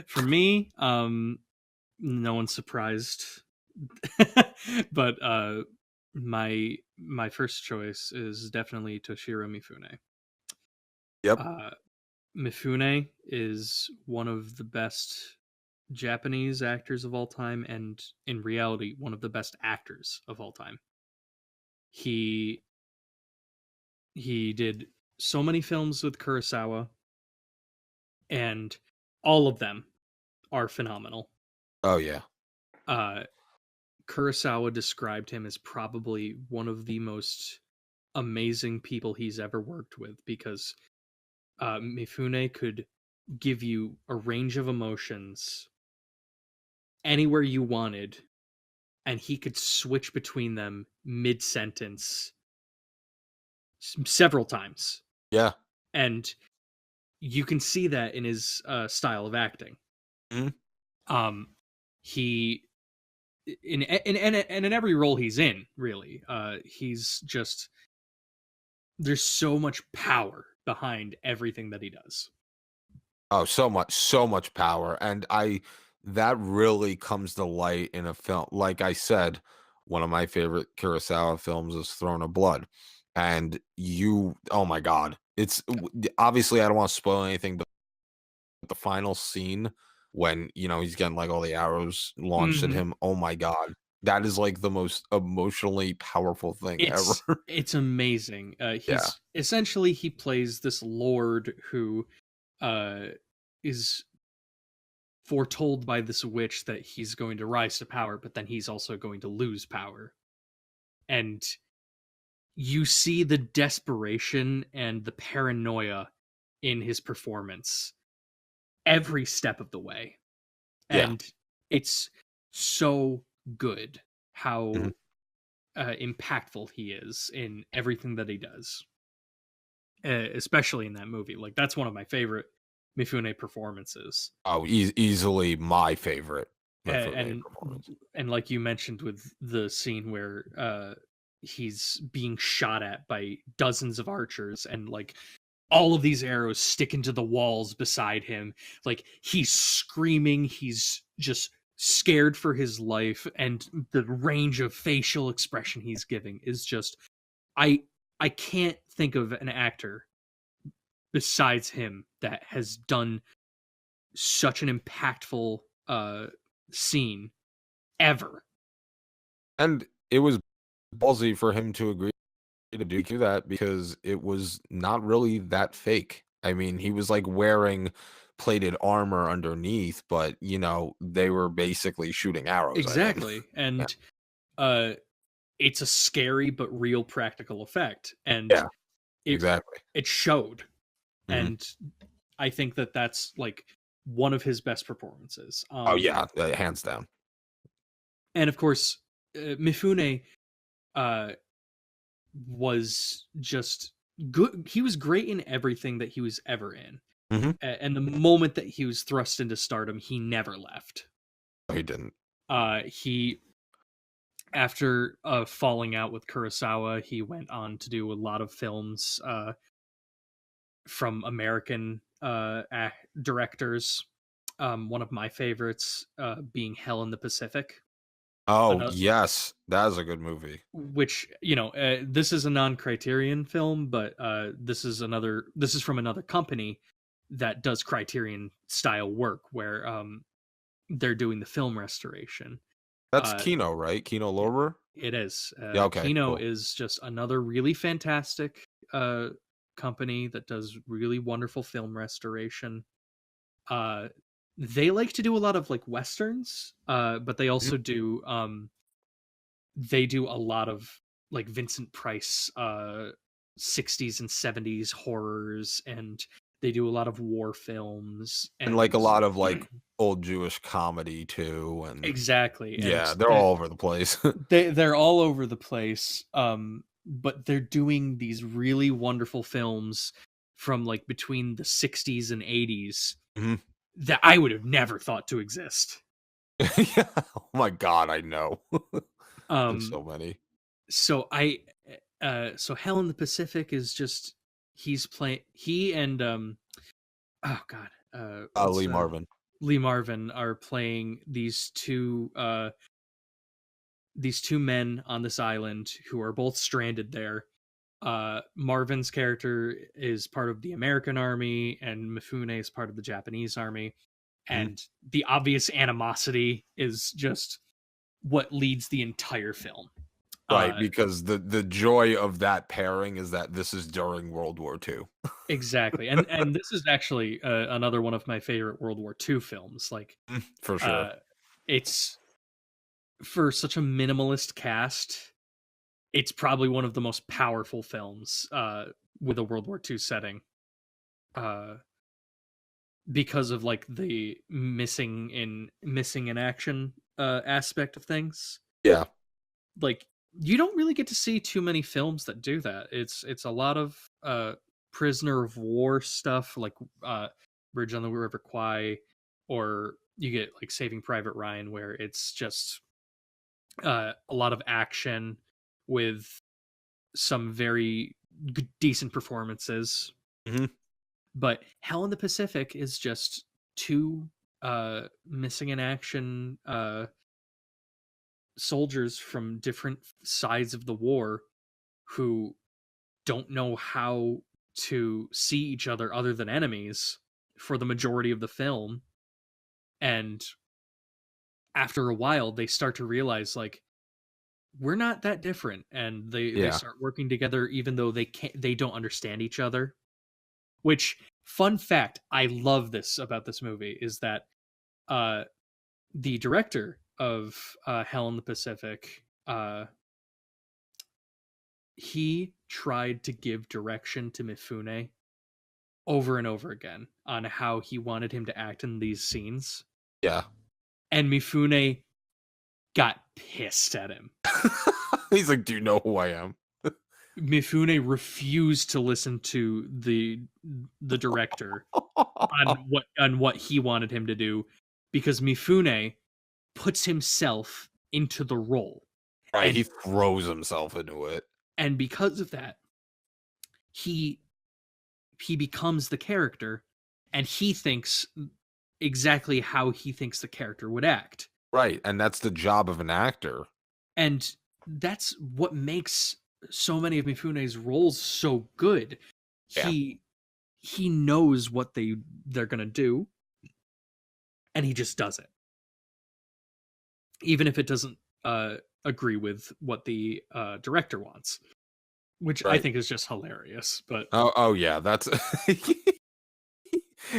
A: for me, no one's surprised, but my first choice is definitely Toshiro Mifune.
B: Yep.
A: Uh, Mifune is one of the best Japanese actors of all time, and in reality, one of the best actors of all time. He he did so many films with Kurosawa, and all of them are phenomenal.
B: Oh yeah.
A: Uh, Kurosawa described him as probably one of the most amazing people he's ever worked with, because Mifune could give you a range of emotions anywhere you wanted, and he could switch between them mid sentence several times.
B: Yeah.
A: And you can see that in his style of acting.
B: Mhm.
A: He in every role he's in, really, he's just, there's so much power behind everything that he does.
B: Oh, so much power, and I that really comes to light in a film. Like I said, one of my favorite Kurosawa films is Throne of Blood, and oh my god, obviously I don't want to spoil anything, but the final scene when he's getting like all the arrows launched at
A: Mm-hmm.
B: him. Oh my god, that is like the most emotionally powerful thing ever.
A: It's amazing.
B: Yeah,
A: He's essentially, he plays this lord who uh, is foretold by this witch that he's going to rise to power, but then he's also going to lose power. And you see the desperation and the paranoia in his performance every step of the way.
B: yeah.
A: And it's so good
B: Mhm.
A: how impactful he is in everything that he does, especially in that movie. Like, that's one of my favorite Mifune performances.
B: Oh, easily my favorite Mifune
A: And
B: performance.
A: like you mentioned with the scene where he's being shot at by dozens of archers, and like all of these arrows stick into the walls beside him, like he's screaming, he's just scared for his life, and the range of facial expression he's giving is just, i I can't think of an actor besides him that has done such an impactful scene ever.
B: And it was ballsy for him to agree to do that because it was not really that fake. I mean, he was like wearing plated armor underneath, but they were basically shooting arrows at him.
A: Exactly.
B: Yeah.
A: And uh it's a scary but real practical effect, and
B: Yeah,
A: it
B: exactly.
A: it showed.
B: Hmm.
A: And I think that that's like one of his best performances.
B: Oh yeah, hands down.
A: And of course, Mifune uh was just good. He was great in everything that he was ever in.
B: Hmm.
A: And the moment that he was thrust into stardom, he never left.
B: He didn't.
A: He After falling out with Kurosawa, he went on to do a lot of films from American directors. One of my favorites being Hell in the Pacific,
B: Oh
A: ano-
B: yes, that is a good movie.
A: which, this is a non-Criterion film, but this is from another company that does Criterion style work, where they're doing the film restoration.
B: That's
A: Uh,
B: Kino, right? Kino
A: it,
B: Lorber.
A: it is.
B: Yeah. Okay.
A: Kino
B: Cool.
A: is just another really fantastic company that does really wonderful film restoration. Uh, they like to do a lot of like westerns, but
B: Mhm.
A: they do a lot of like Vincent Price 60s and 70s horrors, and they do a lot of war films,
B: And like a
A: and
B: lot of like old Jewish comedy too, and
A: exactly. And
B: yeah, they're all over the place.
A: they're all over the place, but they're doing these really wonderful films from like between the 60s and 80s
B: Mhm.
A: that I would have never thought to exist.
B: Yeah. Oh my god, I know. There's
A: um
B: so many.
A: so I so Hell in the Pacific is just, he and oh god, what's
B: Lee Marvin.
A: Lee Marvin are playing these two men on this island who are both stranded there. Marvin's character is part of the American army, and Mifune is part of the Japanese army.
B: Mhm.
A: And the obvious animosity is just what leads the entire film.
B: Right,
A: Uh,
B: because the joy of that pairing is that this is during World War II.
A: exactly, and this is actually another one of my favorite World War II films. Like,
B: For
A: uh,
B: sure.
A: it's for such a minimalist cast. It's probably one of the most powerful films with a World War II setting. Uh, because of like the missing in action aspect of things.
B: Yeah.
A: Like you don't really get to see too many films that do that. It's a lot of prisoner of war stuff like Bridge on the River Kwai, or you get like Saving Private Ryan where it's just a lot of action with some very decent performances.
B: Mhm.
A: But Hell in the Pacific is just two missing in action soldiers from different sides of the war who don't know how to see each other than enemies for the majority of the film. And after a while they start to realize like we're not that different, and they
B: Yeah.
A: start working together even though they don't understand each other. Which, fun fact, I love this about this movie is that uh the director of Hell in the Pacific, he tried to give direction to Mifune over and over again on how he wanted him to act in these scenes,
B: Yeah.
A: and Mifune got pissed at him.
B: He's like, "Do you know who I am?"
A: Mifune refused to listen to the director on what he wanted him to do because Mifune puts himself into the role.
B: Right,
A: and
B: he throws himself into it.
A: and because of that he he becomes the character, and he thinks exactly how he thinks the character would act.
B: Right, and that's the job of an actor.
A: And that's what makes so many of Mifune's roles so good.
B: Yeah.
A: He knows what they're going to do, and he just does it. Even if it doesn't agree with what the director wants, which I
B: Right.
A: think is just hilarious. But
B: Oh, yeah, that's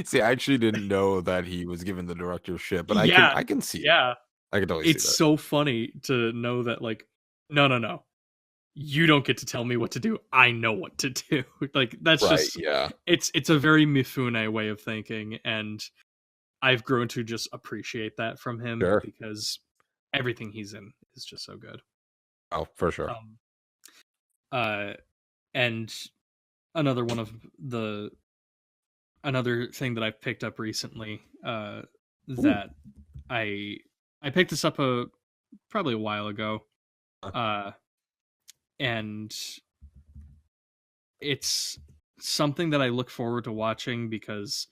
B: See, I actually didn't know that he was given the directorship, but
A: yeah,
B: I can see it.
A: yeah,
B: I can totally see
A: it's
B: that.
A: so funny to know that like no, no, no, you don't get to tell me what to do. I know what to do. Like that's
B: Right,
A: just
B: yeah.
A: it's a very Mifune way of thinking, and I've grown to just appreciate that from him
B: Sure.
A: because everything he's in is just so good.
B: Oh, for sure.
A: Um, uh, and another one of the another thing that I've picked up recently,
B: Ooh.
A: that I I picked this up probably a while ago,
B: Uh,
A: uh, and it's something that I look forward to watching because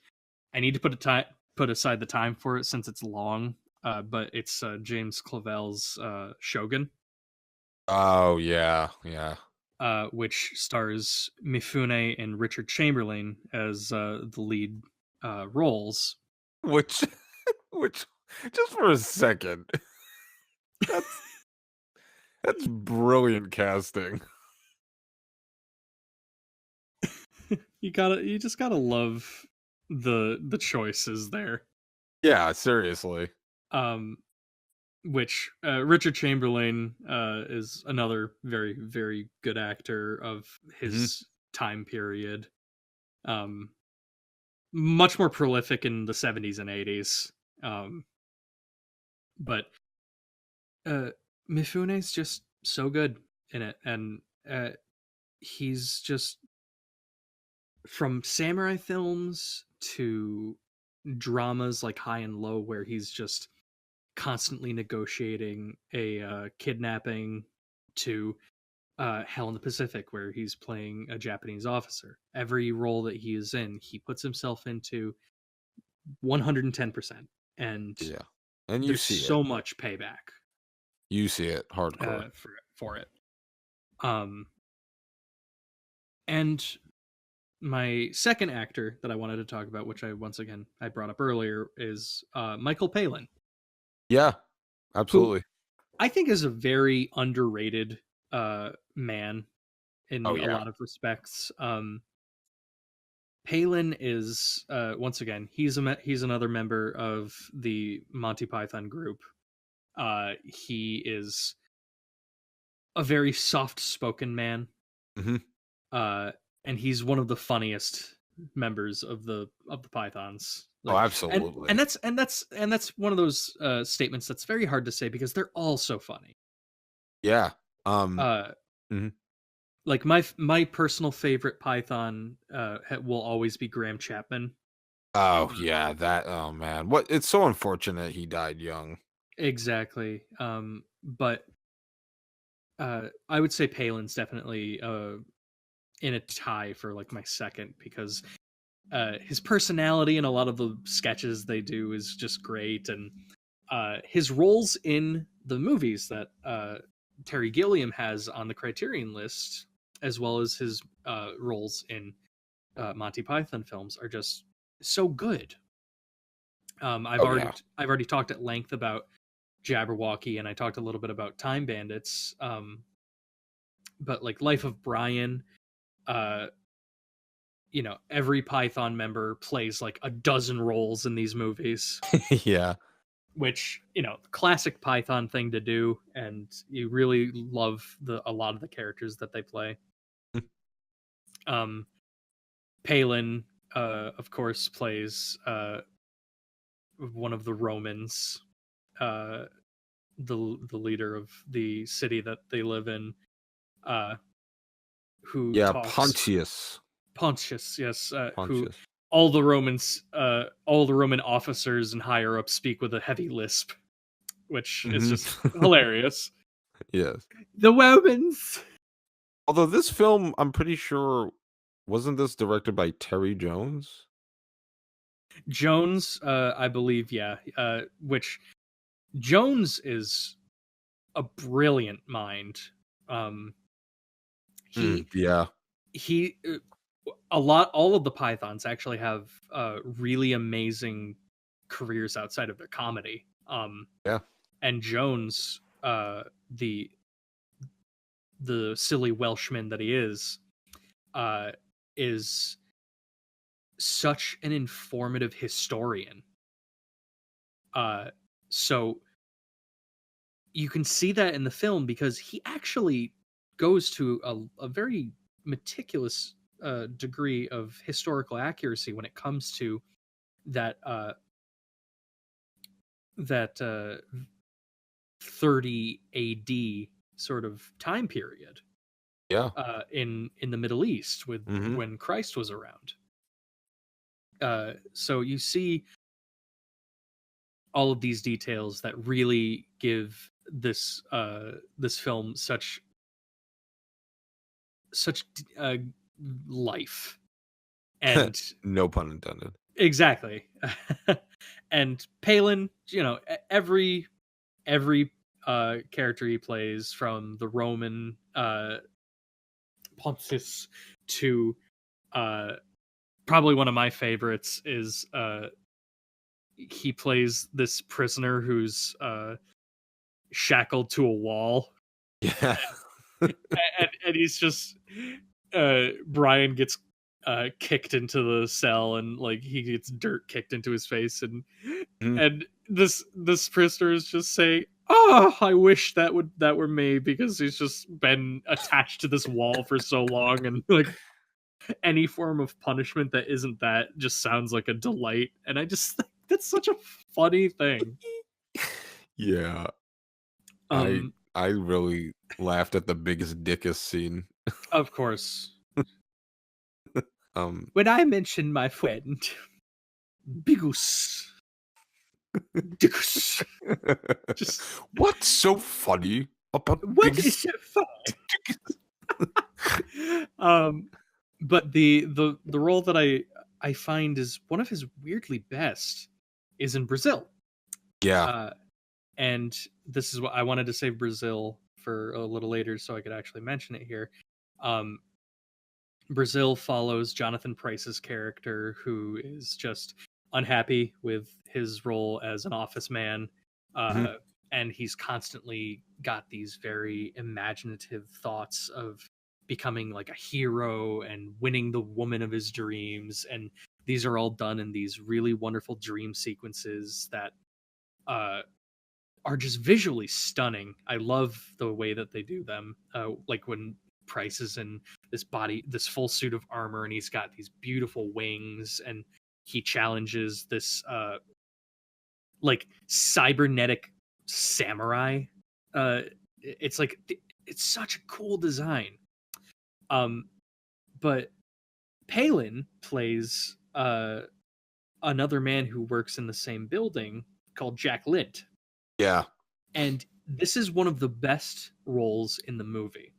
A: I need to put aside the time for it since it's long. But it's James Clavell's Shogun,
B: Oh, yeah, yeah.
A: which stars Mifune and Richard Chamberlain as the lead roles.
B: Which which just for a second, that's that's brilliant casting.
A: You just gotta love the choices there.
B: Yeah, seriously.
A: Um, which Richard Chamberlain is another very good actor of
B: Mhm.
A: his time period. Um, much more prolific in the 70s and 80s. Um, but uh, Mifune's just so good in it, and he's just from samurai films to dramas like High and Low, where he's just constantly negotiating a kidnapping, to Hell in the Pacific, where he's playing a Japanese officer. Every role that he is in, he puts himself into 110%. And
B: Yeah. And you
A: there's
B: see it.
A: so much payback
B: You see it hardcore.
A: for it. Um, and my second actor that I wanted to talk about, which I brought up earlier, is Michael Palin,
B: Yeah,
A: who
B: absolutely.
A: I think is a very underrated man
B: Oh
A: in a
B: yeah.
A: lot of respects. Palin is once again he's another member of the Monty Python group. He is a very soft-spoken man,
B: Hmm.
A: uh, and he's one of the funniest members of the Pythons.
B: Oh,
A: Like,
B: absolutely.
A: and that's one of those statements that's very hard to say because they're all so funny.
B: Yeah. Um.
A: Uh,
B: Mhm.
A: like my personal favorite Python will always be Graham Chapman.
B: Oh
A: Uh,
B: yeah. That. Oh man. What? It's so unfortunate he died young.
A: exactly. But I would say Palin's definitely in a tie for like my second because his personality and a lot of the sketches they do is just great, and his roles in the movies that Terry Gilliam has on the Criterion list, as well as his roles in Monty Python films, are just so good.
B: Oh yeah.
A: I've already talked at length about Jabberwocky, and I talked a little bit about Time Bandits. But like Life of Brian, uh, every Python member plays like a dozen roles in these movies,
B: Yeah.
A: which classic Python thing to do, and you really love a lot of the characters that they play. Um, Palin, of course, plays one of the Romans, uh, the leader of the city that they live in, uh, who
B: Yeah.
A: talks
B: Pontius.
A: Pontius, yes, who
B: Pontius.
A: all the Roman officers and higher ups speak with a heavy lisp, which is
B: Hmm.
A: just hilarious.
B: Yes.
A: The Romans.
B: Although this film, I'm pretty sure, wasn't this directed by Terry Jones?
A: Jones, I believe, yeah. Which Jones is a brilliant mind. Um, he
B: Yeah.
A: he all of the Pythons actually have really amazing careers outside of their comedy.
B: Yeah.
A: And Jones, the silly Welshman that he uh, is such an informative historian. Uh, so you can see that in the film because he actually goes to a very meticulous degree of historical accuracy when it comes to that that 30 AD sort of time period
B: Yeah.
A: in the Middle East with
B: Hmm.
A: when Christ was around. So you see all of these details that really give this film such uh, life. And
B: No pun intended.
A: exactly. And Palin, every character he plays, from the Roman Pontius to uh probably one of my favorites is he plays this prisoner who's shackled to a wall,
B: Yeah.
A: and he's just Brian gets kicked into the cell, and like he gets dirt kicked into his face,
B: Mhm.
A: and this prisoner is just saying, oh, I wish that were me, because he's just been attached to this wall for so long, and like any form of punishment that isn't that just sounds like a delight. And I just think that's such a funny thing.
B: Yeah. I
A: um
B: I really laughed at the biggest dickus scene.
A: of course,
B: Um,
A: when I mentioned my friend Bigus Dickus, just
B: what's so funny about
A: what
B: big
A: is so funny? But the role that I find is one of his weirdly best is in Brazil.
B: Yeah.
A: uh and this is what I wanted to save Brazil for a little later so I could actually mention it here. um Brazil follows Jonathan Pryce's character, who is just unhappy with his role as an office man.
B: Mhm.
A: and he's constantly got these very imaginative thoughts of becoming like a hero and winning the woman of his dreams, and these are all done in these really wonderful dream sequences that uh, are just visually stunning. I love the way that they do them. Like when Price is in this full suit of armor, and he's got these beautiful wings, and he challenges this like cybernetic samurai. It's like it's such a cool design. Um, but Palin plays another man who works in the same building called Jack Lint,
B: Yeah.
A: and this is one of the best roles in the movie.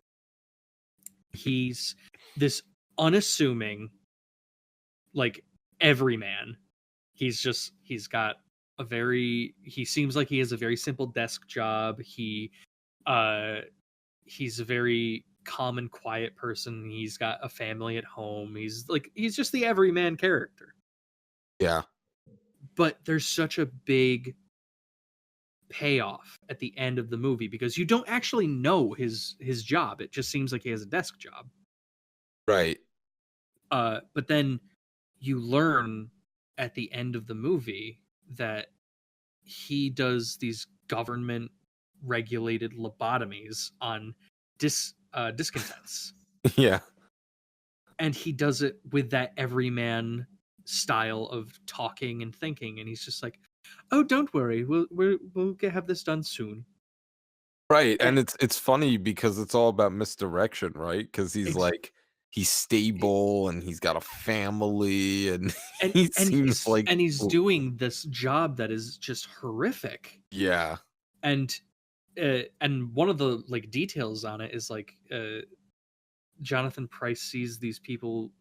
A: He's this unassuming, like everyman. He seems like he has a very simple desk job. Uh he's a very calm and quiet person. He's got a family at home. He's just the everyman character.
B: Yeah.
A: But there's such a big payoff at the end of the movie because you don't actually know his job. It just seems like he has a desk job.
B: Right.
A: But then you learn at the end of the movie that he does these government regulated lobotomies on discontents,
B: Yeah.
A: and he does it with that everyman style of talking and thinking, and he's just like, "Oh, don't worry, have this done soon."
B: Right,
A: And
B: and it's funny because it's all about misdirection, right? Because he's
A: ex-
B: like he's stable and he's got a family and
A: and
B: he
A: and
B: seems like
A: he's doing this job that is just horrific.
B: yeah.
A: And one of the like details on it is like Jonathan Price sees these people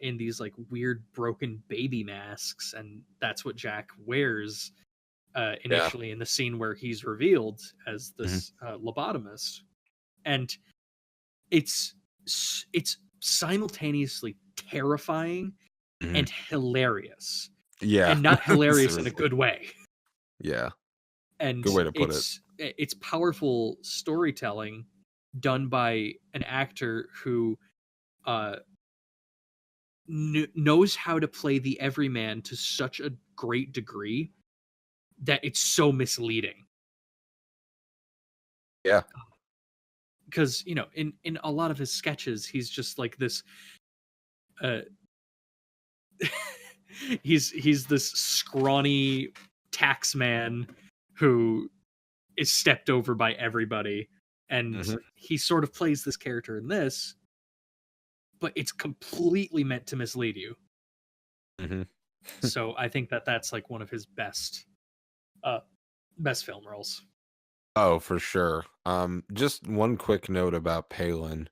A: in these like weird broken baby masks, and that's what Jack wears
B: Yeah.
A: initially in the scene where he's revealed as
B: Mhm,
A: this lobotomist. And it's it's simultaneously terrifying
B: mhm.
A: and hilarious,
B: Yeah.
A: and not hilarious in a
B: Seriously.
A: good way.
B: Yeah.
A: And
B: Good way to put it.
A: it's powerful storytelling done by an actor who uh, knows how to play the everyman to such a great degree that it's so misleading.
B: Yeah.
A: Because in a lot of his sketches, he's just like this. Uh, he's this scrawny tax man who is stepped over by everybody, and
B: Mhm,
A: he sort of plays this character in this, but it's completely meant to mislead you.
B: mhm.
A: So I think that that's like one of his uh best film roles.
B: Oh, for sure. Just one quick note about Palin.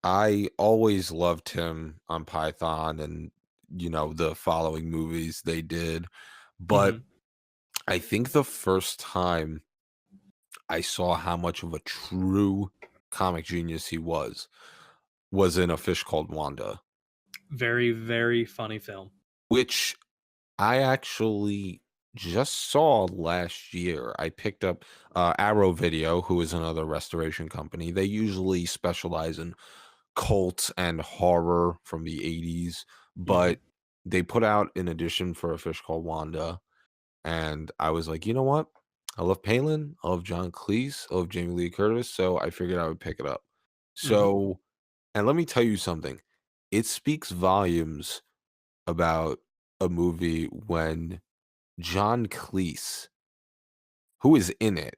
B: I always loved him on Python and, the following movies they did, but
A: Hmm.
B: I think the first time I saw how much of a true comic genius he was in A Fish Called Wanda,
A: Very, very funny film.
B: which I actually just saw last year. I picked up Arrow Video, who is another restoration company. They usually specialize in cult and horror from the 80s,
A: Hmm.
B: but they put out an edition for A Fish Called Wanda. And I was like, you know what? I love Palin. I love John Cleese. I love Jamie Lee Curtis. So I figured I would pick it up.
A: Hmm.
B: So, and let me tell you something. It speaks volumes about a movie when John Cleese, who is in it,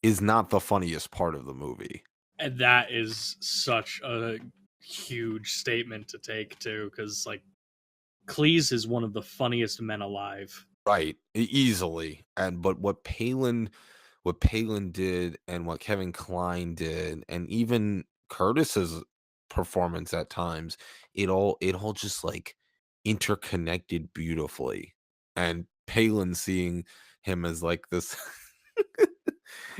B: is not the funniest part of the movie.
A: And that is such a huge statement to take too, because like Cleese is one of the funniest men alive.
B: Right. Easily. And but what Palin did and what Kevin Kline did and even Curtis's performance at times, it all just like interconnected beautifully. And Palin seeing him as like this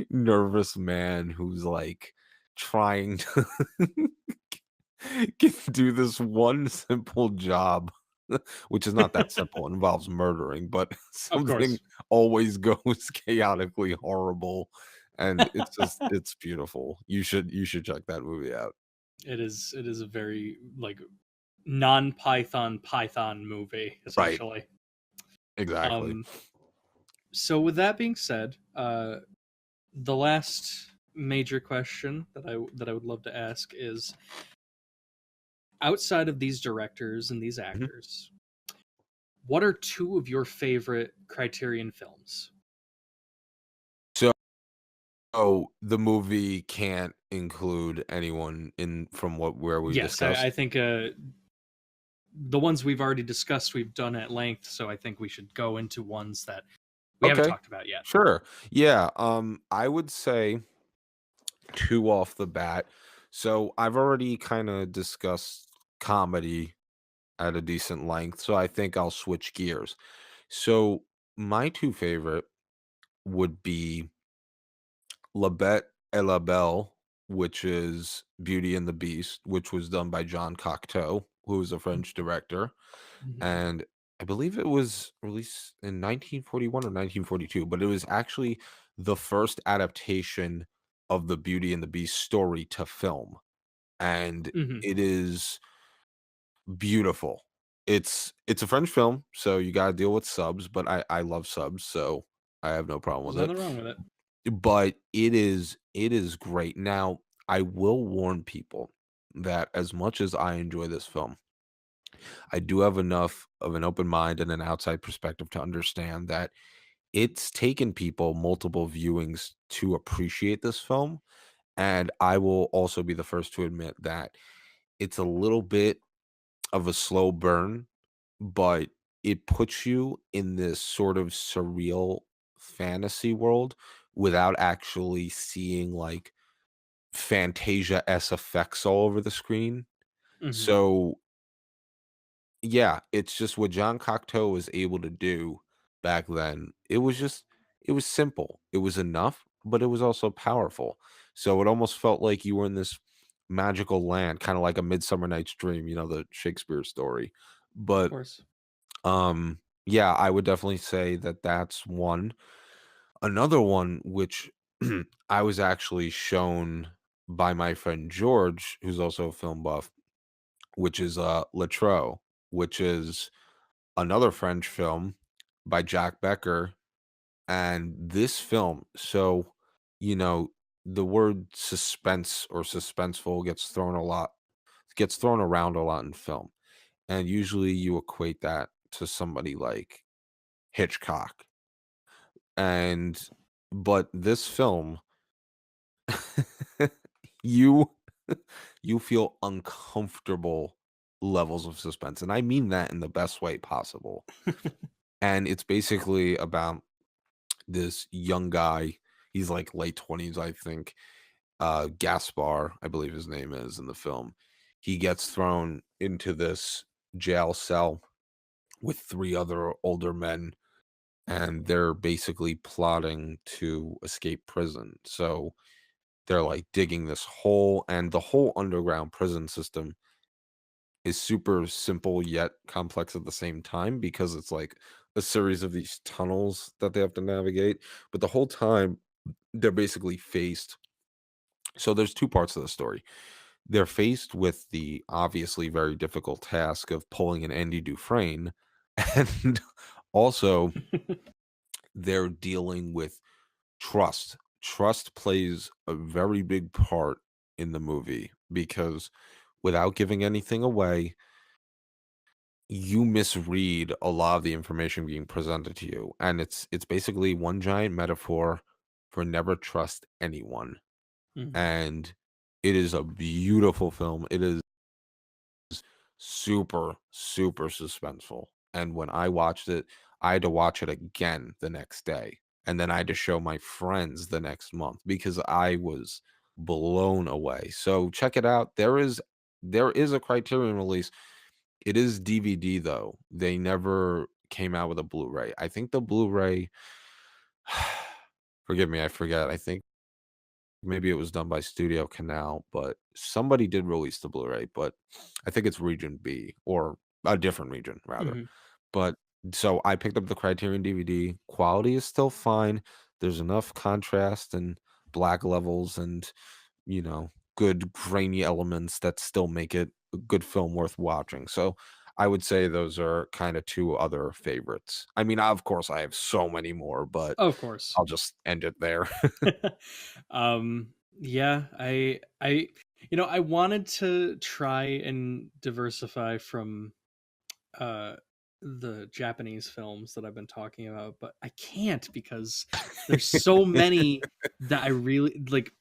B: nervous man who's like trying to do this one simple job. which is not that simple. It involves murdering, but
A: Of
B: something
A: course.
B: always goes chaotically horrible, and it's beautiful. You should check that movie out.
A: It is a very like non-Python movie
B: Right.
A: essentially.
B: Exactly.
A: Um so with that being said, the last major question that I would love to ask is, outside of these directors and these
B: Mhm.
A: actors, what are two of your favorite Criterion films?
B: So the movie can't include anyone in from what where we
A: Yes, I
B: discussed?
A: think the ones we've already discussed we've done at length, so I think we should go into ones that we haven't
B: Okay.
A: talked about yet.
B: Sure. Yeah, I would say 2 off the bat. So, I've already kinda discussed comedy at a decent length, so I think I'll switch gears. So, my 2 favorite would be La Bête et la Belle, which is Beauty and the Beast, which was done by Jean Cocteau, who is a French director,
A: Mhm.
B: and I believe it was released in 1941 or 1942, but it was actually the first adaptation of the Beauty and the Beast story to film, and
A: Mhm.
B: it is beautiful. It's a French film, so you gotta deal with subs, but I love subs, so I have no problem
A: There's
B: with
A: nothing wrong with it.
B: it. But it is great. Now, I will warn people that as much as I enjoy this film, I do have enough of an open mind and an outside perspective to understand that it's taken people multiple viewings to appreciate this film, and I will also be the first to admit that it's a little bit of a slow burn, but it puts you in this sort of surreal fantasy world without actually seeing like Fantasia s effects all over the screen.
A: Mhm.
B: So yeah, it's just what John Cocteau was able to do back then. It was simple. It was enough, but it was also powerful. So it almost felt like you were in this magical land, kind of like a Midsummer Night's Dream, the Shakespeare story.
A: Of
B: But
A: course.
B: yeah, I would definitely say that that's one. Another one which I was actually shown by my friend George, who's also a film buff, which is Latro, which is another French film by Jack Becker. And this film, so, you know, the word suspense or suspenseful gets thrown around a lot in film. And usually you equate that to somebody like Hitchcock. And but this film, you you feel uncomfortable levels of suspense. And I mean that in the best way possible. And it's basically about this young guy. He's like late 20s, I think. Gaspar, I believe his name is in the film. He gets thrown into this jail cell with three other older men, and they're basically plotting to escape prison. So they're like digging this hole, and the whole underground prison system is super simple yet complex at the same time because it's like a series of these tunnels that they have to navigate. But the whole time, they're basically faced. So there's two parts of the story. They're faced with the obviously very difficult task of pulling an Andy Dufresne, and also they're dealing with trust. Trust plays a very big part in the movie because without giving anything away, you misread a lot of the information being presented to you. And it's basically one giant metaphor for never trust anyone.
A: Mhm.
B: And it is a beautiful film. It is super, super suspenseful. And when I watched it, I had to watch it again the next day. And then I had to show my friends the next month because I was blown away. So check it out. There is a Criterion release. It is DVD though. They never came out with a Blu-ray. I think the Blu-ray forgive me, I forget. I think maybe it was done by Studio Canal, but somebody did release the Blu-ray, but I think it's Region B or a different region rather.
A: Mhm.
B: But so I picked up the Criterion DVD. Quality is still fine. There's enough contrast and black levels and, good grainy elements that still make it a good film worth watching. So I would say those are kind of two other favorites. I mean, of course, I have so many more, but
A: Of course.
B: I'll just end it there.
A: Yeah, I wanted to try and diversify from uh the Japanese films that I've been talking about, but I can't because there's so many that I really like.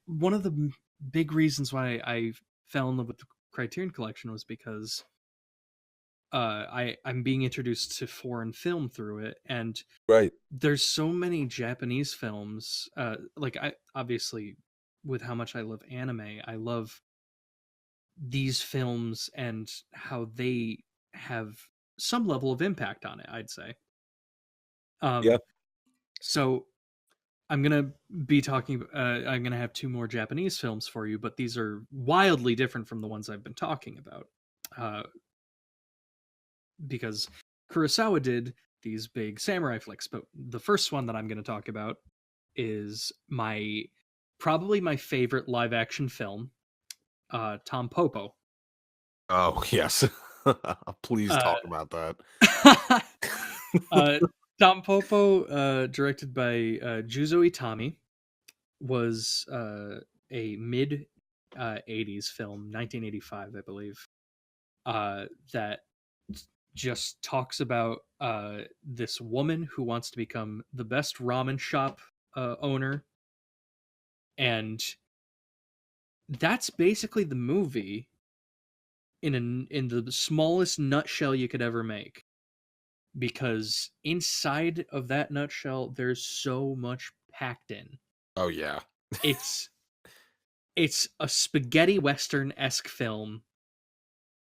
A: One of the big reasons why I fell in love with the Criterion Collection was because I'm being introduced to foreign film through it, and
B: Right.
A: there's so many Japanese films. Like I obviously, with how much I love anime, I love these films and how they have some level of impact on it, I'd say.
B: Yeah.
A: So I'm gonna be talking. I'm gonna have two more Japanese films for you, but these are wildly different from the ones I've been talking about, uh, because Kurosawa did these big samurai flicks. But the first one that I'm gonna talk about is probably my favorite live action film, Tom Popo.
B: Oh, yes. Please
A: Uh,
B: talk about that.
A: uh, Tom Popo, directed by Juzo Itami, was a mid 80s film, 1985, I believe, that just talks about this woman who wants to become the best ramen shop owner. And that's basically the movie in the smallest nutshell you could ever make, because inside of that nutshell there's so much packed in.
B: Oh, yeah.
A: It's it's a spaghetti western-esque film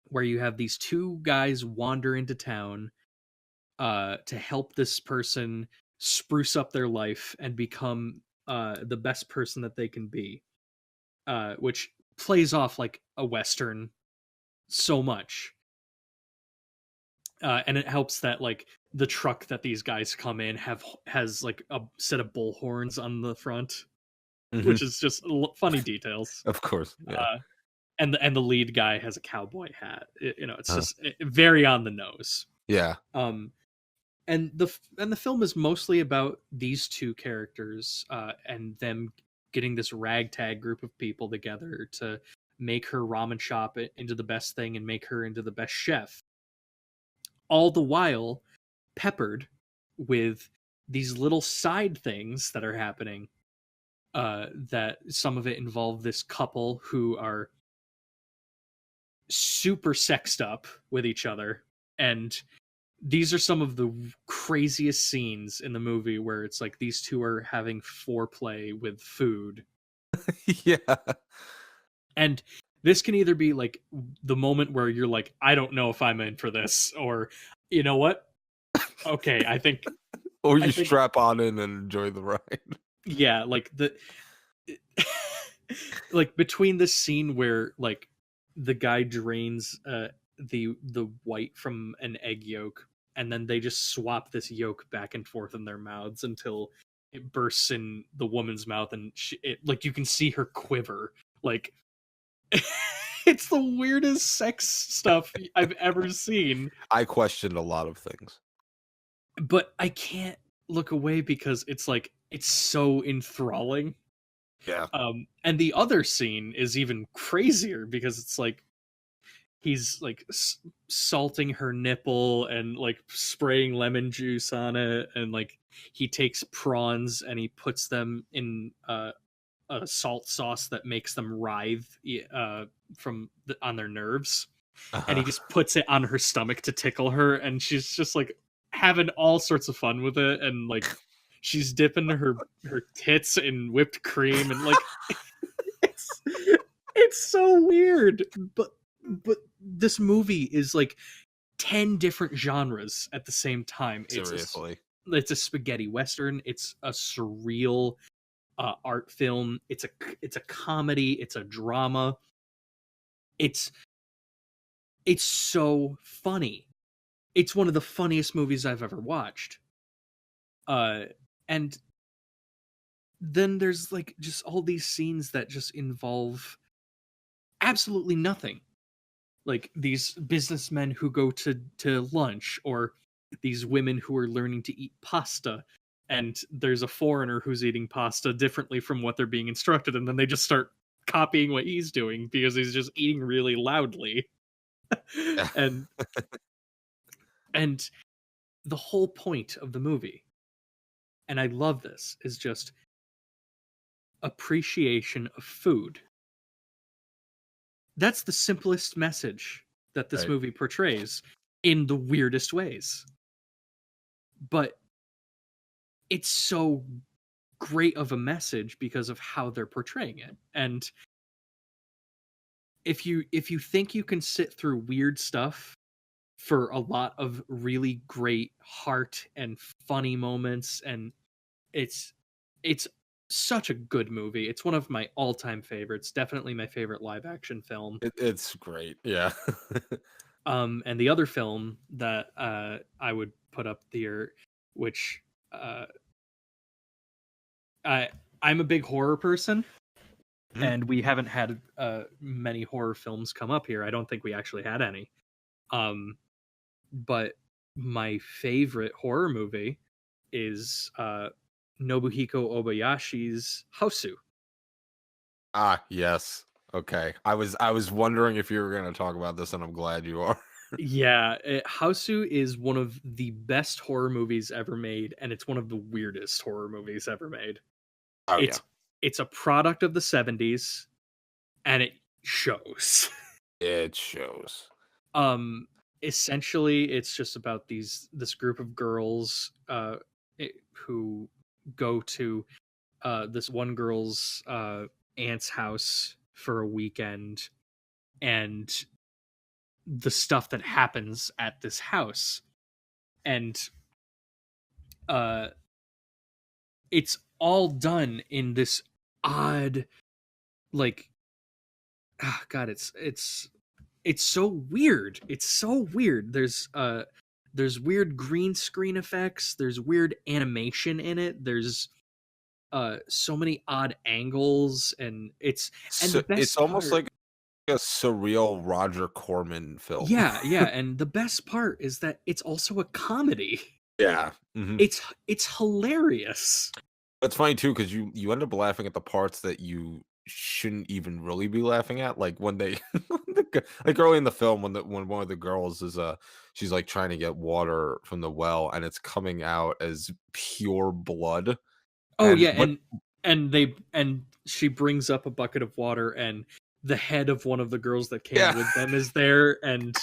A: where you have these two guys wander into town to help this person spruce up their life and become the best person that they can be, which plays off like a western so much. And it helps that like the truck that these guys come in has like a set of bull horns on the front,
B: Mhm.
A: which is just funny details.
B: Of course, yeah.
A: Uh, and the lead guy has a cowboy hat. It's
B: Uh,
A: just very on the nose.
B: yeah.
A: Um, and the film is mostly about these two characters and them getting this ragtag group of people together to make her ramen shop into the best thing and make her into the best chef, all the while peppered with these little side things that are happening, that some of it involve this couple who are super sexed up with each other. And these are some of the craziest scenes in the movie where it's like these two are having foreplay with food.
B: Yeah.
A: And this can either be like the moment where you're like, I don't know if I'm in for this, or you know what? Okay,
B: Or
A: I
B: you
A: think
B: strap on in and enjoy the ride.
A: yeah, like the like between the scene where like the guy drains the white from an egg yolk, and then they just swap this yolk back and forth in their mouths until it bursts in the woman's mouth, and like you can see her quiver. Like it's the weirdest sex stuff I've ever seen,
B: I questioned a lot of things.
A: but I can't look away because it's like it's so enthralling.
B: Yeah.
A: And the other scene is even crazier because it's like he's like salting her nipple and like spraying lemon juice on it, and like he takes prawns and he puts them in a salt sauce that makes them writhe on their nerves, and he
B: Uh-huh.
A: just puts it on her stomach to tickle her, and she's just like having all sorts of fun with it, and like she's dipping her tits in whipped cream, and like it's it's so weird, but this movie is like 10 different genres at the same time.
B: Seriously.
A: It's a spaghetti western, it's a surreal art film, it's a comedy, it's a drama, it's It's so funny. It's one of the funniest movies I've ever watched. And then there's like just all these scenes that just involve absolutely nothing. Like these businessmen who go to lunch, or these women who are learning to eat pasta, and there's a foreigner who's eating pasta differently from what they're being instructed, and then they just start copying what he's doing because he's just eating really loudly.
B: Yeah.
A: and and the whole point of the movie, and I love this, is just appreciation of food. That's the simplest message that this
B: Right.
A: movie portrays in the weirdest ways. But it's so great of a message because of how they're portraying it. And if you think you can sit through weird stuff for a lot of really great heart and funny moments, and it's such a good movie. It's one of my all-time favorites, definitely my favorite live action film.
B: It's great. Yeah.
A: And the other film that I would put up there, which uh, I I'm a big horror person,
B: Mhm.
A: and we haven't had many horror films come up here. I don't think we actually had any. Um, but my favorite horror movie is Nobuhiko Obayashi's Houseu.
B: Ah, yes. Okay. I was wondering if you were going to talk about this, and I'm glad you are.
A: Yeah, Houseu is one of the best horror movies ever made, and it's one of the weirdest horror movies ever made.
B: Oh yeah.
A: It's it's a product of the 70s, and it shows.
B: It shows.
A: um Essentially it's just about this group of girls who go to this one girl's aunt's house for a weekend, and the stuff that happens at this house. And uh it's all done in this odd, like, god, it's so weird. It's so weird. There's weird green screen effects, there's weird animation in it, there's so many odd angles, and the
B: So it's
A: best
B: almost
A: part,
B: like a surreal Roger Corman film.
A: yeah, and the best part is that it's also a comedy.
B: Yeah. Hmm.
A: It's hilarious.
B: It's funny too because you end up laughing at the parts that you shouldn't even really be laughing at, like when they like early in the film when one of the girls is she's like trying to get water from the well and it's coming out as pure blood
A: Oh
B: and
A: yeah,
B: but
A: and she brings up a bucket of water, and the head of one of the girls that came
B: yeah.
A: with them is there, and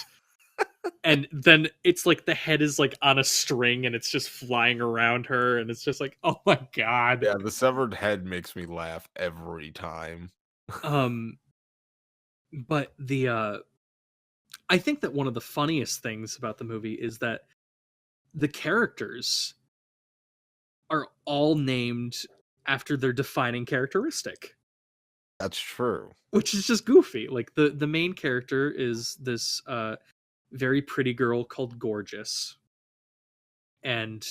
A: then it's like the head is like on a string and it's just flying around her, and it's just like, oh my god.
B: Yeah, the severed head makes me laugh every time.
A: um but the I think that one of the funniest things about the movie is that the characters are all named after their defining characteristic,
B: That's true.
A: which is just goofy. Like the main character is this very pretty girl called Gorgeous, and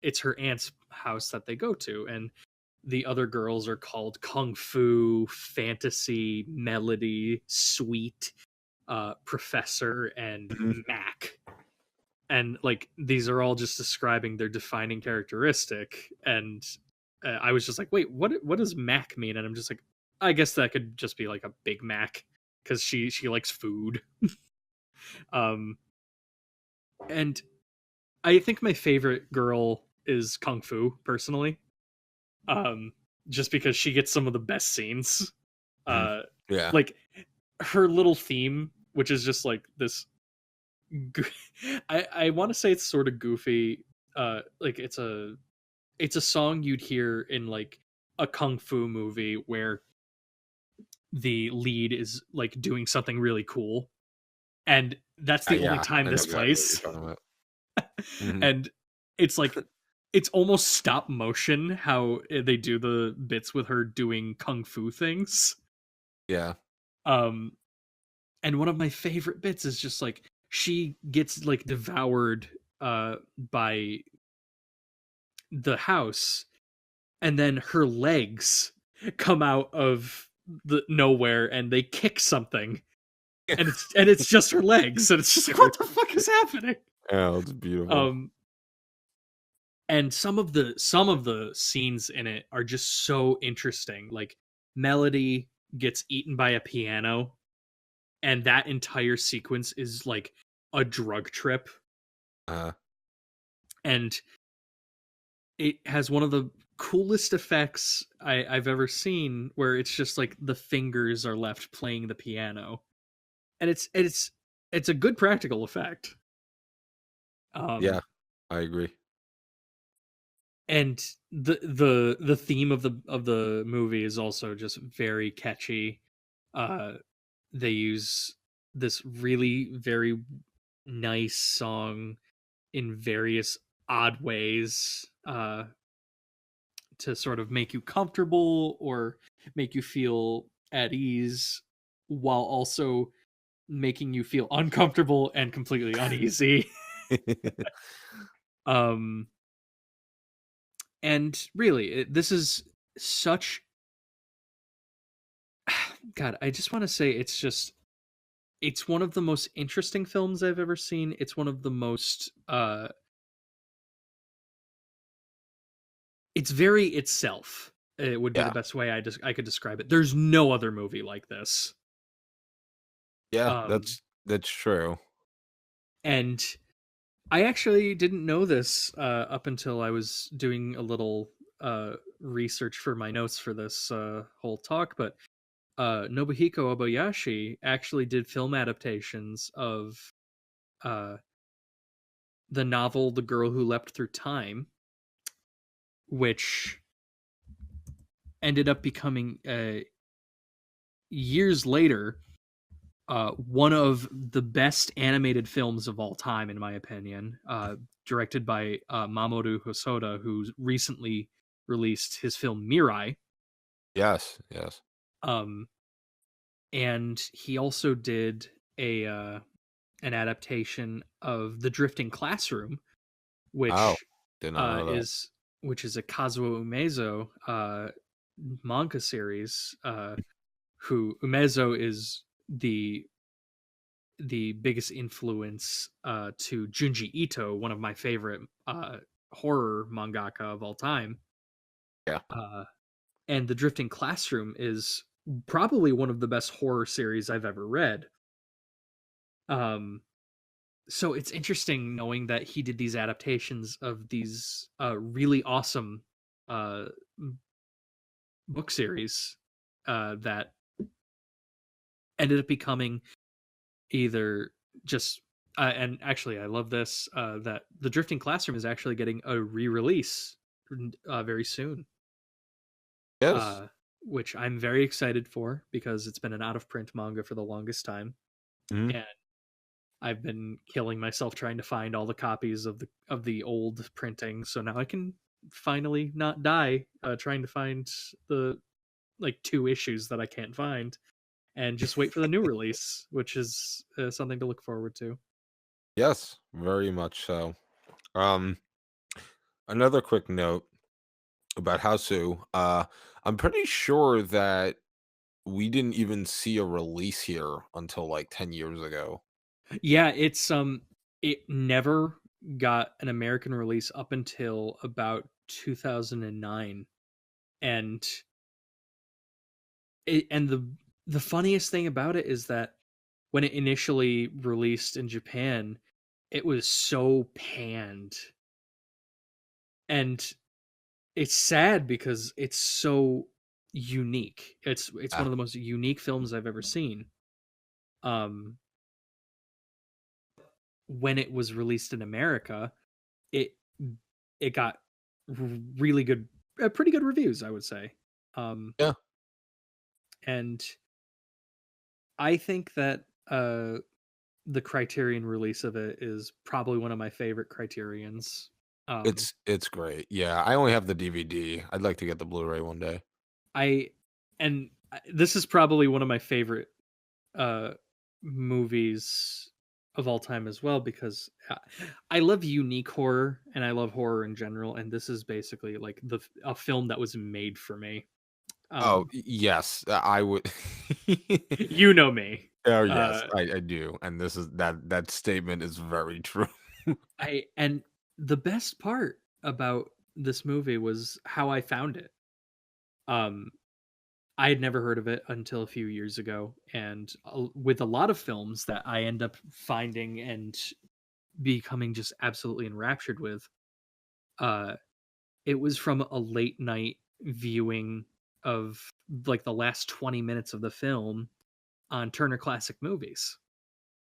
A: it's her aunt's house that they go to, and the other girls are called Kung Fu, Fantasy, Melody, Sweet, Professor, and
B: Mhm.
A: Mac. And like these are all just describing their defining characteristic. And I was just like, wait, what does Mac mean? And I'm just like, I guess that could just be like a Big Mac because she likes food. um and I think my favorite girl is Kung Fu, personally. um just because she gets some of the best scenes.
B: Mhm.
A: uh
B: Yeah.
A: like her little theme, which is just like this I want to say it's sort of goofy. Like it's a song you'd hear in like a kung fu movie where the lead is like doing something really cool, and that's the only
B: Yeah,
A: time
B: I know
A: this
B: exactly what you're
A: plays.
B: talking about. Mhm.
A: And it's like it's almost stop motion how they do the bits with her doing kung fu things.
B: Yeah.
A: um And one of my favorite bits is just like she gets like devoured by the house, and then her legs come out of the nowhere and they kick something, and it's just her legs, and it's just like, what the fuck is happening?
B: Oh, it's beautiful.
A: Um, and some of the scenes in it are just so interesting. Like Melody gets eaten by a piano, and that entire sequence is like a drug trip,
B: Uh,
A: and it has one of the coolest effects I've ever seen, where it's just like the fingers are left playing the piano, and it's a good practical effect.
B: yeah,
A: Um,
B: I agree.
A: and the theme of the movie is also just very catchy. Uh, they use this really very nice song in various odd ways to sort of make you comfortable or make you feel at ease, while also making you feel uncomfortable and completely uneasy. um and really this is such god, I just want to say it's one of the most interesting films I've ever seen. It's one of the most it's very itself. It would be the
B: Yeah,
A: best way I could describe it. There's no other movie like this.
B: yeah,
A: um
B: that's true.
A: and I actually didn't know this up until I was doing a little research for my notes for this whole talk. But Nobuhiko Obayashi actually did film adaptations of uh, the novel "The Girl Who Leapt Through Time," which ended up becoming years later one of the best animated films of all time, in my opinion. Directed by Mamoru Hosoda, who recently released his film Mirai.
B: Yes, yes.
A: Um, and he also did a an adaptation of The Drifting Classroom,
B: Oh,
A: which
B: did not know that.
A: is a Kazuo Umezo manga series. Who Umezo is the biggest influence to Junji Ito, one of my favorite horror mangaka of all time.
B: Yeah,
A: Uh, and The Drifting Classroom is probably one of the best horror series I've ever read. Um, so it's interesting knowing that he did these adaptations of these really awesome uh, book series that ended up becoming either just and actually I love this that The Drifting Classroom is actually getting a re-release very soon,
B: yes.
A: uh, which I'm very excited for because it's been an out of print manga for the longest time,
B: Mhm.
A: and I've been killing myself trying to find all the copies of the old printing, so now I can finally not die trying to find the like two issues that I can't find, and just wait for the new release, which is something to look forward to.
B: Yes, very much so. Um, Another quick note about Houseu. I'm pretty sure that we didn't even see a release here until like 10 years ago.
A: Yeah, it never got an American release up until about 2009. And the funniest thing about it is that when it initially released in Japan, it was so panned. And it's sad because it's so unique. It's one
B: Yeah.
A: of the most unique films I've ever seen. Um when it was released in America, it it got really good, pretty good reviews, I would say. Um,
B: Yeah.
A: and I think that the Criterion release of it is probably one of my favorite Criterions. Um,
B: It's great. Yeah, I only have the DVD. I'd like to get the Blu-ray one day.
A: I and this is probably one of my favorite uh, movies of all time as well because I love unique horror and I love horror in general, and this is basically like a film that was made for me.
B: Oh,
A: Um,
B: yes, I would.
A: you know me.
B: Oh, yes,
A: Uh,
B: I do, and this is that statement is very true.
A: I and the best part about this movie was how I found it. Um, I had never heard of it until a few years ago, and with a lot of films that I end up finding and becoming just absolutely enraptured with, uh, it was from a late night viewing of like the last 20 minutes of the film on Turner Classic Movies.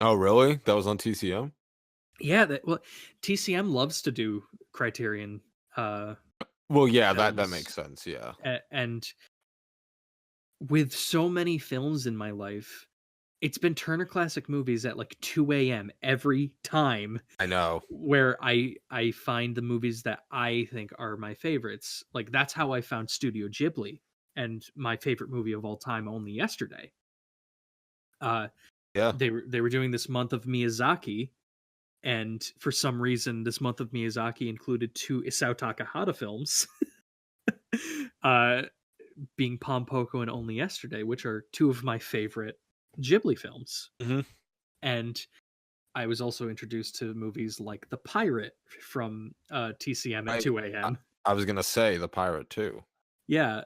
B: Oh, really? That was on TCM?
A: Yeah, well, TCM loves to do Criterion uh,
B: Well, yeah, that
A: films,
B: makes sense, yeah.
A: and with so many films in my life, it's been Turner Classic Movies at like 2 a.m. every time
B: I know.
A: where I find the movies that I think are my favorites. Like that's how I found Studio Ghibli and my favorite movie of all time, Only Yesterday. Uh,
B: Yeah.
A: they were doing this month of Miyazaki, and for some reason, this month of Miyazaki included two Isao Takahata films, uh, being Pompoko and Only Yesterday, which are two of my favorite Ghibli films.
B: Mhm.
A: And I was also introduced to movies like The Pirate from TCM at
B: I
A: 2
B: I
A: a.m.
B: I was gonna say The Pirate too.
A: Yeah,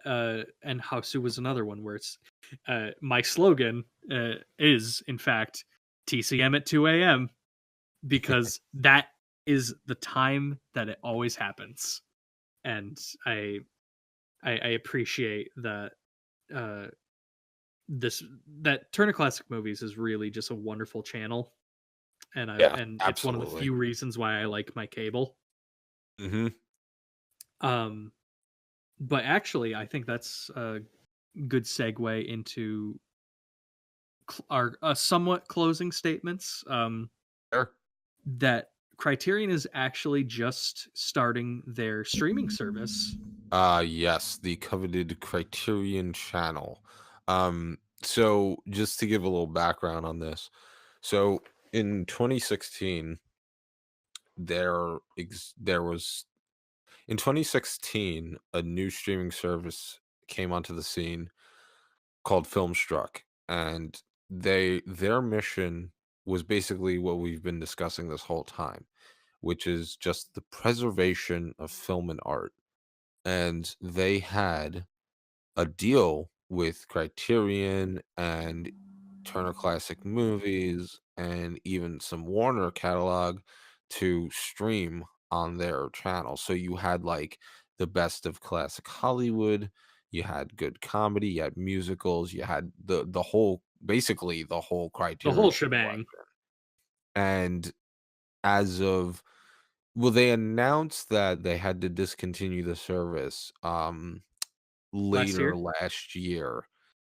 A: and Hausu was another one where it's my slogan is, in fact, TCM at 2 a.m. because that is the time that it always happens. And I appreciate that uh, this that Turner Classic Movies is really just a wonderful channel,
B: Yeah,
A: and it's one of the
B: absolutely.
A: few reasons why I like my cable.
B: Mhm.
A: Um, but actually, I think that's a good segue into our somewhat closing statements.
B: Sure.
A: That Criterion is actually just starting their streaming service.
B: Yes, the coveted Criterion channel. So just to give a little background on this. So in 2016, there was in 2016 a new streaming service came onto the scene called Filmstruck, and their mission was basically what we've been discussing this whole time, which is just the preservation of film and art. And they had a deal with Criterion and Turner Classic Movies and even some Warner catalog to stream on their channel. So you had like the best of classic Hollywood, you had good comedy, you had musicals, you had the whole basically the whole
A: The whole
B: Criterion
A: shebang.
B: collection. And as of well, they announced that they had to discontinue the service
A: Last
B: later
A: year?
B: last year.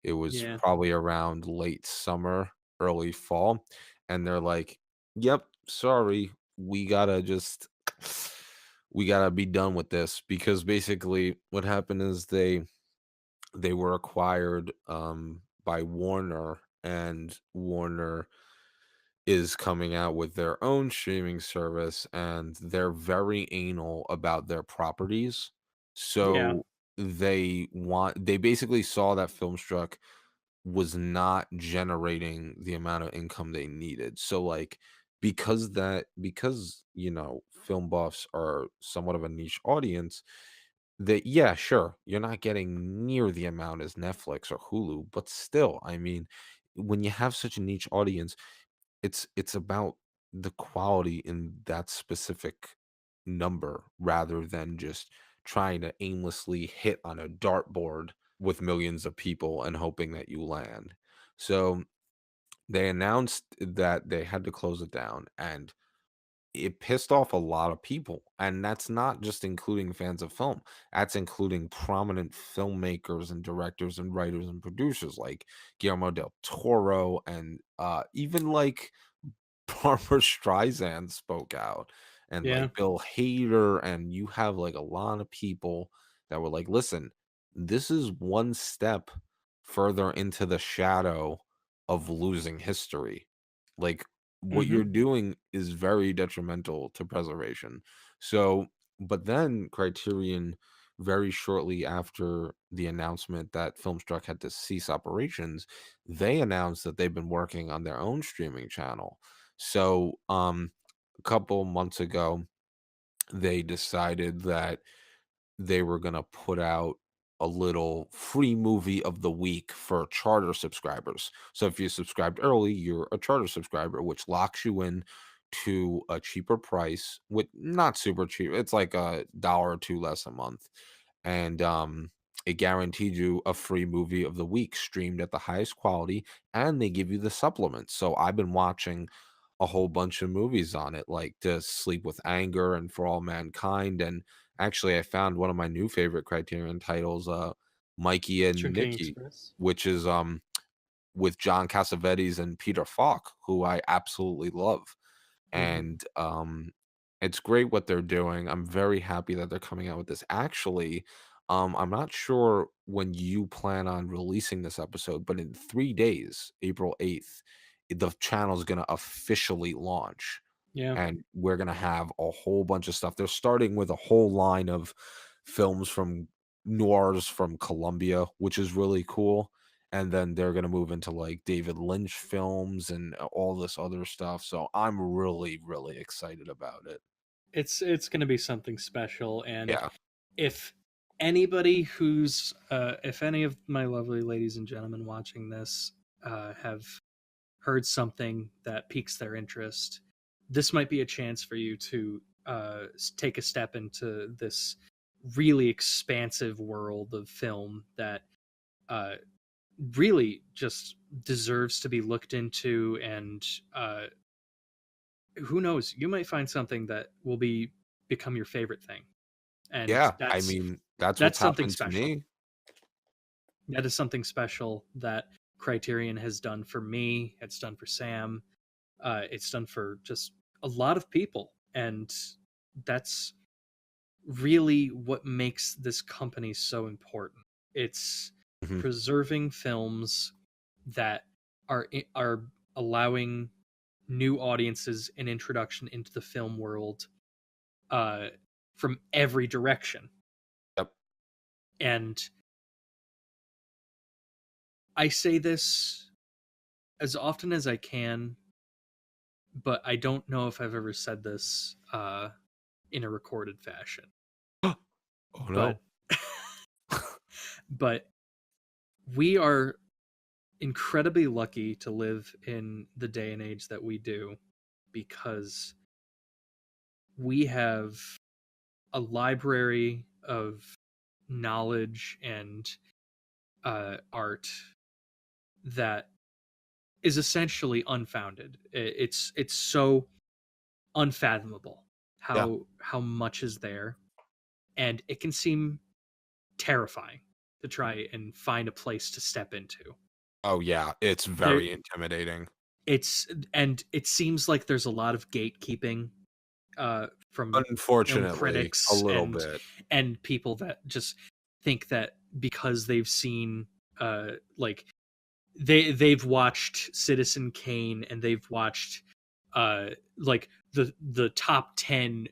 B: It was
A: Yeah.
B: probably around late summer, early fall, and they're like, "Yep, sorry, we gotta be done with this," because basically what happened is they were acquired, by Warner, and Warner is coming out with their own streaming service, and they're very anal about their properties.
A: Yeah.
B: So they basically saw that Filmstruck was not generating the amount of income they needed. So like because film buffs are somewhat of a niche audience, that yeah, sure, you're not getting near the amount as Netflix or Hulu, but still, I mean, when you have such a niche audience, it's about the quality in that specific number rather than just trying to aimlessly hit on a dartboard with millions of people and hoping that you land. So they announced that they had to close it down, and it pissed off a lot of people. And that's not just including fans of film, that's including prominent filmmakers and directors and writers and producers like Guillermo del Toro and even like Barbara Streisand spoke out, and
A: Yeah.
B: like Bill Hader, and you have like a lot of people that were like, listen, this is one step further into the shadow of losing history. Like, what
A: Mm-hmm.
B: you're doing is very detrimental to preservation. So, but then Criterion, very shortly after the announcement that Filmstruck had to cease operations, they announced that they've been working on their own streaming channel. So, a couple months ago, they decided that they were gonna put out a little free movie of the week for charter subscribers. So if you subscribed early, you're a charter subscriber, which locks you in to a cheaper price with not super cheap. It's like a dollar or two less a month. And it guaranteed you a free movie of the week streamed at the highest quality, and they give you the supplements. So I've been watching a whole bunch of movies on it, like To Sleep with Anger and For All Mankind. And actually, I found one of my new favorite Criterion titles, Mikey and
A: Chunking
B: Nikki,
A: Express.
B: which is with John Cassavetes and Peter Falk, who I absolutely love.
A: Mm-hmm.
B: And it's great what they're doing. I'm very happy that they're coming out with this. Actually, I'm not sure when you plan on releasing this episode, but in 3 days, April 8th, the channel is going to officially launch,
A: Yeah.
B: and we're gonna have a whole bunch of stuff. They're starting with a whole line of films from noirs from Colombia, which is really cool. And then they're gonna move into like David Lynch films and all this other stuff. So I'm really, really excited about it.
A: It's going to be something special, and
B: Yeah.
A: if anybody who's if any of my lovely ladies and gentlemen watching this have heard something that piques their interest, this might be a chance for you to take a step into this really expansive world of film that uh, really just deserves to be looked into. And who knows, you might find something that will become your favorite thing, and
B: Yeah. I mean, that's what's
A: that's something
B: happened to
A: special.
B: me.
A: That is something special that Criterion has done for me. It's done for Sam. It's done for just a lot of people, and that's really what makes this company so important. It's
B: Mhm.
A: preserving films that are allowing new audiences an introduction into the film world uh, from every direction.
B: Yep.
A: And I say this as often as I can, but I don't know if I've ever said this in a recorded fashion.
B: Oh
A: But
B: no.
A: but we are incredibly lucky to live in the day and age that we do, because we have a library of knowledge and art that is essentially unfounded. It's so unfathomable
B: Yeah.
A: how much is there, and it can seem terrifying to try and find a place to step into.
B: Oh yeah. It's
A: There
B: very intimidating.
A: it's and it seems like there's a lot of gatekeeping from film
B: Unfortunately, a
A: critics
B: little bit.
A: and people that just think that because they've seen like they've watched Citizen Kane and they've watched like the top 10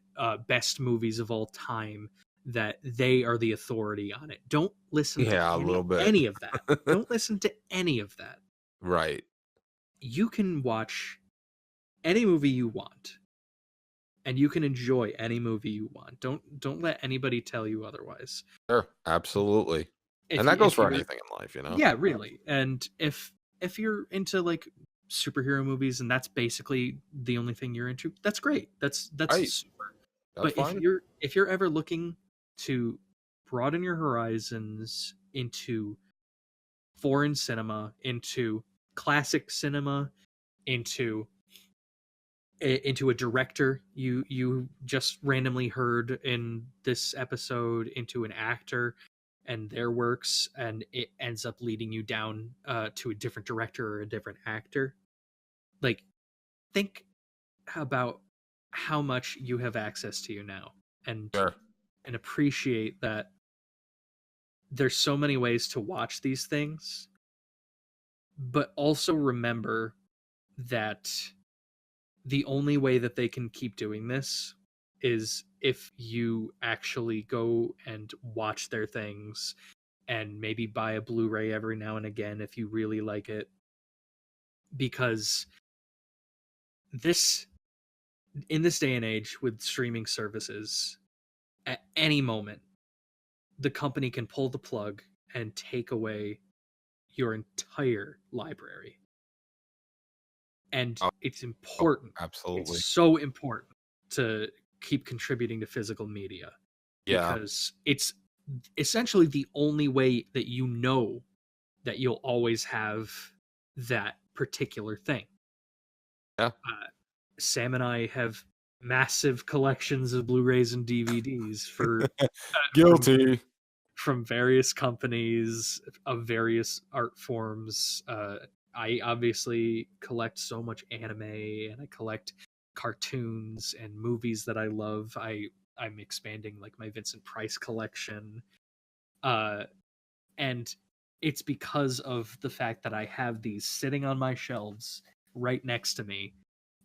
A: best movies of all time, that they are the authority on it. Don't listen to
B: Yeah, a little bit.
A: any of that. Don't listen to any of that.
B: Right.
A: You can watch any movie you want, and you can enjoy any movie you want. Don't let anybody tell you otherwise.
B: Sure, absolutely. And
A: If
B: that
A: you
B: goes
A: if
B: for
A: you're
B: anything in life, you know?
A: Yeah, really. And if you're into like superhero movies and that's basically the only thing you're into, that's great. That's
B: Right,
A: super.
B: that's
A: But
B: fine.
A: if you're ever looking to broaden your horizons into foreign cinema, into classic cinema, into into a director you just randomly heard in this episode, into an actor and their works, and it ends up leading you down to a different director or a different actor, like, think about how much you have access to you now, and
B: Sure.
A: appreciate that there's so many ways to watch these things, but also remember that the only way that they can keep doing this is if you actually go and watch their things and maybe buy a Blu-ray every now and again if you really like it, because this in this day and age with streaming services, at any moment the company can pull the plug and take away your entire library. And
B: Oh,
A: it's
B: oh,
A: important. It's
B: absolutely.
A: so important to keep contributing to physical media
B: Yeah.
A: because it's essentially the only way that you know that you'll always have that particular thing.
B: Yeah.
A: Sam and I have massive collections of Blu-rays and DVDs for from
B: Guilty.
A: various companies of various art forms. I obviously collect so much anime, and I collect cartoons and movies that I love. I'm expanding like my Vincent Price collection, uh, and it's because of the fact that I have these sitting on my shelves right next to me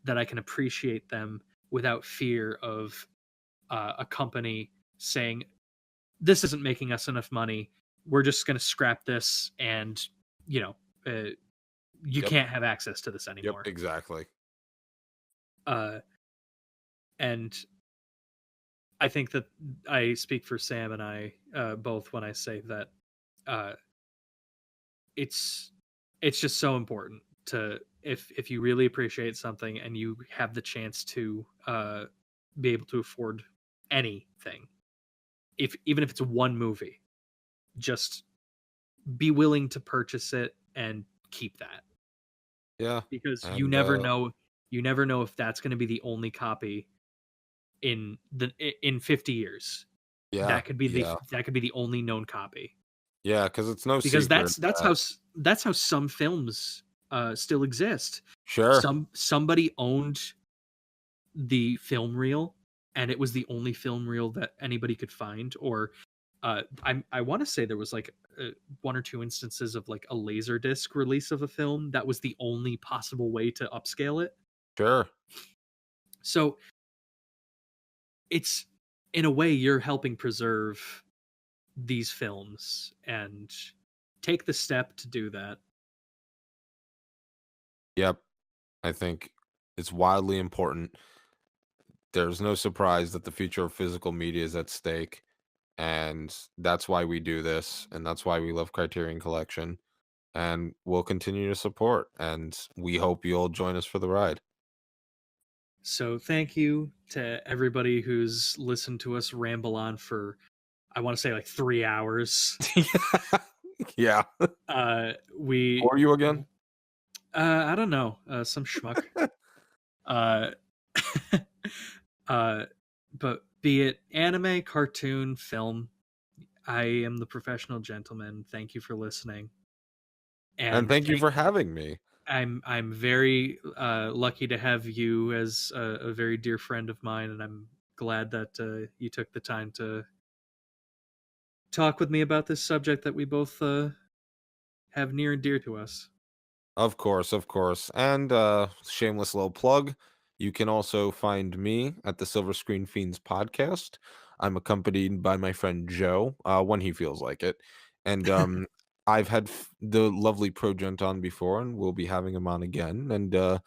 A: that I can appreciate them without fear of a company saying, this isn't making us enough money. We're just going to scrap this, and you know, you
B: Yep.
A: can't have access to this
B: Yep.
A: anymore.
B: Exactly.
A: Uh, and I think that I speak for Sam and I both when I say that uh, it's just so important to, if you really appreciate something and you have the chance to be able to afford anything, if even if it's one movie, just be willing to purchase it and keep that,
B: Yeah.
A: because
B: And
A: you never know if that's going to be the only copy in 50 years.
B: yeah. Yeah.
A: That could be the only known copy,
B: Yeah. Because it's no
A: because
B: secret that
A: that's how some films still exist.
B: sure,
A: Somebody owned the film reel, and it was the only film reel that anybody could find. Or I want to say there was like one or two instances of like a laser disc release of a film that was the only possible way to upscale it.
B: sure.
A: So it's, in a way, you're helping preserve these films, and take the step to do that.
B: Yep. I think it's wildly important. There's no surprise that the future of physical media is at stake. And that's why we do this. And that's why we love Criterion Collection. And we'll continue to support. And we hope you'll join us for the ride.
A: So thank you to everybody who's listened to us ramble on for, I want to say, like 3 hours.
B: Yeah. Who
A: We
B: are you again?
A: I don't know, some schmuck. Uh uh but be it anime, cartoon, film, I am the professional gentleman. Thank you for listening.
B: And
A: And
B: thank you for having me.
A: I'm very lucky to have you as a very dear friend of mine, and I'm glad that you took the time to talk with me about this subject that we both have near and dear to us.
B: Of course, of course. And shameless little plug. You can also find me at the Silver Screen Fiends podcast. I'm accompanied by my friend Joe, when he feels like it. And I've had the lovely Pro Gent on before, and we'll be having him on again. And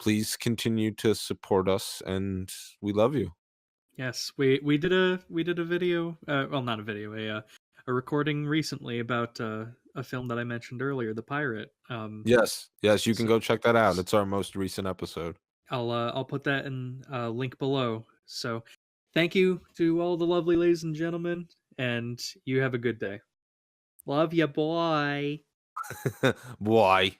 B: please continue to support us, and we love you.
A: Yes, we did a video, well, not a video, a recording recently about a film that I mentioned earlier, The Pirate.
B: Yes, yes, you can
A: So
B: go check that out. It's our most recent episode.
A: I'll put that in link below. So thank you to all the lovely ladies and gentlemen, and you have a good day. Love ya, boy.
B: Boy.